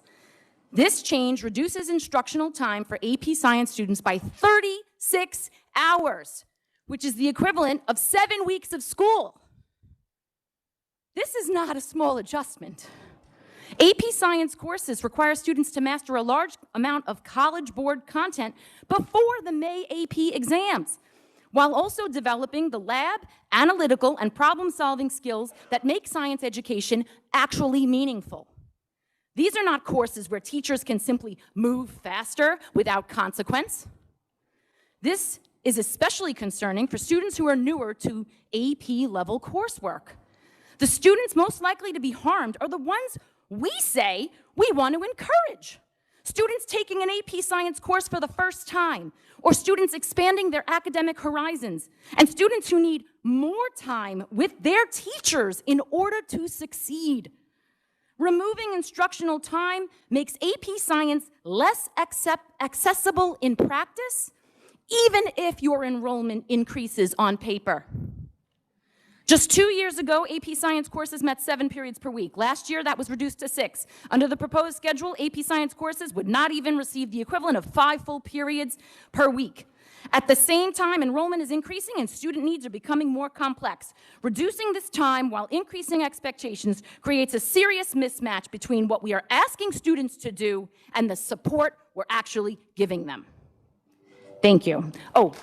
This change reduces instructional time for AP Science students by 36 hours, which is the equivalent of 7 weeks of school. This is not a small adjustment. AP Science courses require students to master a large amount of College Board content before the May AP exams, while also developing the lab, analytical, and problem-solving skills that make science education actually meaningful. These are not courses where teachers can simply move faster without consequence. This is especially concerning for students who are newer to AP-level coursework. The students most likely to be harmed are the ones we say we want to encourage. Students taking an AP Science course for the first time, or students expanding their academic horizons, and students who need more time with their teachers in order to succeed. Removing instructional time makes AP Science less accessible in practice, even if your enrollment increases on paper. Just 2 years ago, AP Science courses met 7 periods per week. Last year, that was reduced to 6. Under the proposed schedule, AP Science courses would not even receive the equivalent of 5 full periods per week. At the same time, enrollment is increasing and student needs are becoming more complex. Reducing this time while increasing expectations creates a serious mismatch between what we are asking students to do and the support we're actually giving them. Thank you. Oh,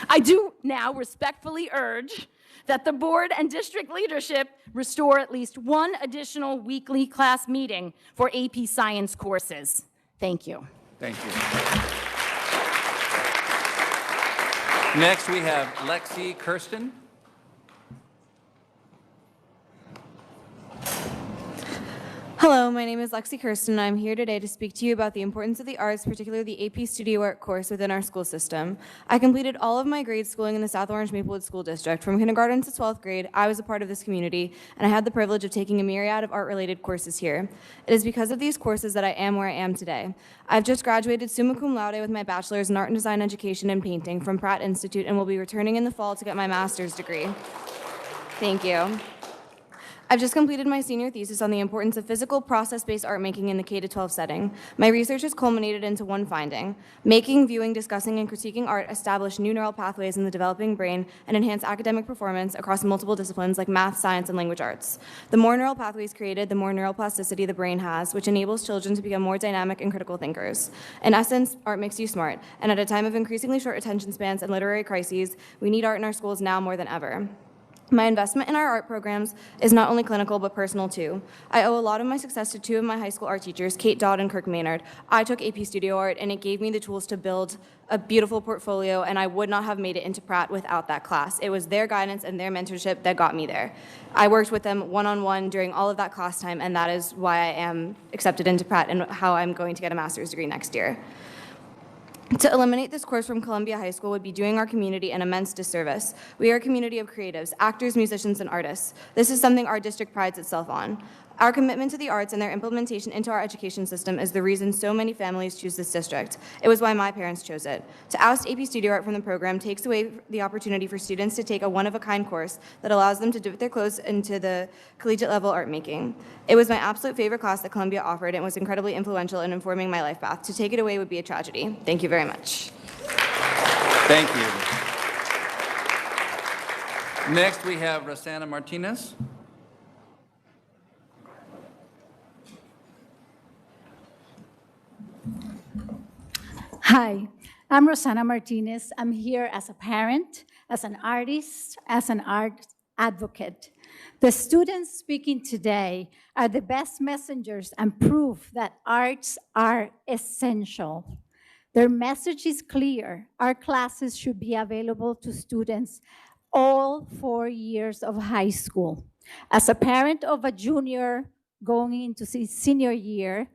I do now respectfully urge that the board and district leadership restore at least 1 additional weekly class meeting for AP Science courses. Thank you. Thank you. Next, we have Lexi Kirsten. Hello, my name is Lexi Kirsten, and I'm here today to speak to you about the importance of the arts, particularly the AP Studio Art course within our school system. I completed all of my grade schooling in the South Orange Maplewood School District. From kindergarten to 12th grade, I was a part of this community, and I had the privilege of taking a myriad of art-related courses here. It is because of these courses that I am where I am today. I've just graduated summa cum laude with my bachelor's in art and design education and painting from Pratt Institute and will be returning in the fall to get my master's degree. Thank you. I've just completed my senior thesis on the importance of physical, process-based art making in the K-12 setting. My research has culminated into one finding. Making, viewing, discussing, and critiquing art establish new neural pathways in the developing brain and enhance academic performance across multiple disciplines like math, science, and language arts. The more neural pathways created, the more neuroplasticity the brain has, which enables children to become more dynamic and critical thinkers. In essence, art makes you smart, and at a time of increasingly short attention spans and literary crises, we need art in our schools now more than ever. My investment in our art programs is not only clinical, but personal too. I owe a lot of my success to 2 of my high school art teachers, Kate Dodd and Kirk Maynard. I took AP Studio Art, and it gave me the tools to build a beautiful portfolio, and I would not have made it into Pratt without that class. It was their guidance and their mentorship that got me there. I worked with them one-on-one during all of that class time, and that is why I am accepted into Pratt and how I'm going to get a master's degree next year. To eliminate this course from Columbia High School would be doing our community an immense disservice. We are a community of creatives, actors, musicians, and artists. This is something our district prides itself on. Our commitment to the arts and their implementation into our education system is the reason so many families choose this district. It was why my parents chose it. To oust AP Studio Art from the program takes away the opportunity for students to take a one-of-a-kind course that allows them to dip their clothes into the collegiate-level art making. It was my absolute favorite class that Columbia offered and was incredibly influential in informing my life path. To take it away would be a tragedy. Thank you very much. Thank you. Next, we have Rosanna Martinez. Hi, I'm Rosanna Martinez. I'm here as a parent, as an artist, as an art advocate. The students speaking today are the best messengers and proof that arts are essential. Their message is clear. Our classes should be available to students all 4 years of high school. As a parent of a junior going into his senior year,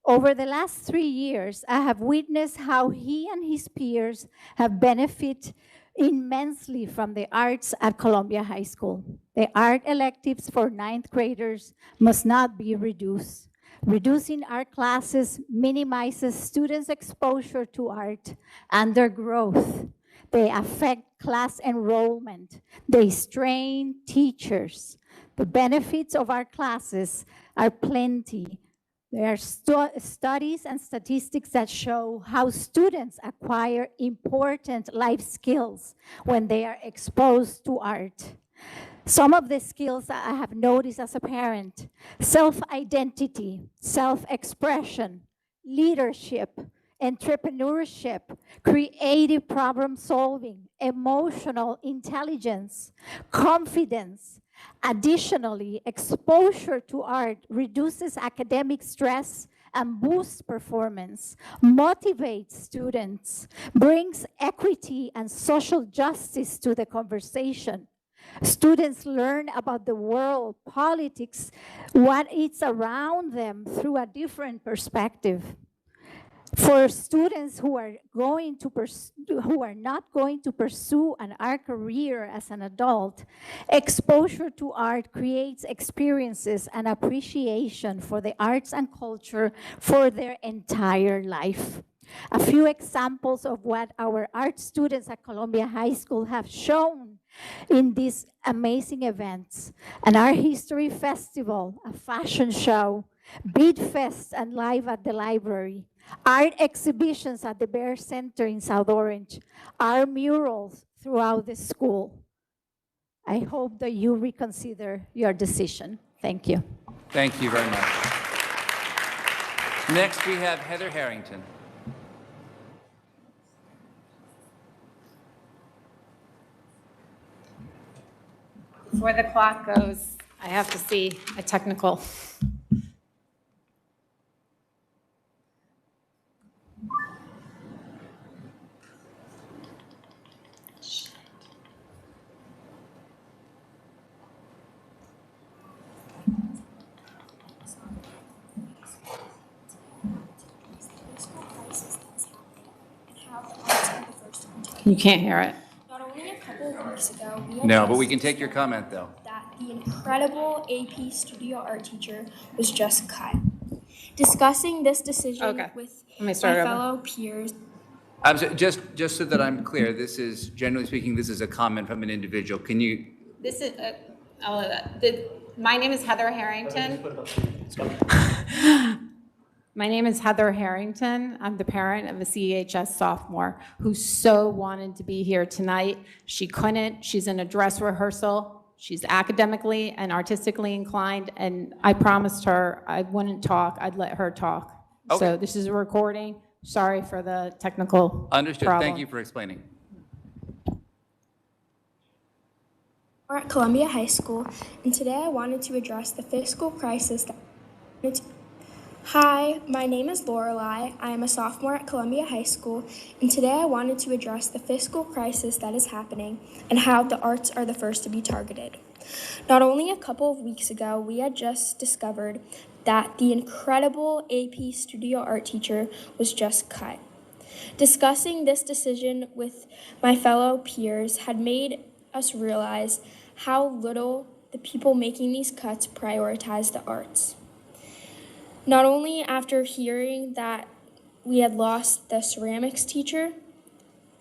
over the last 3 years, I have witnessed how he and his peers have benefited immensely from the arts at Columbia High School. The art electives for 9th graders must not be reduced. Reducing art classes minimizes students' exposure to art and their growth. They affect class enrollment. They strain teachers. The benefits of our classes are plenty. There are studies and statistics that show how students acquire important life skills when they are exposed to art. Some of the skills that I have noticed as a parent: self-identity, self-expression, leadership, entrepreneurship, creative problem solving, emotional intelligence, confidence. Additionally, exposure to art reduces academic stress and boosts performance, motivates students, brings equity and social justice to the conversation. Students learn about the world, politics, what is around them through a different perspective. For students who are not going to pursue an art career as an adult, exposure to art creates experiences and appreciation for the arts and culture for their entire life. A few examples of what our art students at Columbia High School have shown in these amazing events: an art history festival, a fashion show, Bead Fest and Live at the Library, art exhibitions at the Bear Center in South Orange, art murals throughout the school. I hope that you reconsider your decision. Thank you. Thank you very much. Next, we have Heather Harrington. Before the clock goes, I have to see a technical. You can't hear it. Not only a couple of weeks ago, No, but we can take your comment, though. that the incredible AP Studio Art teacher was just cut. Discussing this decision with my fellow peers. Just so that I'm clear, this is, generally speaking, this is a comment from an individual. Can you? This is, my name is Heather Harrington. My name is Heather Harrington. I'm the parent of a CEHS sophomore who so wanted to be here tonight. She couldn't. She's in a dress rehearsal. She's academically and artistically inclined, and I promised her I wouldn't talk. I'd let her talk. Okay. So this is a recording. Sorry for the technical Understood. problem. Thank you for explaining. We're at Columbia High School, and today I wanted to address the fiscal crisis that. Hi, my name is Lorelei. I am a sophomore at Columbia High School, and today I wanted to address the fiscal crisis that is happening and how the arts are the first to be targeted. Not only a couple of weeks ago, we had just discovered that the incredible AP Studio Art teacher was just cut. Discussing this decision with my fellow peers had made us realize how little the people making these cuts prioritize the arts. Not only after hearing that we had lost the ceramics teacher,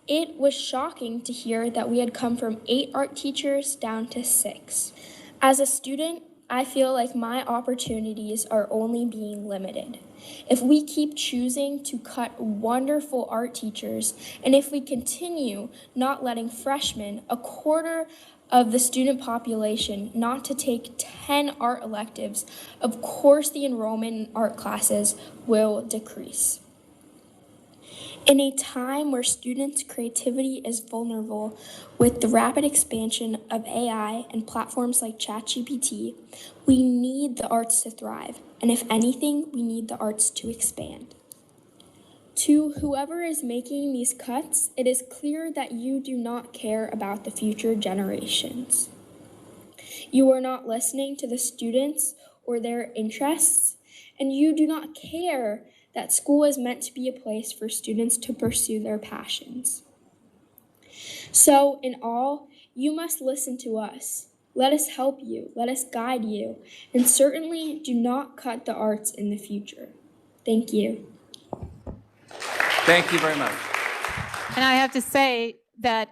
it was shocking to hear that we had come from 8 art teachers down to 6. As a student, I feel like my opportunities are only being limited. If we keep choosing to cut wonderful art teachers, and if we continue not letting freshmen, a quarter of the student population, not to take 10 art electives, of course the enrollment in art classes will decrease. In a time where students' creativity is vulnerable with the rapid expansion of AI and platforms like ChatGPT, we need the arts to thrive, and if anything, we need the arts to expand. To whoever is making these cuts, it is clear that you do not care about the future generations. You are not listening to the students or their interests, and you do not care that school is meant to be a place for students to pursue their passions. So, in all, you must listen to us. Let us help you, let us guide you, and certainly do not cut the arts in the future. Thank you. Thank you very much. And I have to say that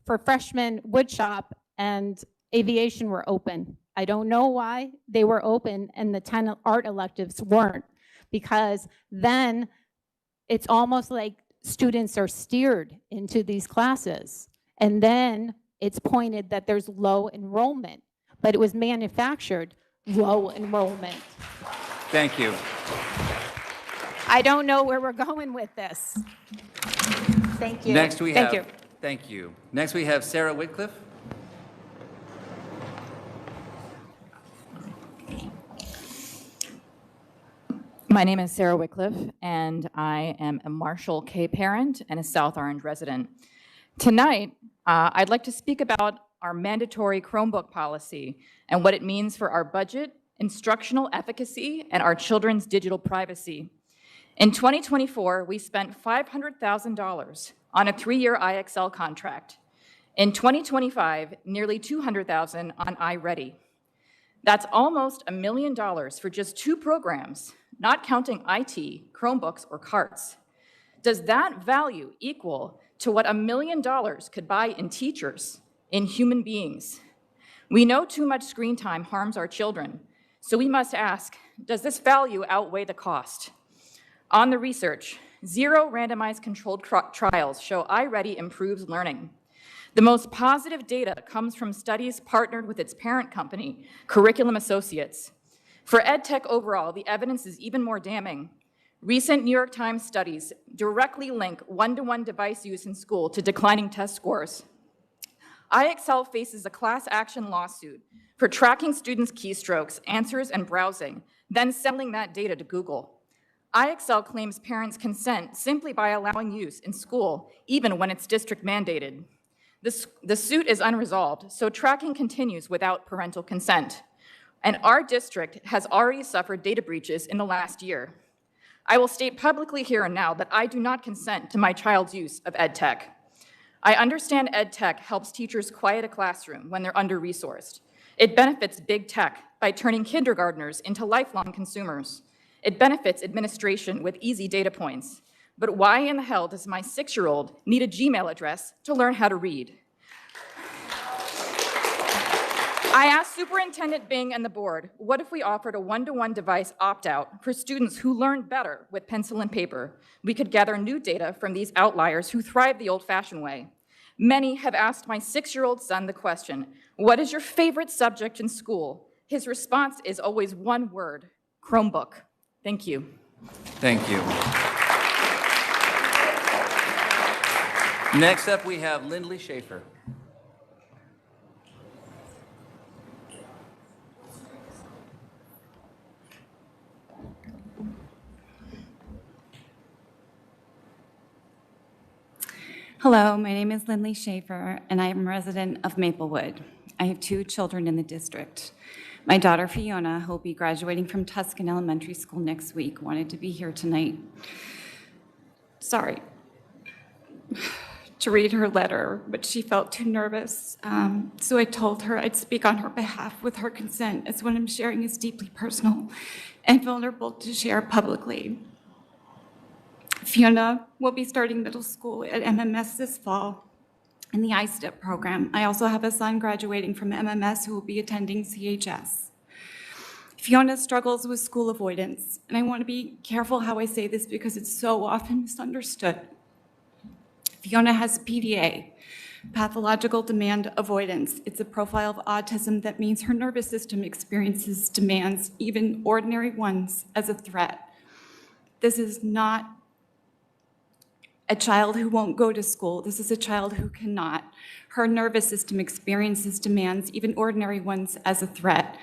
for freshman woodshop and aviation were open. I don't know why they were open and the 10 art electives weren't, because then it's almost like students are steered into these classes. And then it's pointed that there's low enrollment. but it was manufactured low enrollment. Thank you. I don't know where we're going with this. Thank you. Next we Thank have, you. thank you. Next we have Sarah Whitcliffe. My name is Sarah Wycliffe, and I am a Marshall K parent and a South Orange resident. Tonight, I'd like to speak about our mandatory Chromebook policy and what it means for our budget, instructional efficacy, and our children's digital privacy. In 2024, we spent $500,000 on a 3-year IXL contract. In 2025, nearly $200,000 on iReady. That's almost $1 million for just 2 programs, not counting IT, Chromebooks, or carts. Does that value equal to what $1 million could buy in teachers, in human beings? We know too much screen time harms our children, so we must ask, does this value outweigh the cost? On the research, 0 randomized controlled trials show iReady improves learning. The most positive data comes from studies partnered with its parent company, Curriculum Associates. For EdTech overall, the evidence is even more damning. Recent New York Times studies directly link one-to-one device use in school to declining test scores. IXL faces a class action lawsuit for tracking students' keystrokes, answers, and browsing, then selling that data to Google. IXL claims parents consent simply by allowing use in school, even when it's district mandated. The suit is unresolved, so tracking continues without parental consent. And our district has already suffered data breaches in the last year. I will state publicly here and now that I do not consent to my child's use of EdTech. I understand EdTech helps teachers quiet a classroom when they're under-resourced. It benefits big tech by turning kindergartners into lifelong consumers. It benefits administration with easy data points. But why in the hell does my 6-year-old need a Gmail address to learn how to read? I asked Superintendent Bing and the board, what if we offered a one-to-one device opt-out for students who learn better with pencil and paper? We could gather new data from these outliers who thrive the old-fashioned way. Many have asked my 6-year-old son the question, what is your favorite subject in school? His response is always one word, Chromebook. Thank you. Thank you. Next up, we have Lindley Schaefer. Hello, my name is Lindley Schaefer, and I am a resident of Maplewood. I have 2 children in the district. My daughter Fiona, who will be graduating from Tuscan Elementary School next week, wanted to be here tonight. To read her letter, but she felt too nervous. So I told her I'd speak on her behalf with her consent, as what I'm sharing is deeply personal and vulnerable to share publicly. Fiona will be starting middle school at MMS this fall in the iStep program. I also have a son graduating from MMS who will be attending CHS. Fiona struggles with school avoidance, and I want to be careful how I say this because it's so often misunderstood. Fiona has PDA, pathological demand avoidance. It's a profile of autism that means her nervous system experiences demands, even ordinary ones, as a threat. This is not a child who won't go to school. This is a child who cannot. Her nervous system experiences demands, even ordinary ones, as a threat.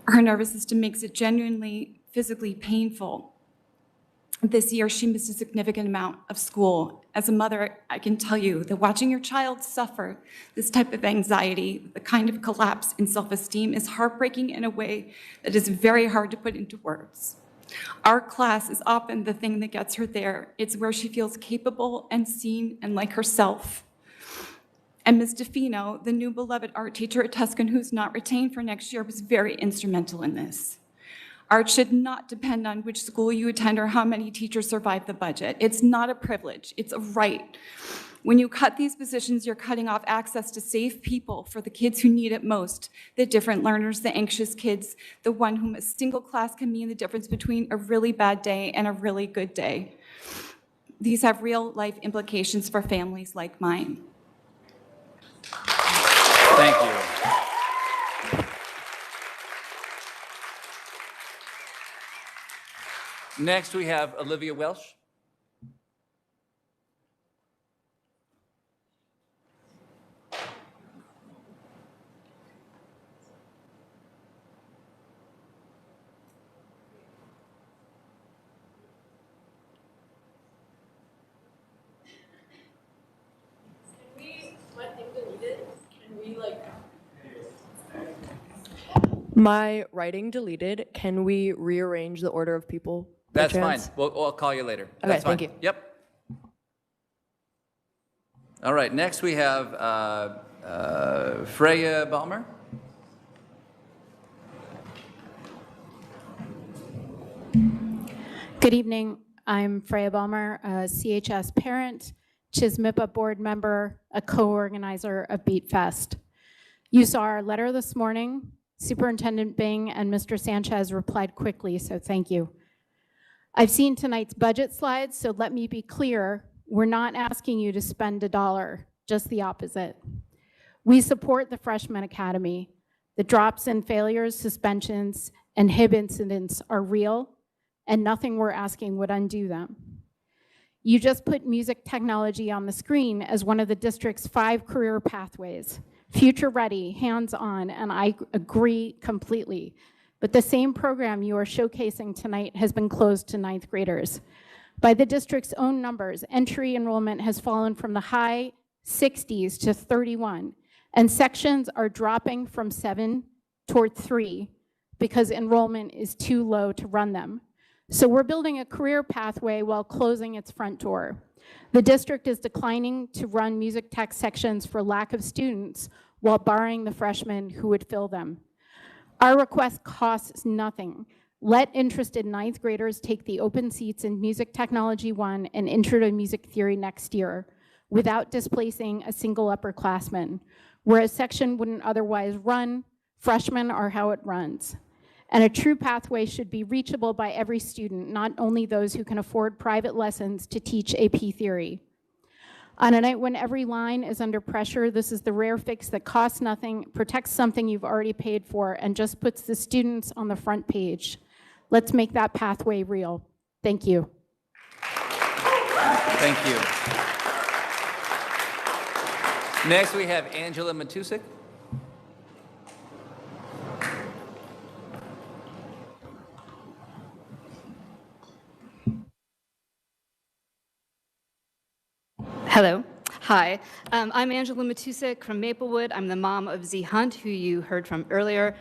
Her nervous system makes it genuinely physically painful. This year, she missed a significant amount of school. As a mother, I can tell you that watching your child suffer this type of anxiety, the kind of collapse in self-esteem, is heartbreaking in a way that is very hard to put into words. Our class is often the thing that gets her there. It's where she feels capable and seen and like herself. And Ms. DeFino, the new beloved art teacher at Tuscan who's not retained for next year, was very instrumental in this. Art should not depend on which school you attend or how many teachers survive the budget. It's not a privilege, it's a right. When you cut these positions, you're cutting off access to safe people for the kids who need it most, the different learners, the anxious kids, the one whom a single class can mean the difference between a really bad day and a really good day. These have real life implications for families like mine. Thank you. Next, we have Olivia Welsh. My writing deleted. Can we rearrange the order of people? by That's fine. chance? I'll call you later. Okay, That's fine. thank you. Yep. All right, next we have Freya Balmer. Good evening. I'm Freya Balmer, a CHS parent, Chismipa board member, a co-organizer of Beat Fest. You saw our letter this morning. Superintendent Bing and Mr. Sanchez replied quickly, so thank you. I've seen tonight's budget slides, so let me be clear. We're not asking you to spend $1, just the opposite. We support the Freshman Academy. The drops in failures, suspensions, and HIB incidents are real, and nothing we're asking would undo them. You just put music technology on the screen as one of the district's 5 career pathways. Future ready, hands-on, and I agree completely. But the same program you are showcasing tonight has been closed to 9th graders. By the district's own numbers, entry enrollment has fallen from the high 60s to 31, and sections are dropping from 7 toward 3 because enrollment is too low to run them. So we're building a career pathway while closing its front door. The district is declining to run music tech sections for lack of students while borrowing the freshmen who would fill them. Our request costs nothing. Let interested 9th graders take the open seats in Music Technology 1 and Intro to Music Theory next year without displacing a single upperclassman. Where a section wouldn't otherwise run, freshmen are how it runs. And a true pathway should be reachable by every student, not only those who can afford private lessons to teach AP theory. On a night when every line is under pressure, this is the rare fix that costs nothing, protects something you've already paid for, and just puts the students on the front page. Let's make that pathway real. Thank you. Thank you. Next, we have Angela Matusik. Hello. Hi. I'm Angela Matusik from Maplewood. I'm the mom of Z Hunt, who you heard from earlier.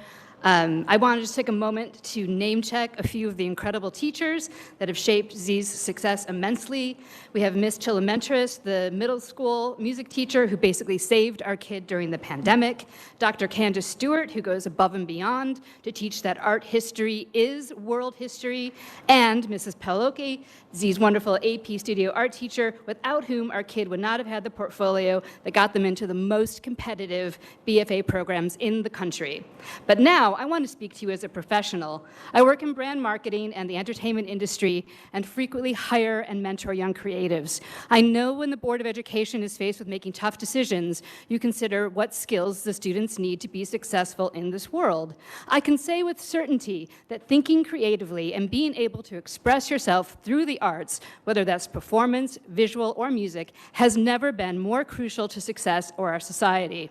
I wanted to just take a moment to name check a few of the incredible teachers that have shaped Z's success immensely. We have Miss Chilamentris, the middle school music teacher who basically saved our kid during the pandemic. Dr. Candace Stewart, who goes above and beyond to teach that art history is world history. And Mrs. Peloki, Z's wonderful AP Studio art teacher, without whom our kid would not have had the portfolio that got them into the most competitive BFA programs in the country. But now, I want to speak to you as a professional. I work in brand marketing and the entertainment industry and frequently hire and mentor young creatives. I know when the Board of Education is faced with making tough decisions, you consider what skills the students need to be successful in this world. I can say with certainty that thinking creatively and being able to express yourself through the arts, whether that's performance, visual, or music, has never been more crucial to success or our society.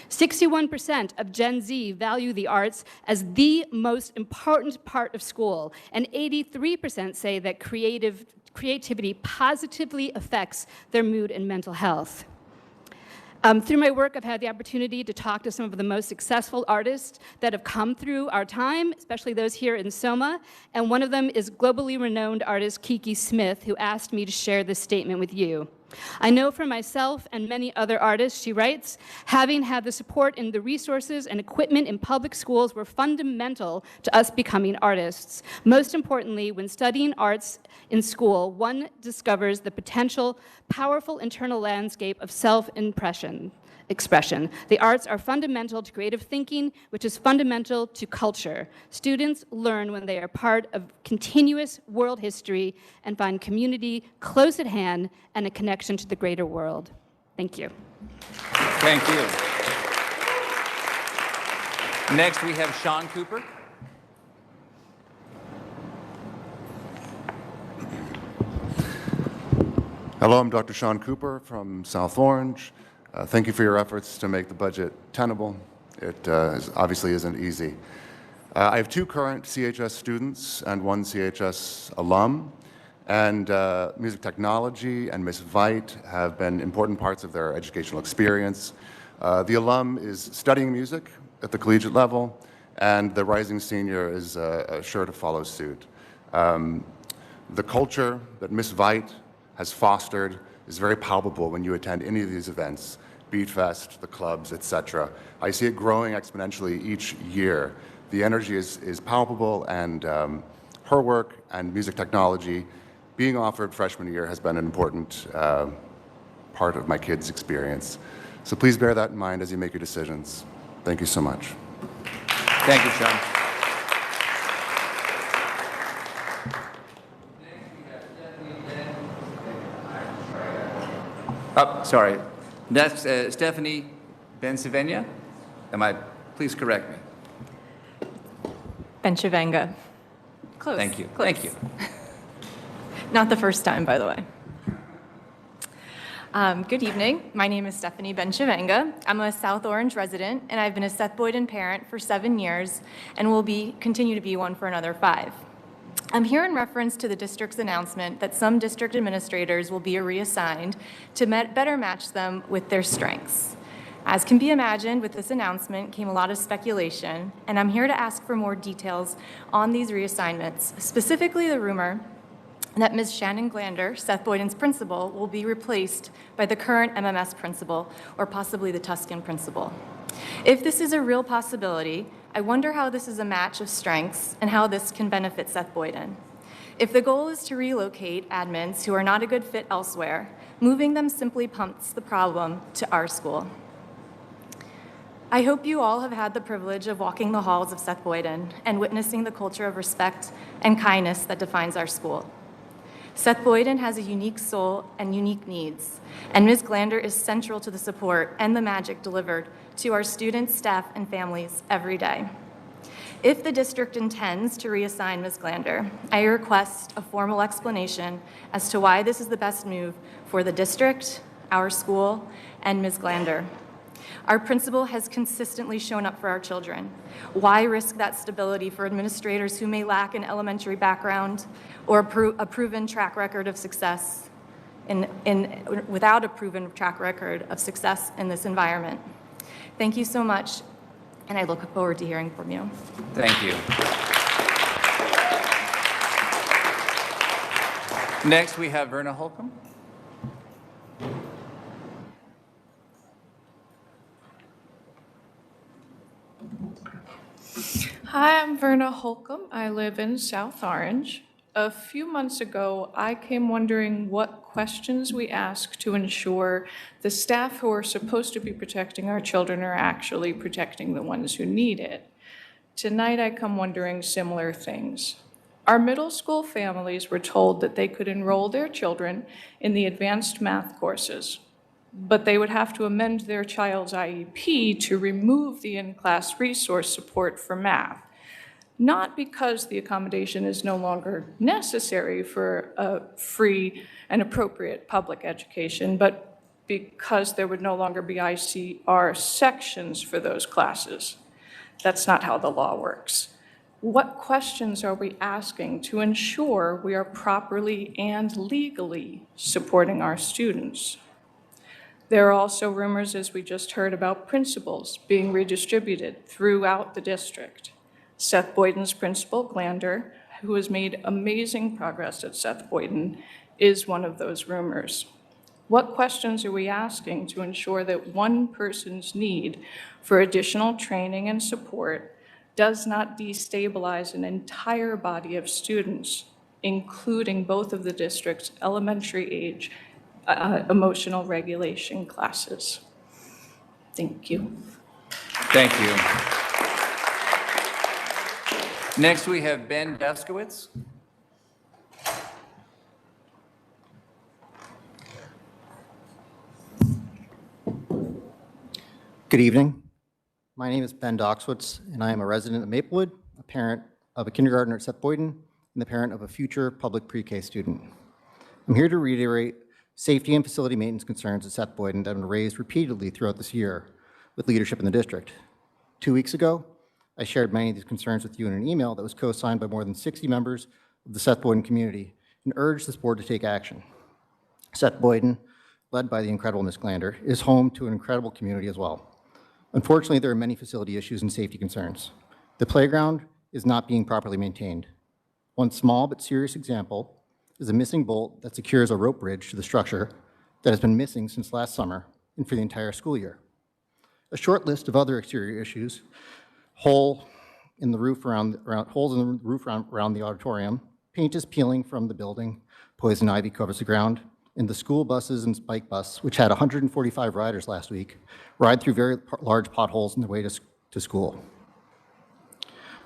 61% of Gen Z value the arts as the most important part of school, and 83% say that creativity positively affects their mood and mental health. Through my work, I've had the opportunity to talk to some of the most successful artists that have come through our time, especially those here in SOMA, and one of them is globally renowned artist Kiki Smith, who asked me to share this statement with you. I know for myself and many other artists, she writes, having had the support and the resources and equipment in public schools were fundamental to us becoming artists. Most importantly, when studying arts in school, one discovers the potential, powerful internal landscape of self-expression. The arts are fundamental to creative thinking, which is fundamental to culture. Students learn when they are part of continuous world history and find community close at hand and a connection to the greater world. Thank you. Thank you. Next, we have Sean Cooper. Hello, I'm Dr. Sean Cooper from South Orange. Thank you for your efforts to make the budget tenable. It obviously isn't easy. I have 2 current CHS students and 1 CHS alum, and music technology and Ms. Veit have been important parts of their educational experience. The alum is studying music at the collegiate level, and the rising senior is sure to follow suit. The culture that Ms. Veit has fostered is very palpable when you attend any of these events, Beat Fest, the clubs, etc. I see it growing exponentially each year. The energy is palpable, and her work and music technology being offered freshman year has been an important part of my kids' experience. So please bear that in mind as you make your decisions. Thank you so much. Thank you, Sean. Oh, sorry. Next, Stephanie Bencivenia. Please correct me. Benchavenga. Close. Thank you. Close. Thank you. Not the first time, by the way. Good evening. My name is Stephanie Benchavenga. I'm a South Orange resident, and I've been a Seth Boyden parent for 7 years and will continue to be one for another 5. I'm here in reference to the district's announcement that some district administrators will be reassigned to better match them with their strengths. As can be imagined, with this announcement came a lot of speculation, and I'm here to ask for more details on these reassignments, specifically the rumor that Ms. Shannon Glander, Seth Boyden's principal, will be replaced by the current MMS principal, or possibly the Tuscan principal. If this is a real possibility, I wonder how this is a match of strengths and how this can benefit Seth Boyden. If the goal is to relocate admins who are not a good fit elsewhere, moving them simply pumps the problem to our school. I hope you all have had the privilege of walking the halls of Seth Boyden and witnessing the culture of respect and kindness that defines our school. Seth Boyden has a unique soul and unique needs, and Ms. Glander is central to the support and the magic delivered to our students, staff, and families every day. If the district intends to reassign Ms. Glander, I request a formal explanation as to why this is the best move for the district, our school, and Ms. Glander. Our principal has consistently shown up for our children. Why risk that stability for administrators who may lack an elementary background or a proven track record of success without a proven track record of success in this environment? Thank you so much, and I look forward to hearing from you. Thank you. Next, we have Verna Holcomb. Hi, I'm Verna Holcomb. I live in South Orange. A few months ago, I came wondering what questions we ask to ensure the staff who are supposed to be protecting our children are actually protecting the ones who need it. Tonight, I come wondering similar things. Our middle school families were told that they could enroll their children in the advanced math courses, but they would have to amend their child's IEP to remove the in-class resource support for math. Not because the accommodation is no longer necessary for a free and appropriate public education, but because there would no longer be ICR sections for those classes. That's not how the law works. What questions are we asking to ensure we are properly and legally supporting our students? There are also rumors, as we just heard, about principals being redistributed throughout the district. Seth Boyden's principal, Glander, who has made amazing progress at Seth Boyden, is one of those rumors. What questions are we asking to ensure that one person's need for additional training and support does not destabilize an entire body of students, including both of the district's elementary age emotional regulation classes? Thank you. Thank you. Next, we have Ben Deskowitz. Good evening. My name is Ben Doxwitz, and I am a resident of Maplewood, a parent of a kindergartner at Seth Boyden, and the parent of a future public pre-K student. I'm here to reiterate safety and facility maintenance concerns at Seth Boyden that have been raised repeatedly throughout this year with leadership in the district. 2 weeks ago, I shared many of these concerns with you in an email that was co-signed by more than 60 members of the Seth Boyden community and urged this board to take action. Seth Boyden, led by the incredible Ms. Glander, is home to an incredible community as well. Unfortunately, there are many facility issues and safety concerns. The playground is not being properly maintained. One small but serious example is a missing bolt that secures a rope bridge to the structure that has been missing since last summer and for the entire school year. A short list of other exterior issues: holes in the roof around the auditorium, paint is peeling from the building, poison ivy covers the ground, and the school buses and bike bus, which had 145 riders last week, ride through very large potholes on their way to school.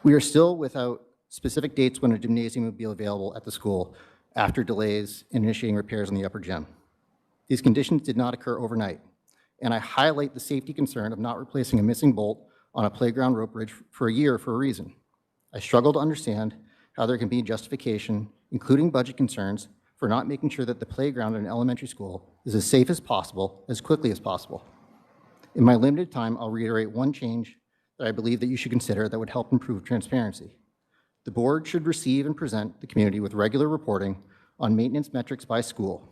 We are still without specific dates when a gymnasium will be available at the school after delays in initiating repairs on the upper gym. These conditions did not occur overnight, and I highlight the safety concern of not replacing a missing bolt on a playground rope bridge for a year for a reason. I struggle to understand how there can be justification, including budget concerns, for not making sure that the playground in an elementary school is as safe as possible, as quickly as possible. In my limited time, I'll reiterate one change that I believe that you should consider that would help improve transparency. The board should receive and present the community with regular reporting on maintenance metrics by school,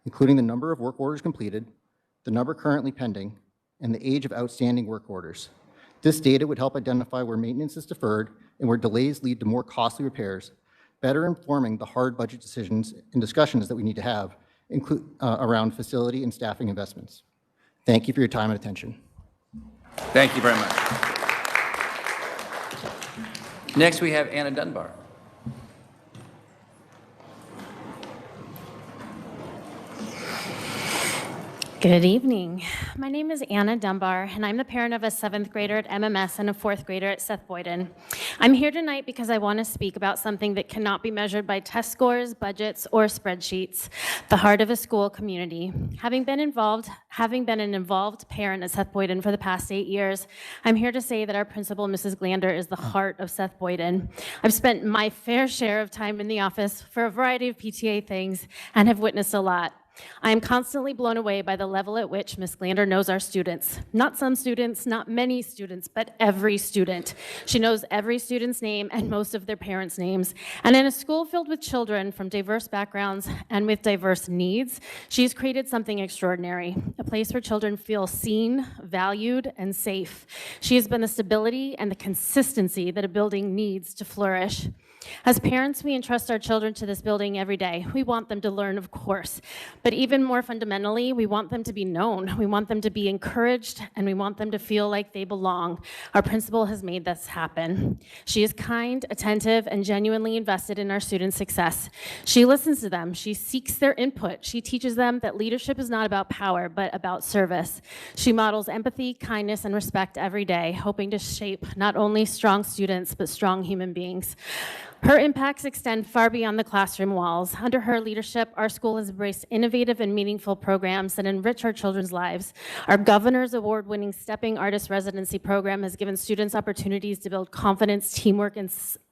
including the number of work orders completed, the number currently pending, and the age of outstanding work orders. This data would help identify where maintenance is deferred and where delays lead to more costly repairs, better informing the hard budget decisions and discussions that we need to have around facility and staffing investments. Thank you for your time and attention. Thank you very much. Next, we have Anna Dunbar. Good evening. My name is Anna Dunbar, and I'm the parent of a 7th grader at MMS and a 4th grader at Seth Boyden. I'm here tonight because I want to speak about something that cannot be measured by test scores, budgets, or spreadsheets: the heart of a school community. Having been an involved parent at Seth Boyden for the past 8 years, I'm here to say that our principal, Mrs. Glander, is the heart of Seth Boyden. I've spent my fair share of time in the office for a variety of PTA things and have witnessed a lot. I am constantly blown away by the level at which Ms. Glander knows our students. Not some students, not many students, but every student. She knows every student's name and most of their parents' names. And in a school filled with children from diverse backgrounds and with diverse needs, she's created something extraordinary, a place where children feel seen, valued, and safe. She has been the stability and the consistency that a building needs to flourish. As parents, we entrust our children to this building every day. We want them to learn, of course, but even more fundamentally, we want them to be known. We want them to be encouraged, and we want them to feel like they belong. Our principal has made this happen. She is kind, attentive, and genuinely invested in our students' success. She listens to them. She seeks their input. She teaches them that leadership is not about power, but about service. She models empathy, kindness, and respect every day, hoping to shape not only strong students, but strong human beings. Her impacts extend far beyond the classroom walls. Under her leadership, our school has embraced innovative and meaningful programs that enrich our children's lives. Our governor's award-winning Stepping Artist Residency program has given students opportunities to build confidence, teamwork, and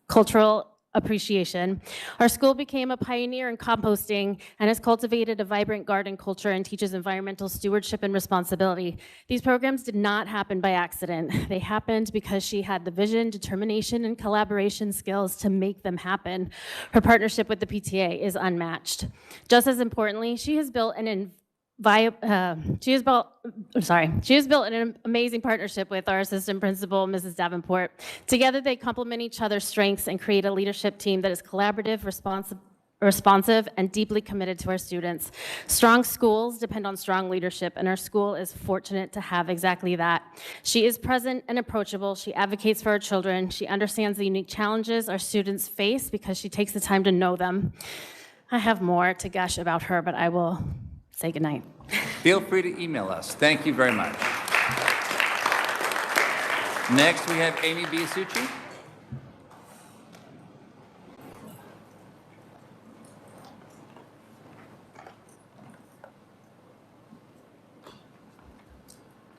cultural appreciation. Our school became a pioneer in composting and has cultivated a vibrant garden culture and teaches environmental stewardship and responsibility. These programs did not happen by accident. They happened because she had the vision, determination, and collaboration skills to make them happen. Her partnership with the PTA is unmatched. Just as importantly, she has built an amazing partnership with our assistant principal, Mrs. Davenport. Together, they complement each other's strengths and create a leadership team that is collaborative, responsive, and deeply committed to our students. Strong schools depend on strong leadership, and our school is fortunate to have exactly that. She is present and approachable. She advocates for our children. She understands the unique challenges our students face because she takes the time to know them. I have more to gush about her, but I will say goodnight. Feel free to email us. Thank you very much. Next, we have Amy Biasucci.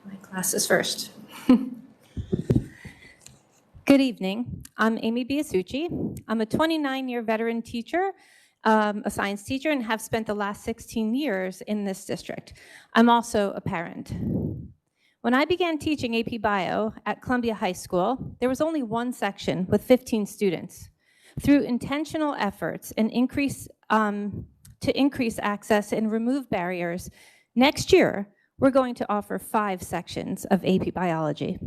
My classes first. Good evening. I'm Amy Biasucci. I'm a 29-year veteran teacher, a science teacher, and have spent the last 16 years in this district. I'm also a parent. When I began teaching AP Bio at Columbia High School, there was only one section with 15 students. Through intentional efforts and to increase access and remove barriers, next year, we're going to offer 5 sections of AP Biology.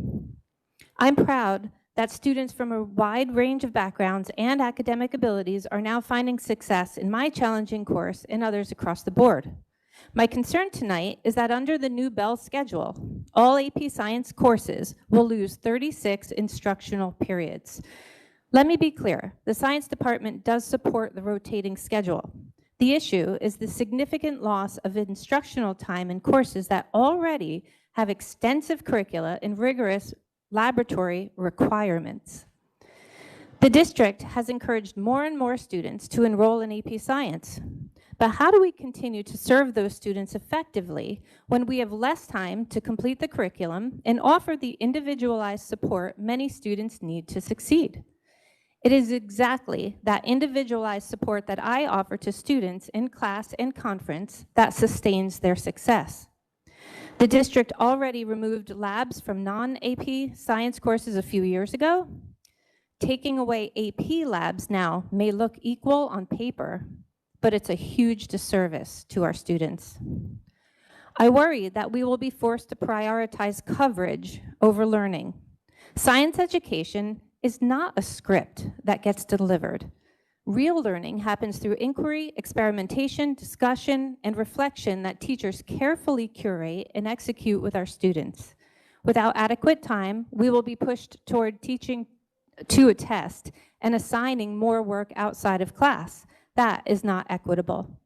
I'm proud that students from a wide range of backgrounds and academic abilities are now finding success in my challenging course and others across the board. My concern tonight is that under the new Bell schedule, all AP Science courses will lose 36 instructional periods. Let me be clear, the Science Department does support the rotating schedule. The issue is the significant loss of instructional time in courses that already have extensive curricula and rigorous laboratory requirements. The district has encouraged more and more students to enroll in AP Science. But how do we continue to serve those students effectively when we have less time to complete the curriculum and offer the individualized support many students need to succeed? It is exactly that individualized support that I offer to students in class and conference that sustains their success. The district already removed labs from non-AP Science courses a few years ago. Taking away AP labs now may look equal on paper, but it's a huge disservice to our students. I worry that we will be forced to prioritize coverage over learning. Science education is not a script that gets delivered. Real learning happens through inquiry, experimentation, discussion, and reflection that teachers carefully curate and execute with our students. Without adequate time, we will be pushed toward teaching to a test and assigning more work outside of class. That is not equitable.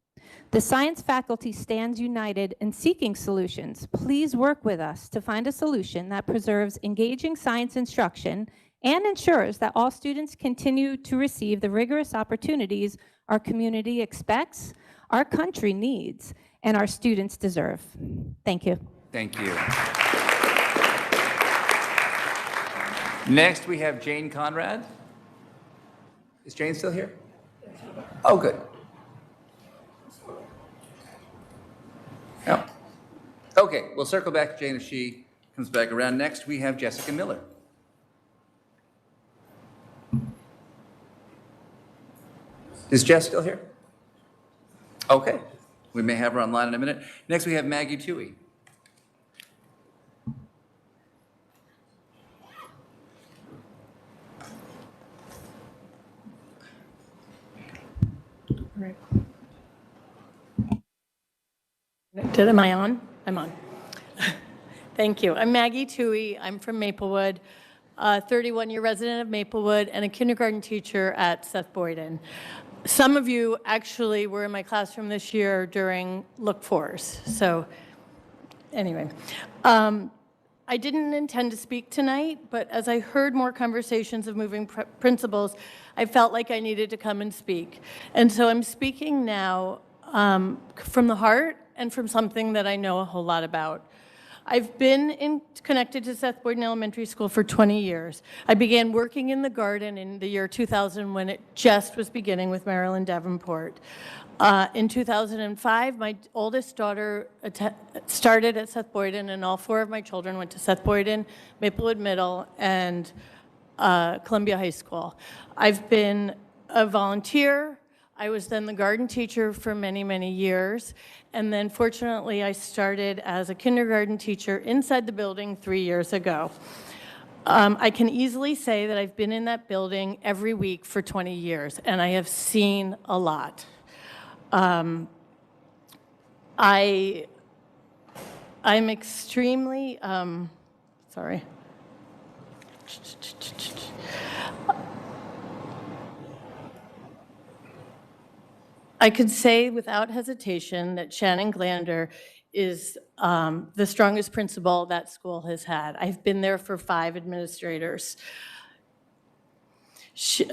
The science faculty stands united in seeking solutions. Please work with us to find a solution that preserves engaging science instruction and ensures that all students continue to receive the rigorous opportunities our community expects, our country needs, and our students deserve. Thank you. Thank you. Next, we have Jane Conrad. Is Jane still here? Oh, good. No. Okay, we'll circle back to Jane if she comes back around. Next, we have Jessica Miller. Is Jess still here? Okay, we may have her online in a minute. Next, we have Maggie Toohey. Right. Am I on? I'm on. Thank you. I'm Maggie Toohey. I'm from Maplewood, a 31-year resident of Maplewood and a kindergarten teacher at Seth Boyden. Some of you actually were in my classroom this year during Look Fors. So anyway, I didn't intend to speak tonight, but as I heard more conversations of moving principals, I felt like I needed to come and speak. And so I'm speaking now from the heart and from something that I know a whole lot about. I've been connected to Seth Boyden Elementary School for 20 years. I began working in the garden in the year 2000 when it just was beginning with Marilyn Davenport. In 2005, my oldest daughter started at Seth Boyden, and all 4 of my children went to Seth Boyden, Maplewood Middle, and Columbia High School. I've been a volunteer. I was then the garden teacher for many, many years. And then fortunately, I started as a kindergarten teacher inside the building 3 years ago. I can easily say that I've been in that building every week for 20 years, and I have seen a lot. I'm extremely, sorry. I could say without hesitation that Shannon Glander is the strongest principal that school has had. I've been there for 5 administrators. She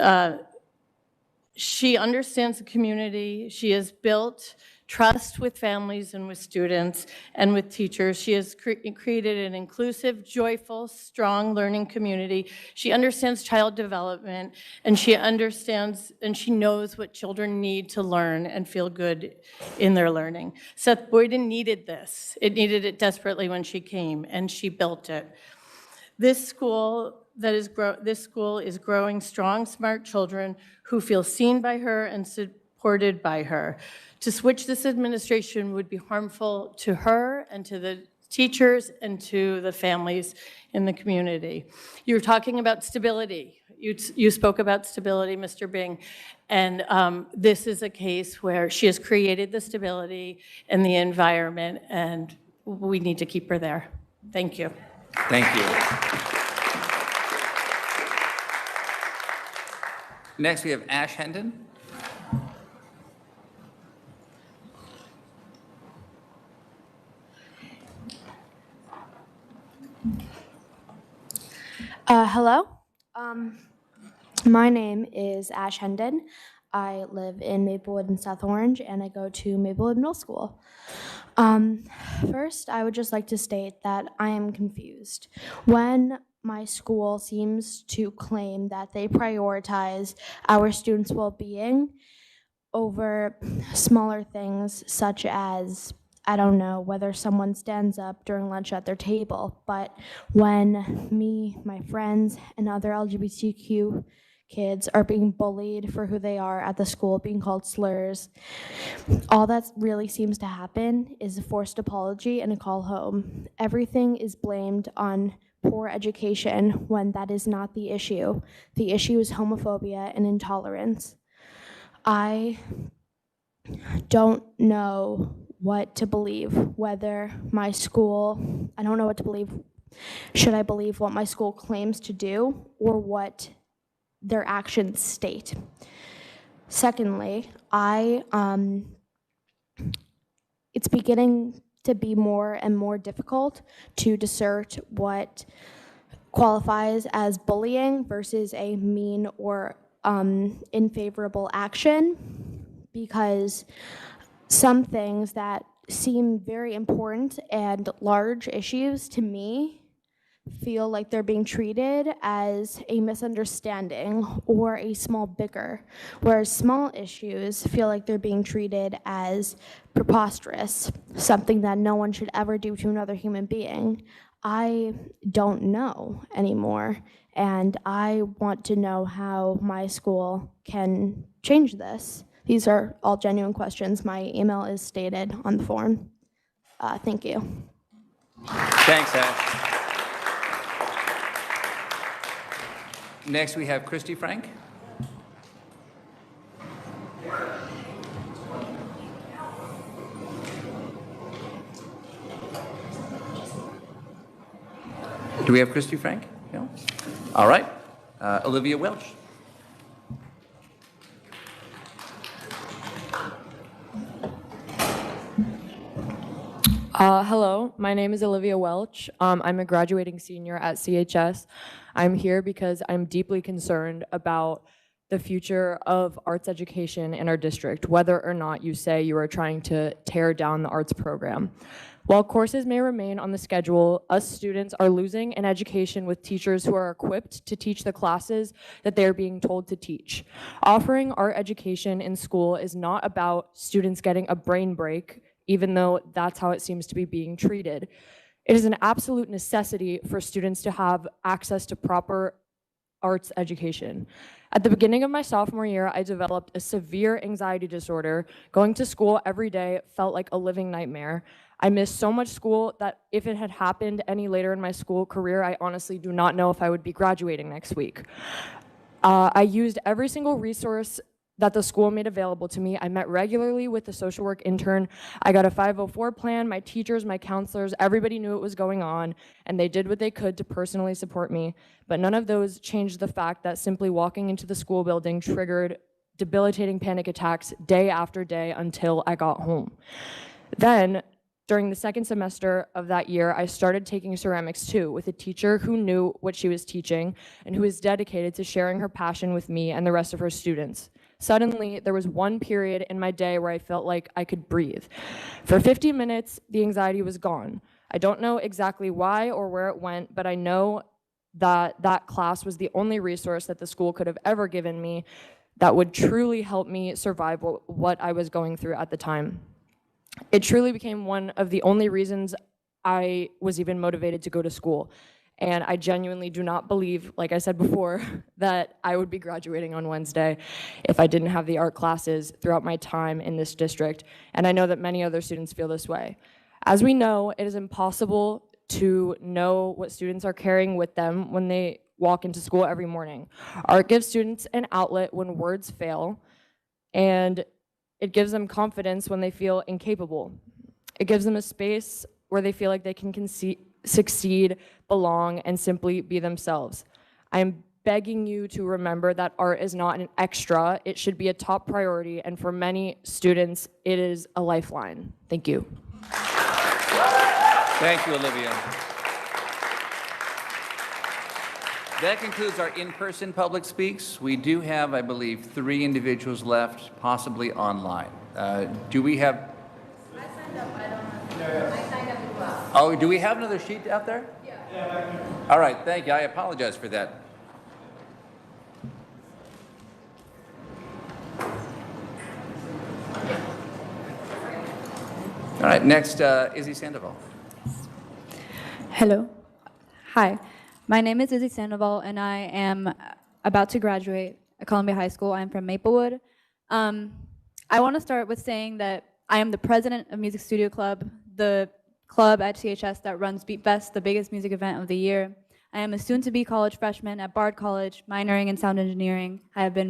understands the community. She has built trust with families and with students and with teachers. She has created an inclusive, joyful, strong learning community. She understands child development, and she understands and she knows what children need to learn and feel good in their learning. Seth Boyden needed this. It needed it desperately when she came, and she built it. This school is growing strong, smart children who feel seen by her and supported by her. To switch this administration would be harmful to her and to the teachers and to the families in the community. You're talking about stability. You spoke about stability, Mr. Bing, and this is a case where she has created the stability and the environment, and we need to keep her there. Thank you. Thank you. Next, we have Ash Hendon. Hello. My name is Ash Hendon. I live in Maplewood in South Orange, and I go to Maplewood Middle School. First, I would just like to state that I am confused. When my school seems to claim that they prioritize our students' well-being over smaller things such as, I don't know, whether someone stands up during lunch at their table, but when me, my friends, and other LGBTQ kids are being bullied for who they are at the school, being called slurs, all that really seems to happen is a forced apology and a call home. Everything is blamed on poor education when that is not the issue. The issue is homophobia and intolerance. I don't know what to believe, whether my school, I don't know what to believe. Should I believe what my school claims to do or what their actions state? Secondly, it's beginning to be more and more difficult to discern what qualifies as bullying versus a mean or unfavorable action, because some things that seem very important and large issues to me feel like they're being treated as a misunderstanding or a small bicker, whereas small issues feel like they're being treated as preposterous, something that no one should ever do to another human being. I don't know anymore, and I want to know how my school can change this. These are all genuine questions. My email is stated on the form. Thank you. Thanks, Ash. Next, we have Christy Frank. Do we have Christy Frank? No? All right. Olivia Welch. Hello, my name is Olivia Welch. I'm a graduating senior at CHS. I'm here because I'm deeply concerned about the future of arts education in our district, whether or not you say you are trying to tear down the arts program. While courses may remain on the schedule, us students are losing an education with teachers who are equipped to teach the classes that they're being told to teach. Offering art education in school is not about students getting a brain break, even though that's how it seems to be being treated. It is an absolute necessity for students to have access to proper arts education. At the beginning of my sophomore year, I developed a severe anxiety disorder. Going to school every day felt like a living nightmare. I missed so much school that if it had happened any later in my school career, I honestly do not know if I would be graduating next week. I used every single resource that the school made available to me. I met regularly with the social work intern. I got a 504 plan. My teachers, my counselors, everybody knew what was going on, and they did what they could to personally support me. But none of those changed the fact that simply walking into the school building triggered debilitating panic attacks day after day until I got home. Then, during the second semester of that year, I started taking ceramics too, with a teacher who knew what she was teaching and who was dedicated to sharing her passion with me and the rest of her students. Suddenly, there was one period in my day where I felt like I could breathe. For 50 minutes, the anxiety was gone. I don't know exactly why or where it went, but I know that that class was the only resource that the school could have ever given me that would truly help me survive what I was going through at the time. It truly became one of the only reasons I was even motivated to go to school. And I genuinely do not believe, like I said before, that I would be graduating on Wednesday if I didn't have the art classes throughout my time in this district. And I know that many other students feel this way. As we know, it is impossible to know what students are carrying with them when they walk into school every morning. Art gives students an outlet when words fail, and it gives them confidence when they feel incapable. It gives them a space where they feel like they can succeed, belong, and simply be themselves. I am begging you to remember that art is not an extra. It should be a top priority, and for many students, it is a lifeline. Thank you. Thank you, Olivia. That concludes our in-person public speaks. We do have, I believe, 3 individuals left, possibly online. Do we have? I signed up. I don't know. I signed up as well. Oh, do we have another sheet out there? Yeah. All right, thank you. I apologize for that. All right, next, Izzy Sandoval. Hello. Hi. My name is Izzy Sandoval, and I am about to graduate at Columbia High School. I'm from Maplewood. I want to start with saying that I am the president of Music Studio Club, the club at CHS that runs Beat Fest, the biggest music event of the year. I am a soon-to-be college freshman at Bard College, minoring in sound engineering. I have been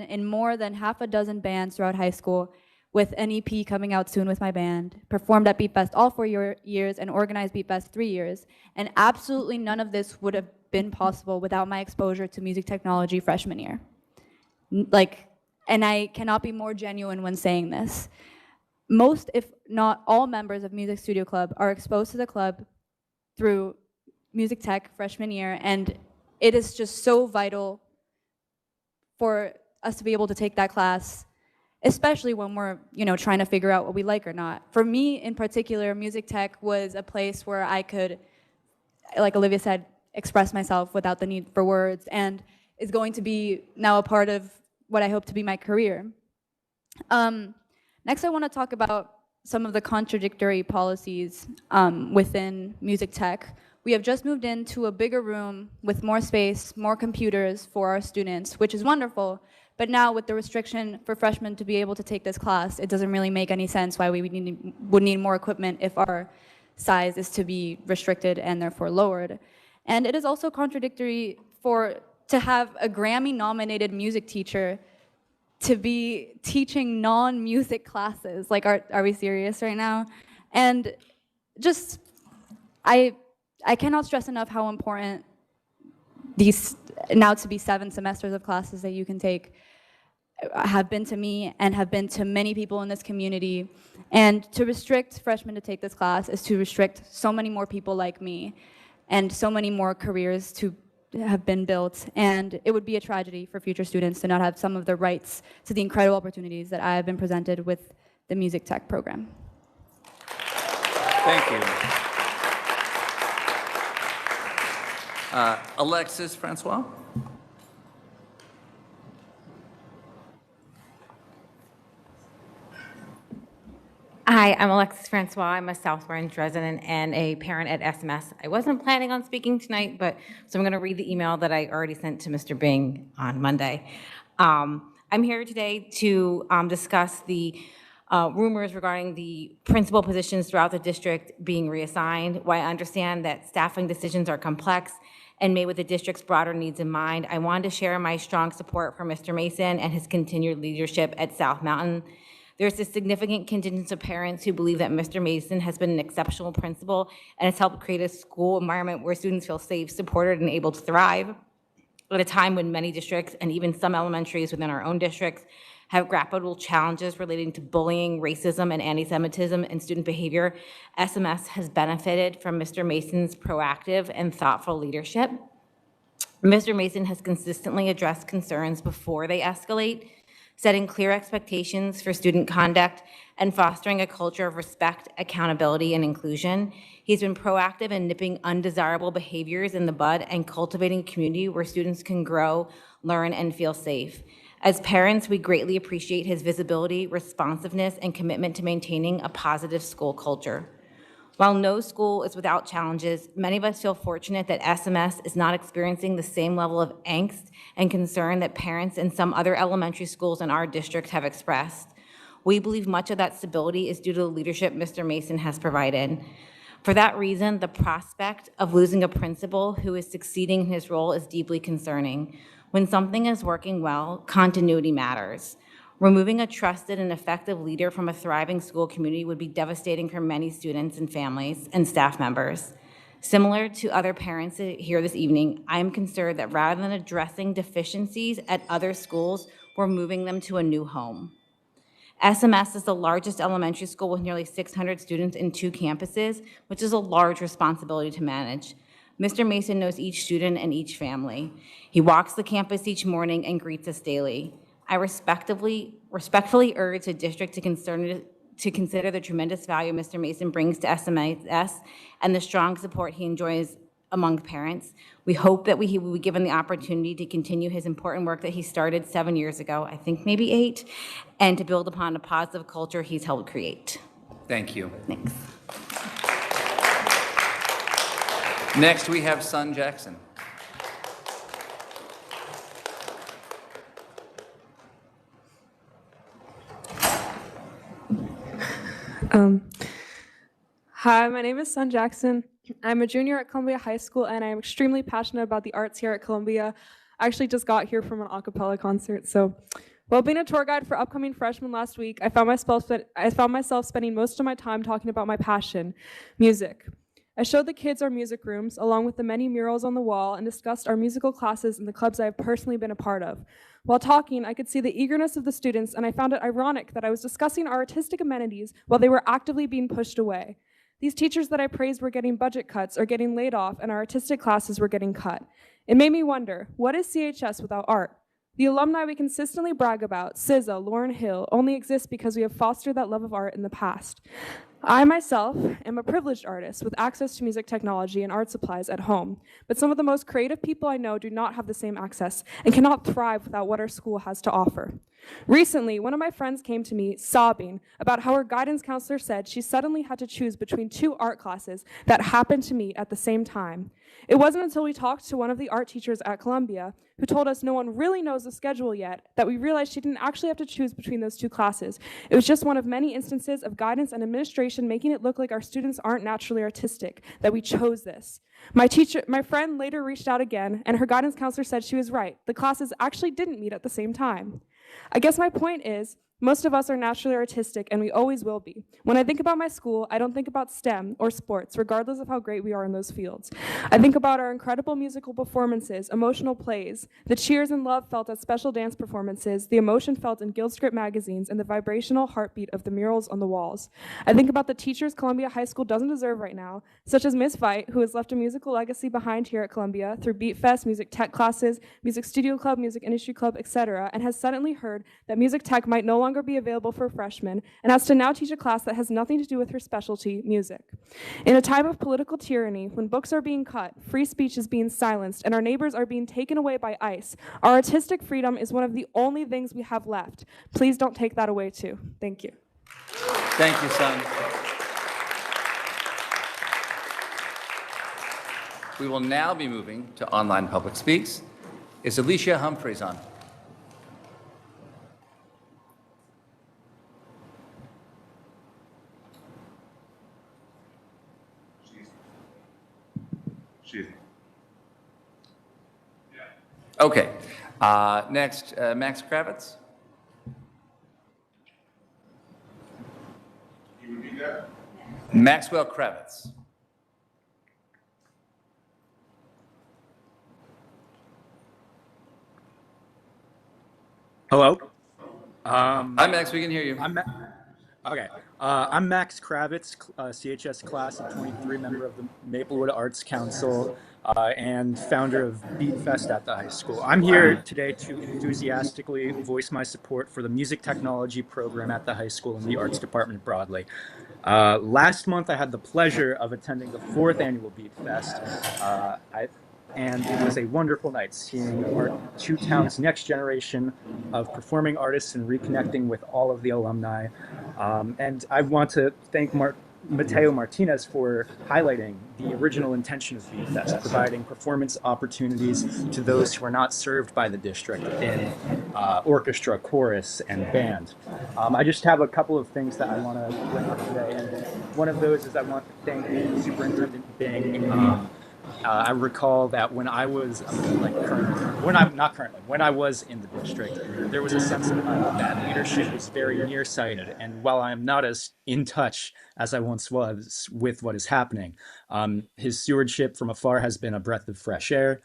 in more than half a dozen bands throughout high school, with an EP coming out soon with my band, performed at Beat Fest all 4 years, and organized Beat Fest 3 years. And absolutely none of this would have been possible without my exposure to music technology freshman year. And I cannot be more genuine when saying this. Most, if not all, members of Music Studio Club are exposed to the club through music tech freshman year, and it is just so vital for us to be able to take that class, especially when we're, trying to figure out what we like or not. For me in particular, music tech was a place where I could, like Olivia said, express myself without the need for words, and is going to be now a part of what I hope to be my career. Next, I want to talk about some of the contradictory policies within music tech. We have just moved into a bigger room with more space, more computers for our students, which is wonderful. But now with the restriction for freshmen to be able to take this class, it doesn't really make any sense why we would need more equipment if our size is to be restricted and therefore lowered. And it is also contradictory to have a Grammy-nominated music teacher to be teaching non-music classes. Like, are we serious right now? And just, I cannot stress enough how important these now to be 7 semesters of classes that you can take have been to me and have been to many people in this community. And to restrict freshmen to take this class is to restrict so many more people like me and so many more careers to have been built. And it would be a tragedy for future students to not have some of the rights to the incredible opportunities that I have been presented with the music tech program. Thank you. Alexis Francois. Hi, I'm Alexis Francois. I'm a South Orange resident and a parent at SMS. I wasn't planning on speaking tonight, so I'm going to read the email that I already sent to Mr. Bing on Monday. I'm here today to discuss the rumors regarding the principal positions throughout the district being reassigned. While I understand that staffing decisions are complex and made with the district's broader needs in mind, I wanted to share my strong support for Mr. Mason and his continued leadership at South Mountain. There's a significant contingent of parents who believe that Mr. Mason has been an exceptional principal and has helped create a school environment where students feel safe, supported, and able to thrive. At a time when many districts and even some elementaries within our own districts have grappled with challenges relating to bullying, racism, and anti-Semitism in student behavior, SMS has benefited from Mr. Mason's proactive and thoughtful leadership. Mr. Mason has consistently addressed concerns before they escalate, setting clear expectations for student conduct and fostering a culture of respect, accountability, and inclusion. He's been proactive in nipping undesirable behaviors in the bud and cultivating a community where students can grow, learn, and feel safe. As parents, we greatly appreciate his visibility, responsiveness, and commitment to maintaining a positive school culture. While no school is without challenges, many of us feel fortunate that SMS is not experiencing the same level of angst and concern that parents in some other elementary schools in our district have expressed. We believe much of that stability is due to the leadership Mr. Mason has provided. For that reason, the prospect of losing a principal who is succeeding in his role is deeply concerning. When something is working well, continuity matters. Removing a trusted and effective leader from a thriving school community would be devastating for many students and families and staff members. Similar to other parents here this evening, I am concerned that rather than addressing deficiencies at other schools, we're moving them to a new home. SMS is the largest elementary school with nearly 600 students in 2 campuses, which is a large responsibility to manage. Mr. Mason knows each student and each family. He walks the campus each morning and greets us daily. I respectfully urge the district to consider the tremendous value Mr. Mason brings to SMS and the strong support he enjoys among parents. We hope that he will be given the opportunity to continue his important work that he started 7 years ago, I think maybe 8, and to build upon a positive culture he's helped create. Thank you. Thanks. Next, we have Sun Jackson. Hi, my name is Sun Jackson. I'm a junior at Columbia High School, and I'm extremely passionate about the arts here at Columbia. I actually just got here from an a cappella concert. So, while being a tour guide for upcoming freshmen last week, I found myself spending most of my time talking about my passion, music. I showed the kids our music rooms, along with the many murals on the wall, and discussed our musical classes and the clubs I have personally been a part of. While talking, I could see the eagerness of the students, and I found it ironic that I was discussing our artistic amenities while they were actively being pushed away. These teachers that I praised were getting budget cuts or getting laid off, and our artistic classes were getting cut. It made me wonder, what is CHS without art? The alumni we consistently brag about, SZA, Lauryn Hill, only exist because we have fostered that love of art in the past. I myself am a privileged artist with access to music technology and art supplies at home, but some of the most creative people I know do not have the same access and cannot thrive without what our school has to offer. Recently, one of my friends came to me sobbing about how her guidance counselor said she suddenly had to choose between 2 art classes that happened to meet at the same time. It wasn't until we talked to one of the art teachers at Columbia, who told us no one really knows the schedule yet, that we realized she didn't actually have to choose between those 2 classes. It was just one of many instances of guidance and administration making it look like our students aren't naturally artistic, that we chose this. My friend later reached out again, and her guidance counselor said she was right. The classes actually didn't meet at the same time. I guess my point is, most of us are naturally artistic, and we always will be. When I think about my school, I don't think about STEM or sports, regardless of how great we are in those fields. I think about our incredible musical performances, emotional plays, the cheers and love felt at special dance performances, the emotion felt in GuildScript magazines, and the vibrational heartbeat of the murals on the walls. I think about the teachers Columbia High School doesn't deserve right now, such as Ms. Veit, who has left a musical legacy behind here at Columbia through Beat Fest, music tech classes, music studio club, music industry club, etc., and has suddenly heard that music tech might no longer be available for freshmen, and has to now teach a class that has nothing to do with her specialty, music. In a time of political tyranny, when books are being cut, free speech is being silenced, and our neighbors are being taken away by ICE, our artistic freedom is one of the only things we have left. Please don't take that away too. Thank you. Thank you, Sun. We will now be moving to online public speaks. Is Alicia Humphreys on? Okay. Next, Max Kravitz. You would be there? Maxwell Kravitz. Hello. Hi, Max. We can hear you. Okay. I'm Max Kravitz, CHS class of 23, member of the Maplewood Arts Council, and founder of Beat Fest at the high school. I'm here today to enthusiastically voice my support for the music technology program at the high school and the arts department broadly. Last month, I had the pleasure of attending the 4th annual Beat Fest, and it was a wonderful night seeing our two towns' next generation of performing artists and reconnecting with all of the alumni. And I want to thank Mateo Martinez for highlighting the original intention of Beat Fest, providing performance opportunities to those who are not served by the district in orchestra, chorus, and band. I just have a couple of things that I want to bring up today, and one of those is I want to thank Superintendent Bing. I recall that when I was when I was in the district, there was a sense that leadership was very nearsighted. And while I am not as in touch as I once was with what is happening, his stewardship from afar has been a breath of fresh air.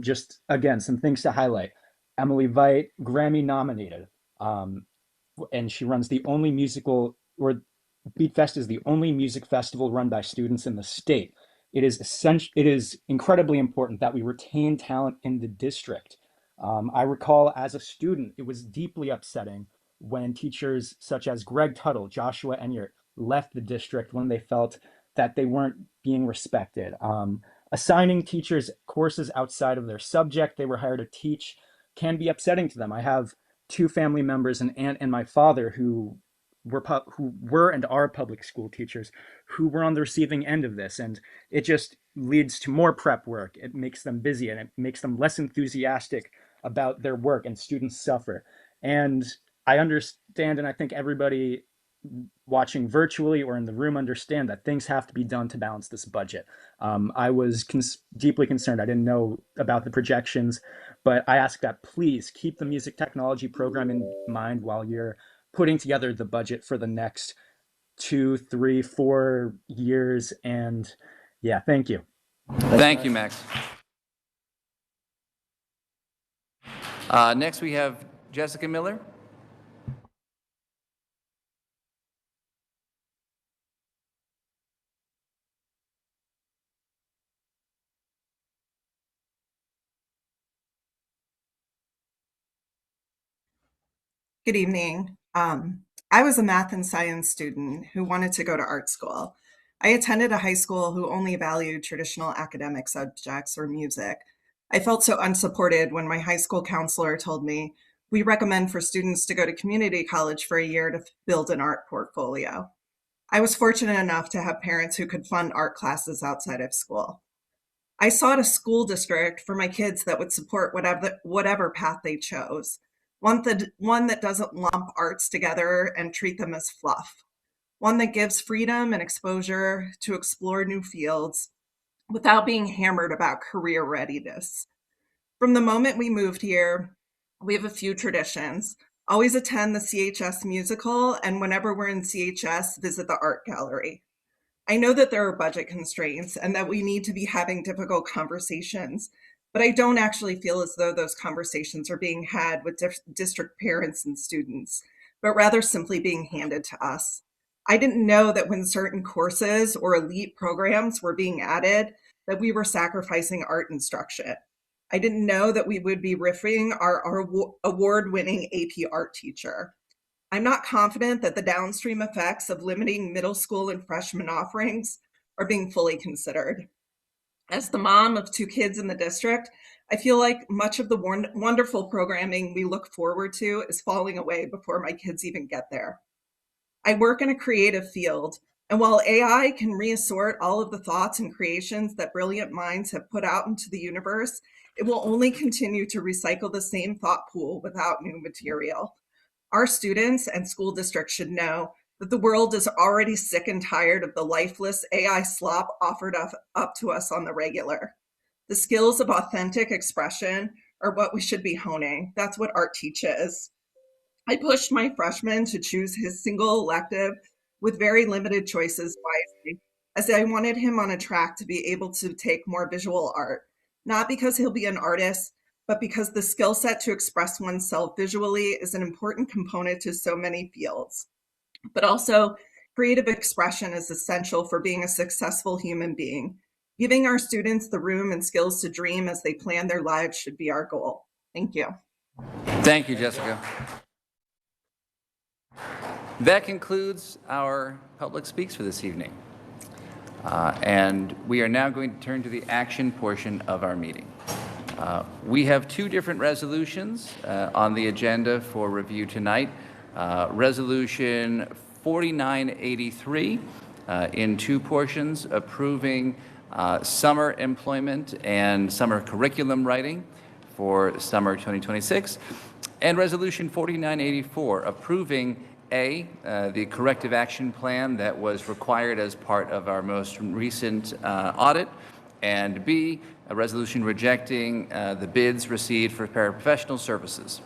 Just again, some things to highlight. Emily Veit, Grammy nominated, and she runs the only Beat Fest is the only music festival run by students in the state. It is incredibly important that we retain talent in the district. I recall as a student, it was deeply upsetting when teachers such as Greg Tuttle, Joshua Enyart left the district when they felt that they weren't being respected. Assigning teachers courses outside of their subject they were hired to teach can be upsetting to them. I have two family members, an aunt and my father, who were and are public school teachers who were on the receiving end of this. And it just leads to more prep work. It makes them busy and it makes them less enthusiastic about their work, and students suffer. And I understand, and I think everybody watching virtually or in the room understand that things have to be done to balance this budget. I was deeply concerned. I didn't know about the projections, but I ask that please keep the music technology program in mind while you're putting together the budget for the next 2, 3, 4 years. And yeah, thank you. Thank you, Max. Next, we have Jessica Miller. Good evening. I was a math and science student who wanted to go to art school. I attended a high school who only valued traditional academic subjects or music. I felt so unsupported when my high school counselor told me, "We recommend for students to go to community college for a year to build an art portfolio." I was fortunate enough to have parents who could fund art classes outside of school. I sought a school district for my kids that would support whatever path they chose. One that doesn't lump arts together and treat them as fluff. One that gives freedom and exposure to explore new fields without being hammered about career readiness. From the moment we moved here, we have a few traditions. Always attend the CHS musical, and whenever we're in CHS, visit the art gallery. I know that there are budget constraints and that we need to be having difficult conversations, but I don't actually feel as though those conversations are being had with district parents and students, but rather simply being handed to us. I didn't know that when certain courses or elite programs were being added, that we were sacrificing art instruction. I didn't know that we would be riffing our award-winning AP art teacher. I'm not confident that the downstream effects of limiting middle school and freshman offerings are being fully considered. As the mom of 2 kids in the district, I feel like much of the wonderful programming we look forward to is falling away before my kids even get there. I work in a creative field, and while AI can reassort all of the thoughts and creations that brilliant minds have put out into the universe, it will only continue to recycle the same thought pool without new material. Our students and school districts should know that the world is already sick and tired of the lifeless AI slop offered up to us on the regular. The skills of authentic expression are what we should be honing. That's what art teaches. I pushed my freshman to choose his single elective with very limited choices wisely, as I wanted him on a track to be able to take more visual art, not because he'll be an artist, but because the skill set to express oneself visually is an important component to so many fields. but also creative expression is essential for being a successful human being. Giving our students the room and skills to dream as they plan their lives should be our goal. Thank you. Thank you, Jessica. That concludes our public speaks for this evening. And we are now going to turn to the action portion of our meeting. We have two different resolutions on the agenda for review tonight. Resolution 4983 in two portions, approving summer employment and summer curriculum writing for summer 2026, and Resolution 4984 approving the corrective action plan that was required as part of our most recent audit, and B, a resolution rejecting the bids received for paraprofessional services.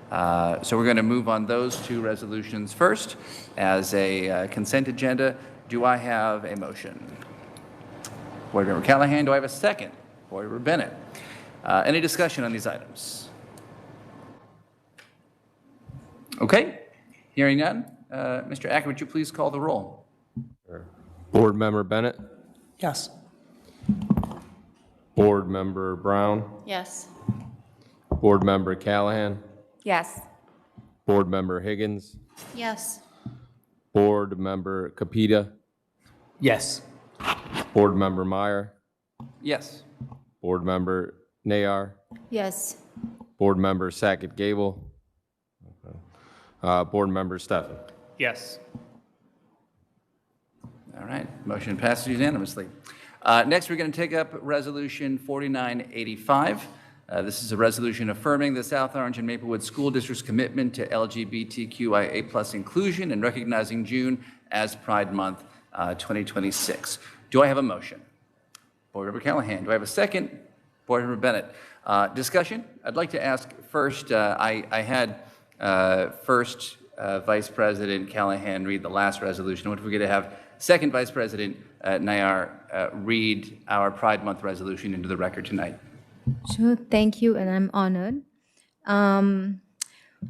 So we're going to move on those two resolutions first as a consent agenda. Do I have a motion? Board Member Callahan, do I have a second? Board Member Bennett. Any discussion on these items? Okay, hearing none. Mr. Acker, would you please call the roll? Board Member Bennett? Yes. Board Member Brown? Yes. Board Member Callahan? Yes. Board Member Higgins? Yes. Board Member Capita? Yes. Board Member Meyer? Yes. Board Member Nayar? Yes. Board Member Sackett Gable? Board Member Steffen? Yes. All right, motion passes unanimously. Next, we're going to take up Resolution 4985. This is a resolution affirming the South Orange and Maplewood School District's commitment to LGBTQIA+ inclusion and recognizing June as Pride Month 2026. Do I have a motion? Board Member Callahan. Do I have a second? Board Member Bennett. Discussion? I'd like to ask first, I had first Vice President Callahan read the last resolution. What if we get to have Second Vice President Nayar read our Pride Month resolution into the record tonight? Sure, thank you, and I'm honored.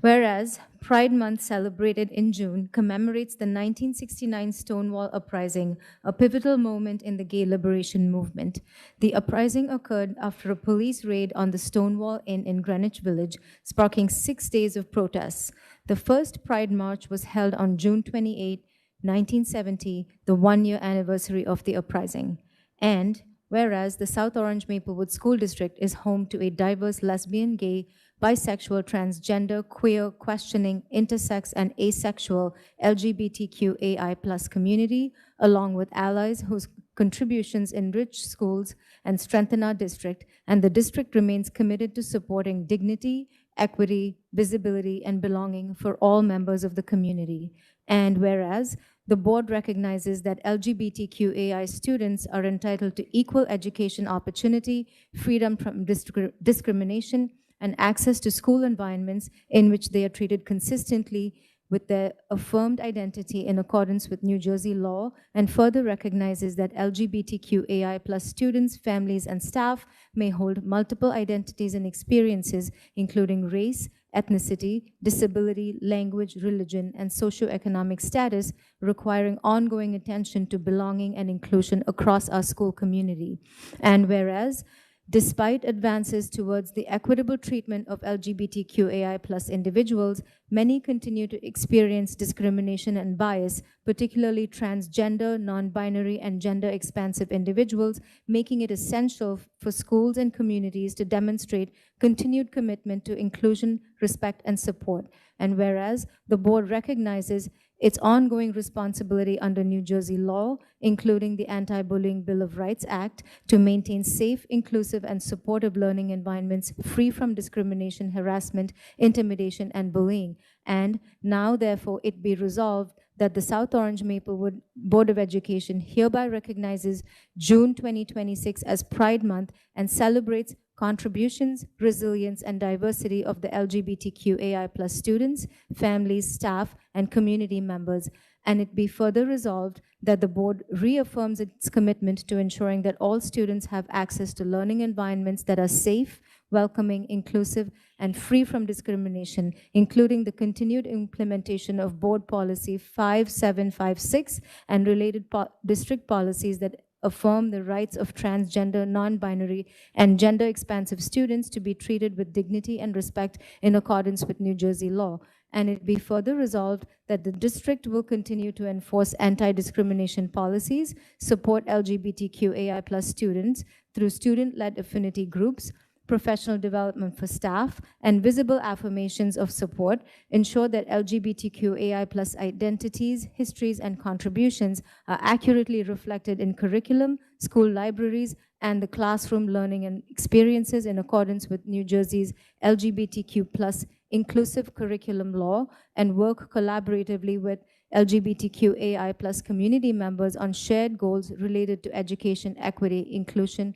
Whereas Pride Month, celebrated in June, commemorates the 1969 Stonewall Uprising, a pivotal moment in the gay liberation movement. The uprising occurred after a police raid on the Stonewall Inn in Greenwich Village, sparking 6 days of protests. The first Pride March was held on June 28, 1970, the one-year anniversary of the uprising. And whereas the South Orange Maplewood School District is home to a diverse lesbian, gay, bisexual, transgender, queer, questioning, intersex, and asexual LGBTQAI+ community, along with allies whose contributions enrich schools and strengthen our district, and the district remains committed to supporting dignity, equity, visibility, and belonging for all members of the community. And whereas the board recognizes that LGBTQAI students are entitled to equal education opportunity, freedom from discrimination, and access to school environments in which they are treated consistently with their affirmed identity in accordance with New Jersey law, and further recognizes that LGBTQAI+ students, families, and staff may hold multiple identities and experiences, including race, ethnicity, disability, language, religion, and socioeconomic status, requiring ongoing attention to belonging and inclusion across our school community. And whereas, despite advances towards the equitable treatment of LGBTQAI+ individuals, many continue to experience discrimination and bias, particularly transgender, non-binary, and gender-expansive individuals, making it essential for schools and communities to demonstrate continued commitment to inclusion, respect, and support. And whereas the board recognizes its ongoing responsibility under New Jersey law, including the Anti-Bullying Bill of Rights Act, to maintain safe, inclusive, and supportive learning environments free from discrimination, harassment, intimidation, and bullying. And now, therefore, it be resolved that the South Orange Maplewood Board of Education hereby recognizes June 2026 as Pride Month and celebrates contributions, resilience, and diversity of the LGBTQAI+ students, families, staff, and community members. And it be further resolved that the board reaffirms its commitment to ensuring that all students have access to learning environments that are safe, welcoming, inclusive, and free from discrimination, including the continued implementation of Board Policy 5756 and related district policies that affirm the rights of transgender, non-binary, and gender-expansive students to be treated with dignity and respect in accordance with New Jersey law. And it be further resolved that the district will continue to enforce anti-discrimination policies, support LGBTQAI+ students through student-led affinity groups, professional development for staff, and visible affirmations of support, ensure that LGBTQAI+ identities, histories, and contributions are accurately reflected in curriculum, school libraries, and the classroom learning and experiences in accordance with New Jersey's LGBTQ+ inclusive curriculum law, and work collaboratively with LGBTQAI+ community members on shared goals related to education, equity, inclusion,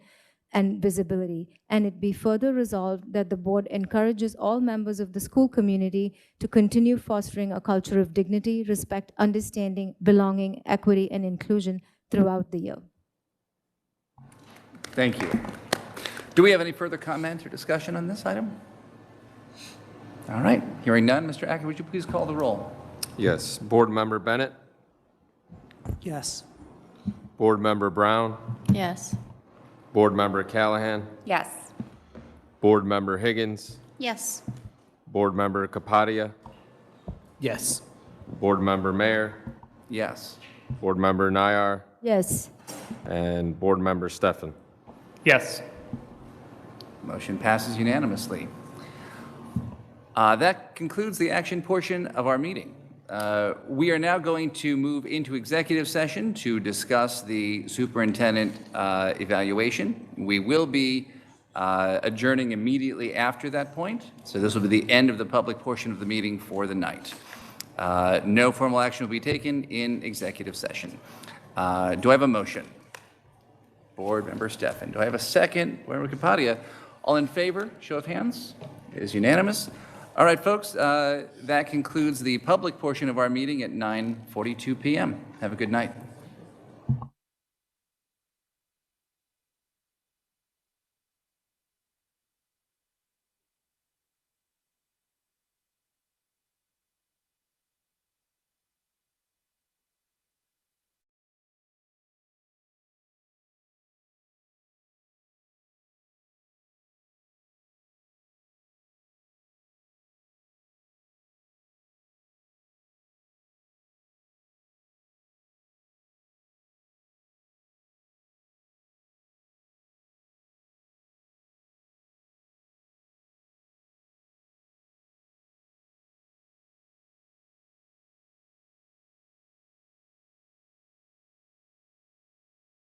and visibility. And it be further resolved that the board encourages all members of the school community to continue fostering a culture of dignity, respect, understanding, belonging, equity, and inclusion throughout the year. Thank you. Do we have any further comment or discussion on this item? All right, hearing none, Mr. Acker, would you please call the roll? Yes. Board Member Bennett? Yes. Board Member Brown? Yes. Board Member Callahan? Yes. Board Member Higgins? Yes. Board Member Kapadia? Yes. Board Member Mayer? Yes. Board Member Nayar? Yes. And Board Member Steffen? Yes. Motion passes unanimously. That concludes the action portion of our meeting. We are now going to move into executive session to discuss the superintendent evaluation. We will be adjourning immediately after that point, so this will be the end of the public portion of the meeting for the night. No formal action will be taken in executive session. Do I have a motion? Board Member Steffen. Do I have a second? Board Member Kapadia. All in favor? Show of hands. It is unanimous. All right, folks, that concludes the public portion of our meeting at 9:42 p.m. Have a good night.